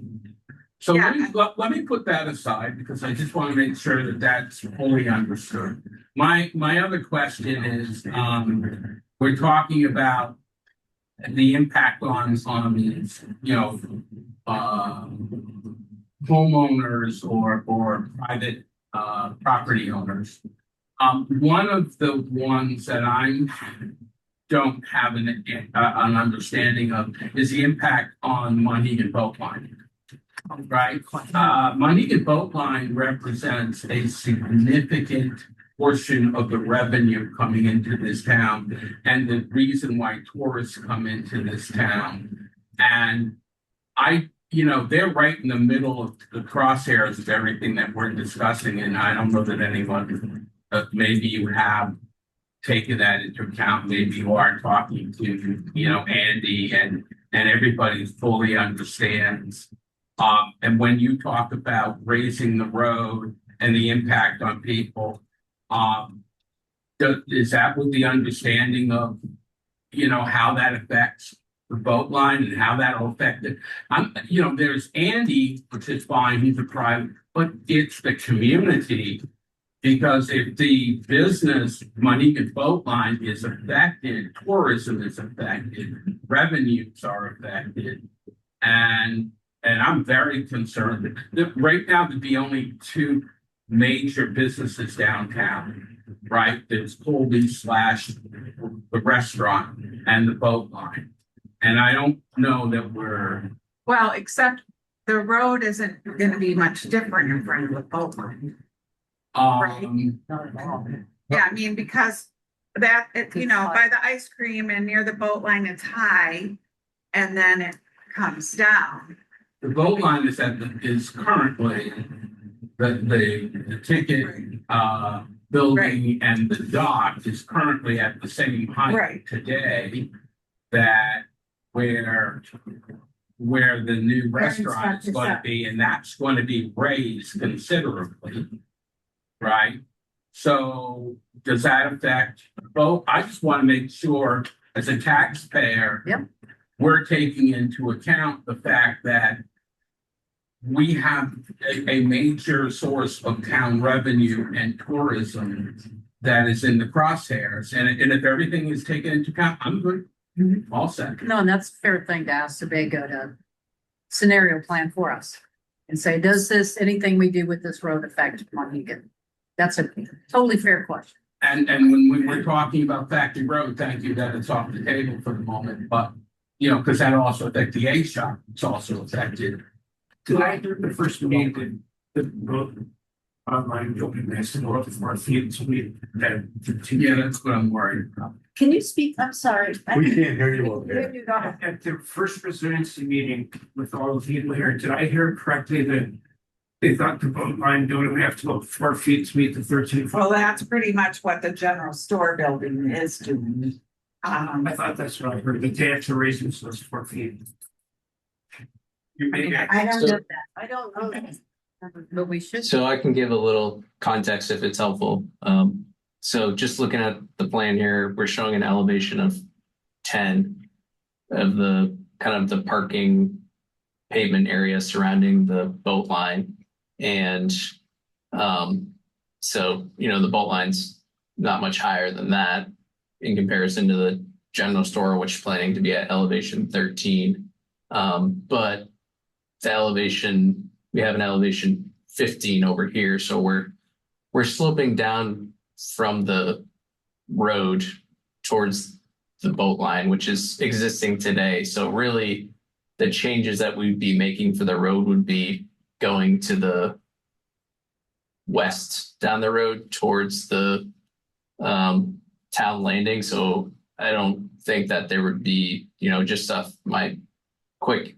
So Yeah. let me put that aside because I just want to make sure that that's fully understood. My other question is, we're talking about the impact on these, homeowners or private property owners. One of the ones that I don't have an understanding of is the impact on money and boat line. Right. Money and boat line represents a significant portion of the revenue coming into this town and the reason why tourists come into this town. And they're right in the middle of the crosshairs of everything that we're discussing. And I don't know that anyone, maybe you have taken that into account. Maybe you are talking to, Andy and everybody fully understands. And when you talk about raising the road and the impact on people, is that with the understanding of, how that affects the boat line and how that'll affect it? There's Andy, which is fine, he's a private, but it's the community. Because if the business money and boat line is affected, tourism is affected, revenues are affected, and I'm very concerned that right now there'd be only two major businesses downtown, right? There's Colby's / the restaurant and the boat line. And I don't know that we're. Well, except the road isn't gonna be much different in front of the boat line. Yeah, I mean, because that, by the ice cream and near the boat line, it's high and then it comes down. The boat line is currently the ticket building and the dock is currently at the same height today that where the new restaurant is going to be, and that's going to be raised considerably, right? So does that affect both? I just want to make sure as a taxpayer, we're taking into account the fact that we have a major source of town revenue and tourism that is in the crosshairs. And if everything is taken into account, I'm good. All set. No, and that's a fair thing to ask Sebago to scenario plan for us and say, does anything we do with this road affect Mohegan? That's a totally fair question. And when we were talking about Factory Road, thank you that it's off the table for the moment, but because that also affects the A shop, it's also affected. Tonight, the first meeting, the road online building next to north of our fields, That's what I'm worried about. Can you speak? I'm sorry. We can't hear you over there. at the first presidency meeting with all the people here, did I hear correctly that they thought the boat line building would have to go 4 feet to meet the 13 foot? Well, that's pretty much what the general store building is doing. I thought that's what I heard, that they have to raise it so it's 4 feet. I don't know that. I don't know that. But we should. So I can give a little context if it's helpful. So just looking at the plan here, we're showing an elevation of 10 of the kind of the parking pavement area surrounding the boat line. And so, the boat line's not much higher than that in comparison to the general store, which is planning to be at elevation 13. But the elevation, we have an elevation 15 over here. So we're sloping down from the road towards the boat line, which is existing today. So really the changes that we'd be making for the road would be going to the west down the road towards the town landing. So I don't think that there would be, just off my quick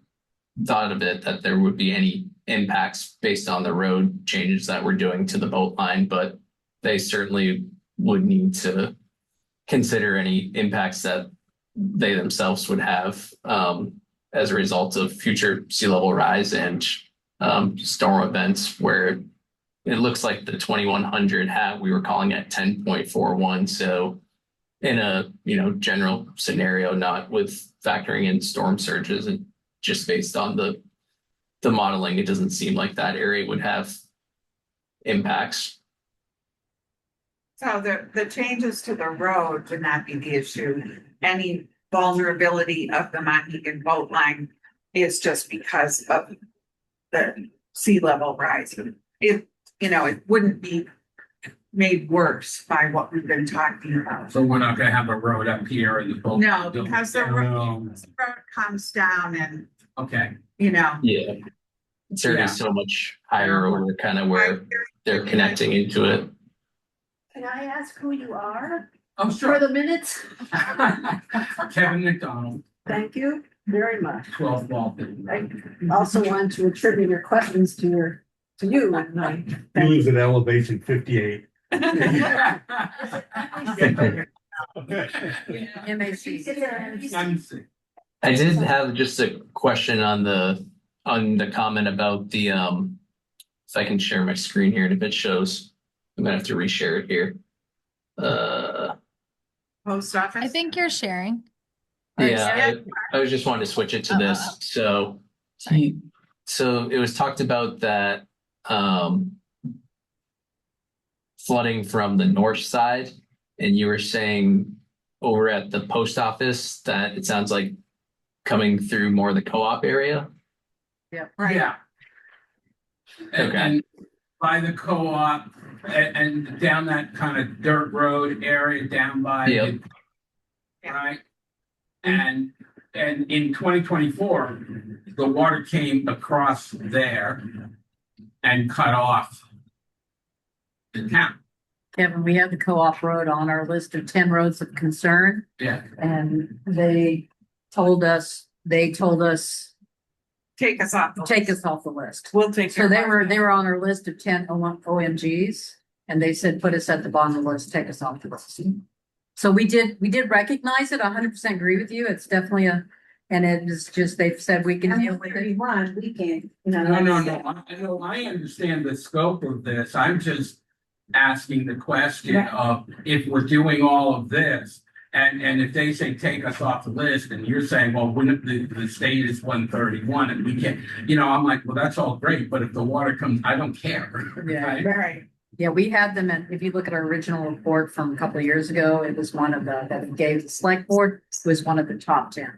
thought of it, that there would be any impacts based on the road changes that we're doing to the boat line, but they certainly would need to consider any impacts that they themselves would have as a result of future sea level rise and storm events, where it looks like the 2100 we were calling it 10.41. So in a general scenario, not with factoring in storm surges, and just based on the the modeling, it doesn't seem like that area would have impacts. So the changes to the road would not be the issue. Any vulnerability of the Mohegan boat line is just because of the sea level rise. It, it wouldn't be made worse by what we've been talking about. So we're not gonna have a road up here in the boat. No, because the road No. comes down and, Okay, Yeah. It's already Yeah. so much higher over kind of where they're connecting into it. Can I ask who you are oh, for sure. the minutes? Kevin McDonald, Thank you very much. 12 Walton. I also want to attribute your questions to you. And He lives at elevation 58. MAC. I did have just a question on the comment about the if I can share my screen here, and if it shows, I'm gonna have to reshare it here. post office. I think you're sharing. Yeah, I was just wanting to switch it to this. So so it was talked about that flooding from the north side, and you were saying over at the post office that it sounds like coming through more of the co-op area. Right. Yeah. Okay. And by the co-op and down that kind of dirt road area down by. Yep. Right? And in 2024, the water came across there and cut off the town. Kevin, we have the co-op road on our list of 10 roads of concern, Yeah. and they told us, Take us off. take us off the list. We'll take. So care of they were on our list of 10 OMGs, and they said, put us at the bottom of the list, take us off the list. So we did recognize it, 100% agree with you, it's definitely and it is just, they've said we can deal with it. 31, we can't, No, I understand the scope of this. I'm just asking the question of if we're doing all of this. And if they say take us off the list and you're saying, well, when the state is 131 and we can't, I'm like, well, that's all great. But if the water comes, I don't care. Yeah. Right? Right. Yeah, we had them, and if you look at our original report from a couple of years ago, it was one of that we gave the select board, was one of the top 10.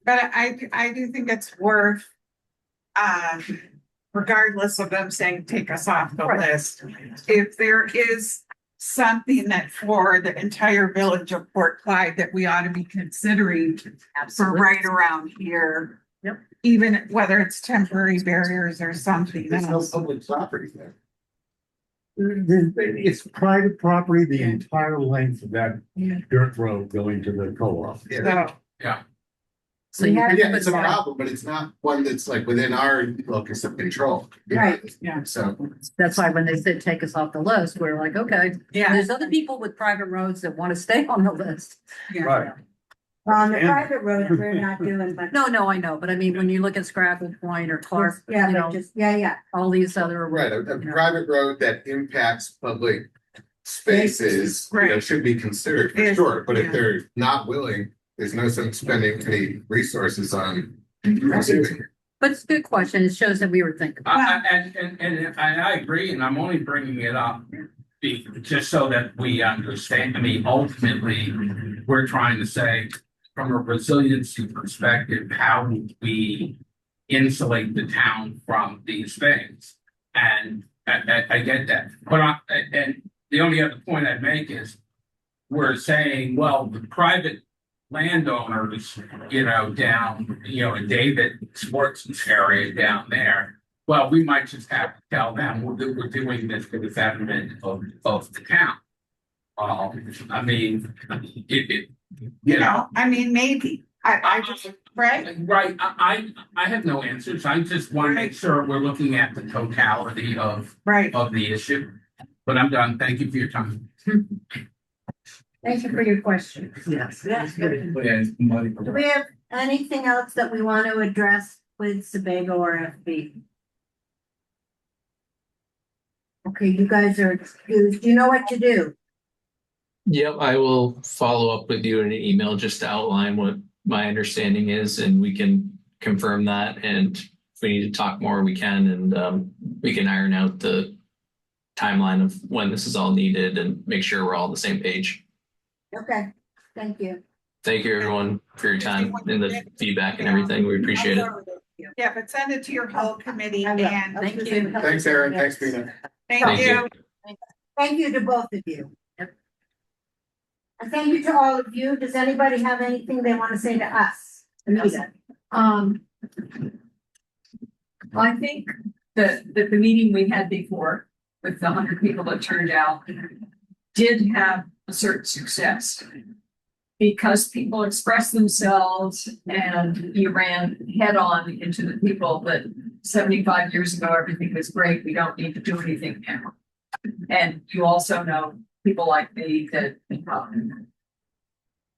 But I do think it's worth, regardless of them saying take us off the Right. list, if there is something that for the entire village of Port Clyde that we ought to be considering for Absolutely. right around here. Yep. Even whether it's temporary barriers or something There's no else. public property there. It's private property, the entire length of that dirt road going to the co-op. So, So you have to Yeah, put it's a that- problem, but it's not one that's like within our locus of control. Right. Yeah. So. That's why when they said take us off the list, we're like, okay. yeah, There's other people with private roads that want to stay on the list. Right. Well, on the And- private road, we're not doing, but. No, I know, but I mean, when you look at Scrabble Point or Clark, Yeah, you but know, just, yeah. all these other. Right, a private road that impacts public spaces, Right. should be considered for Yes, sure, but yeah. if they're not willing, there's no sense spending any resources on pursuing it. But it's a good question. It shows that we were thinking. And I agree, and I'm only bringing it up just so that we understand. I mean, ultimately, we're trying to say, from a resiliency perspective, how we insulate the town from these things. And I get that, but and the only other point I'd make is we're saying, well, the private landowners, down, in David Sports area down there. Well, we might just have to tell them we're doing this for the betterment of the town. I mean, I mean, maybe, I just, right? Right, I have no answers. I just want to make sure we're looking at the totality of Right. the issue. But I'm done. Thank you for your time. Thank you for your question. Yes. Do we have anything else that we want to address with Sebago or FB? Okay, you guys are excused. You know what to do. Yep, I will follow up with you in an email just to outline what my understanding is, and we can confirm that and we need to talk more, we can, and we can iron out the timeline of when this is all needed and make sure we're all on the same page. Okay, thank you. Thank you, everyone, for your time and the feedback and everything. We appreciate it. Yeah, but send it to your whole committee I will. and Thank you. Thanks, Aaron. Thanks, Bina. thank Thank you. Thank you to both of you. And thank you to all of you. Does anybody have anything they want to say to us? Anita? I think that the meeting we had before with the 100 people that turned out did have a certain success. Because people expressed themselves and you ran head on into the people that 75 years ago, everything was great. We don't need to do anything now. And you also know people like me that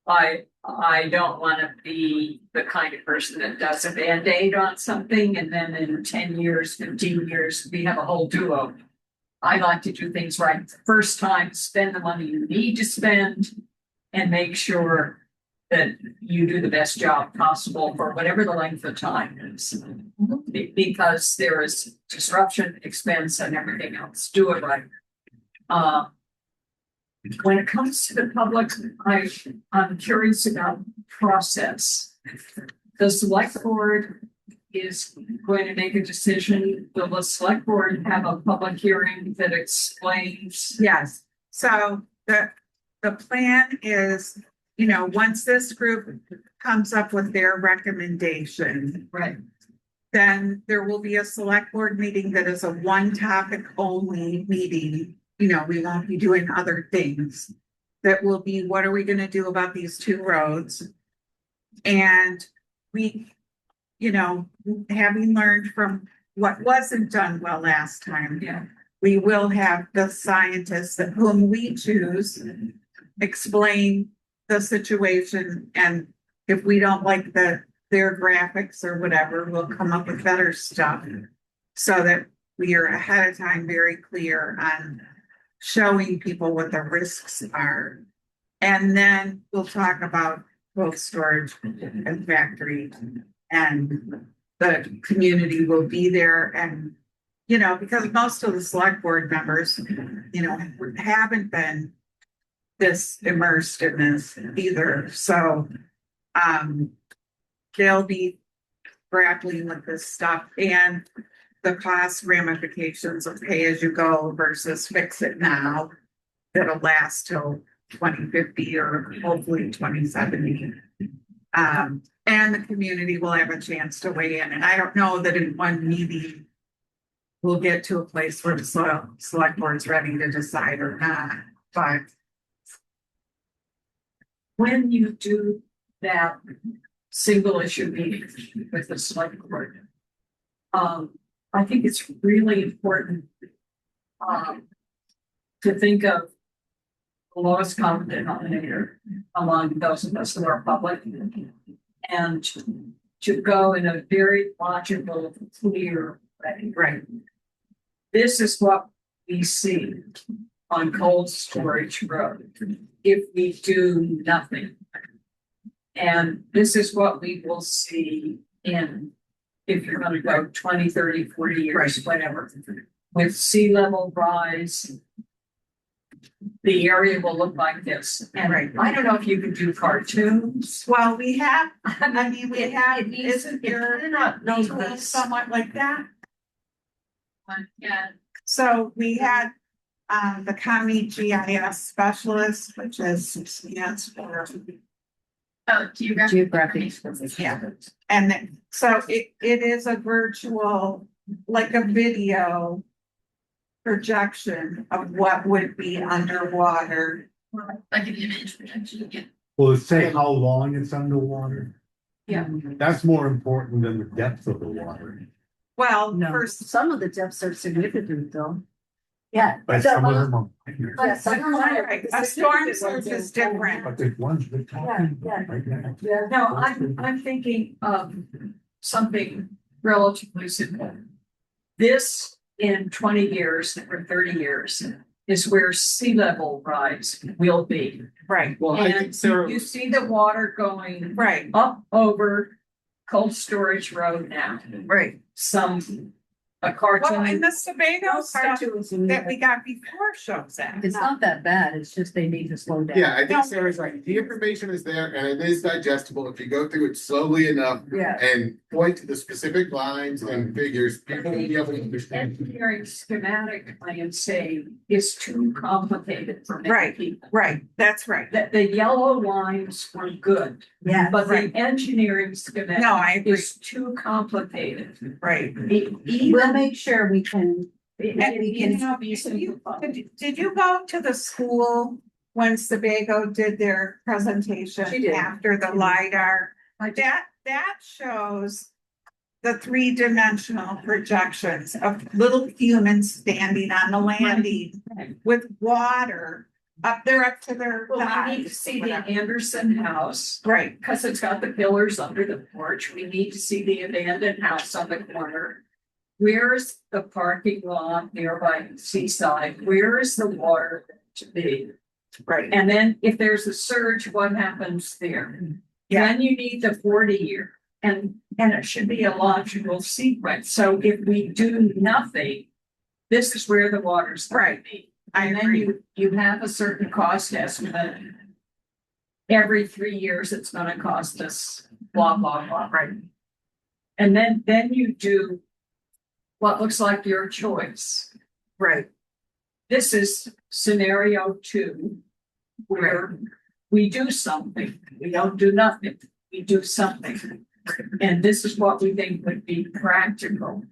I don't want to be the kind of person that does a Band-Aid on something and then in 10 years, 15 years, we have a whole duo. I like to do things right the first time, spend the money you need to spend, and make sure that you do the best job possible for whatever the length of time is. Because there is disruption, expense, and everything else. Do it right. When it comes to the public, I'm curious about process. The select board is going to make a decision. Will the select board have a public hearing that explains? Yes, so the plan is, you know, once this group comes up with their recommendation, Right. then there will be a select board meeting that is a one topic only meeting. You know, we won't be doing other things. That will be, what are we gonna do about these two roads? And we, you know, having learned from what wasn't done well last time. Yeah. We will have the scientists that whom we choose explain the situation, and if we don't like their graphics or whatever, we'll come up with better stuff so that we are ahead of time very clear on showing people what the risks are. And then we'll talk about both storage and factory, and the community will be there. And you know, because most of the select board members, you know, haven't been this immersed in this either. So they'll be grappling with this stuff and the cost ramifications of pay as you go versus fix it now. That'll last till 2050 or hopefully 2070. And the community will have a chance to weigh in. And I don't know that in one meeting we'll get to a place where the select board's ready to decide or not, but When you do that single issue meeting with the select board, I think it's really important to think of the lowest common denominator among those of us who are public, and to go in a very logical, clear way. right. This is what we see on Cold Storage Road if we do nothing. And this is what we will see in, if you're gonna go 20, 30, 40 years, whatever. With sea level rise, the area will look like this. And Right. I don't know if you can do cartoons. Well, we have, I mean, we It have, needs- isn't it there cannot know tools this. somewhat like that? Yeah. So we had the county GIS specialist, which is stands for, Oh, Geographic. yeah. And then, so it is a virtual, like a video projection of what would be underwater. Like an image projection, yeah. Will it say how long it's underwater? Yeah. That's more important than the depth of the water. Well, No, first, some of the depths are significant though. Yeah. But some of them are minor. Yeah, some are minor, but the a storm significant ones surge is are- different. But there's ones we're talking Yeah, about right now. Yeah. No, I'm thinking of something relatively simple. This in 20 years or 30 years is where sea level rise will be. Right, Well, I think And Sarah, you see the water going right. up over cold storage road now, Right. some, a Well, cartoon. and the Sebago stuff Cartoons that we got before shows that. It's not that bad, it's just they need to slow down. Yeah, I think Sarah's right. The information is there and it is digestible. If you go through it slowly enough Yeah. and point to the specific lines and figures, people will be able to understand. Engineering schematic, I am saying, is too complicated for many Right. people. Right, that's right. The yellow lines were good, Yeah, but Right. the engineering schematic No, I agree. is too complicated. Right. we'll make sure we can, And we you can, know, did you go to the school when Sebago did their presentation She did. after the LiDAR? I did. That shows the three-dimensional projections of little humans standing on the landing with water up there up to their Well, we need to thighs, see the whatever. Anderson house. Right, Because it's got the pillars under the porch, we need to see the abandoned house on the corner. Where's the parking lot nearby the seaside? Where is the water to be? right. And then if there's a surge, what happens there? Yeah. Then you need the 40-year, and it should be a logical sequence. So if we do nothing, this is where the water's going Right. to be. I And then agree. you have a certain cost estimate. Every 3 years, it's gonna cost us blah, blah, blah, right? And then you do what looks like your choice. Right, This is scenario 2, where we do something, we don't do nothing, we do something. And this is what we think would be practical.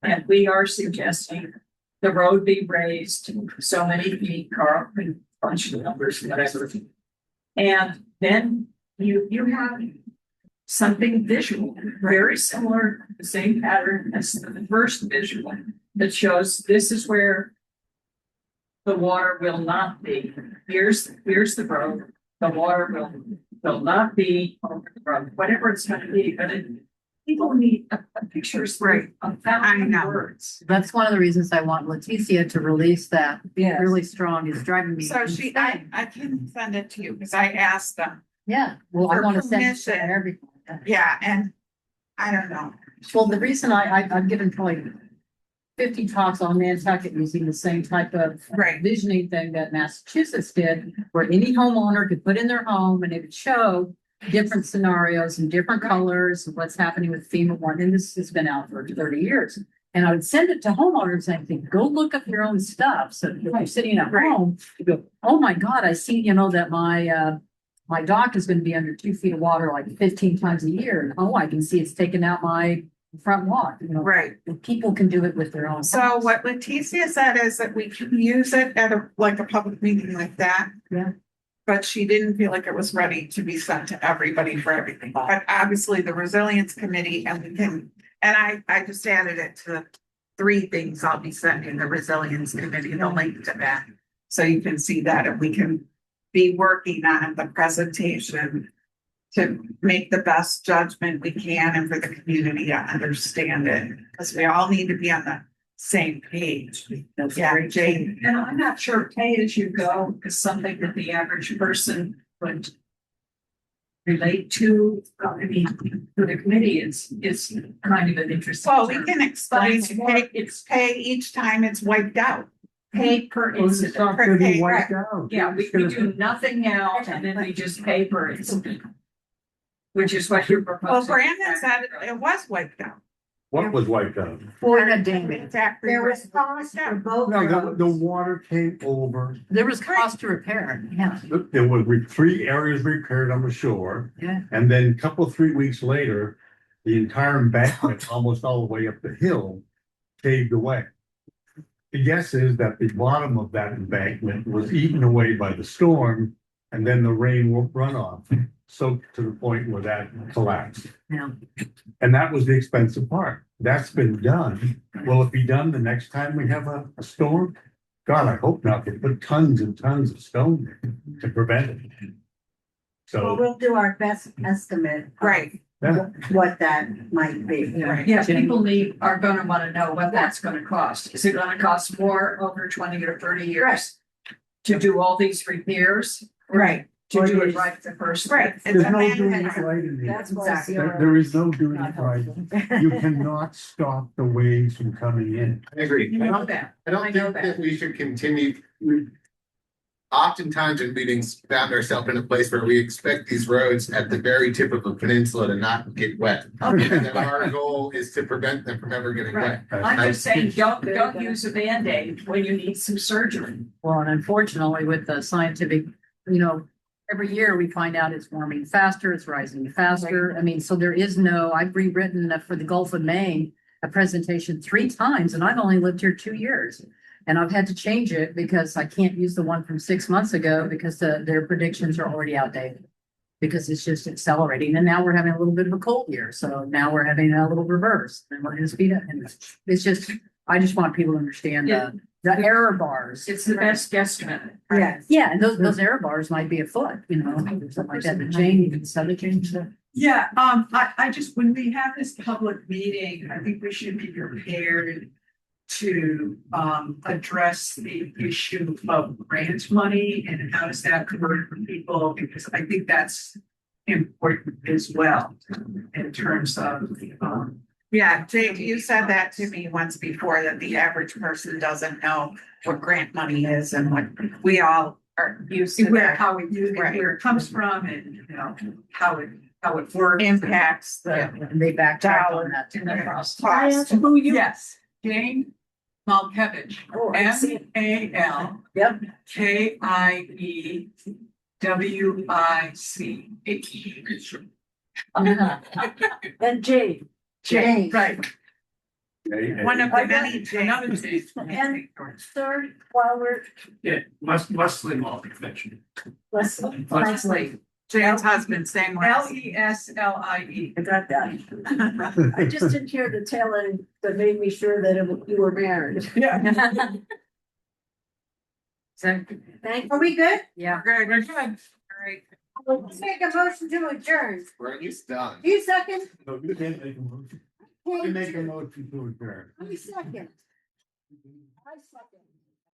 And we are suggesting the road be raised so many feet, Carl, can punch the numbers, whatever. And then you have something visual, very similar, the same pattern as the first visual that shows this is where the water will not be. Here's the road, the water will not be over the road, whatever it's gonna be, but people need a pictures, Right. a I know. thousand words. That's one of the reasons I want Leticia to release that Yes. really strong. It's driving me. so I insane. can send it to you, because I asked them, Yeah, well, I for want to send it permission. to everyone. yeah, and I don't know. Well, the reason I've given probably 50 talks on Nantucket using the same type of Right. visioning thing that Massachusetts did, where any homeowner could put in their home and it would show different scenarios and different colors of what's happening with FEMA one. And this has been out for 30 years. And I would send it to homeowners and think, go look up your own stuff. So if you're sitting at Right. home, you go, oh my God, I see, that my dock is going to be under 2 feet of water like 15 times a year. And oh, I can see it's taken out my front lawn, Right. and people can do it with their own. So house. what Leticia said is that we can use it at a public meeting like that. Yeah. But she didn't feel like it was ready to be sent to everybody for everything. But obviously the resilience committee and we can, and I just added it to the 3 things I'll be sending the resilience committee, the link to that. So you can see that and we can be working on the presentation to make the best judgment we can and for the community to understand it, because we all need to be on the same page. That's Yeah, great. Jane. And I'm not sure pay as you go is something that the average person would relate to. I mean, for the committee, it's kind of an interesting. Well, we term. can But explain, it's more, it's pay each time it's wiped out. pay per Well, it's incident. not gonna be wiped out. Yeah, we do nothing now and then we just pay per incident. Which is what you're proposing. Well, Brandon said it was wiped out. What was wiped out? Florida damage. Exactly. there was cost for both No, the roads. water came over. There was cost to repair it. Yeah. There were 3 areas repaired on the shore. Yeah. And then 3 weeks later, the entire embankment, almost all the way up the hill, caved away. The guess is that the bottom of that embankment was eaten away by the storm and then the rain runoff soaked to the point where that collapsed. Yeah. And that was the expensive part. That's been done. Will it be done the next time we have a storm? God, I hope not. They put tons and tons of stone there to prevent it. Well, So, we'll do our best estimate. of Right. yeah. What that might be. Yeah, people are gonna wanna know what that's gonna cost. Is it gonna cost more over 20 or 30 years? To do all these repairs? Right. to do it right the first. Right. It's There's a no man- doing it right in here. That's why. Exactly. There is no doing it right. You cannot stop the waves from coming in. I agree. You know that. I don't I know think that we should continue. Oftentimes in meetings, found ourselves in a place where we expect these roads at the very tip of a peninsula to not get wet. And then our goal is to prevent them from ever getting wet. I'm just saying, don't use a Band-Aid when you need some surgery. Well, and unfortunately with the scientific, every year we find out it's warming faster, it's rising faster. I mean, so there is no, I've rewritten for the Gulf of Maine, a presentation 3 times and I've only lived here 2 years. And I've had to change it because I can't use the one from 6 months ago because their predictions are already outdated. Because it's just accelerating. And now we're having a little bit of a cold year. So now we're having a little reverse and we're gonna speed up. And it's just, I just want people to understand the error bars. It's the best guesstimate. Yes. Yeah, and those error bars might be a foot, something like that. The Jane, you can set the change there. Yeah, I just, when we have this public meeting, I think we should be prepared to, address the issue of grant money and how does that convert for people, because I think that's important as well in terms of, Yeah, Jake, you said that to me once before, that the average person doesn't know what grant money is and what we all are used to where, that. how we use it, where it comes from and, how it works. Impacts the And they backtracked on that too. cost. Who you? Yes, Jane Malkevich, Oh, I see it. MAL. Yep. KIEWICH. And Jade. Jane, Right. one of the many Another Janes. Jane. And third, while we're, Yeah, Leslie Malkovich. Leslie, Jane's husband, same last. LESLIE. I got that. I just didn't hear the tail end that made me sure that you were married. Yeah. So, Are we good? yeah. Good. We're good. All right. Let's make a motion to adjourn. We're at least done. You second? No, you can't make a motion. You make a motion to adjourn. You second. I second.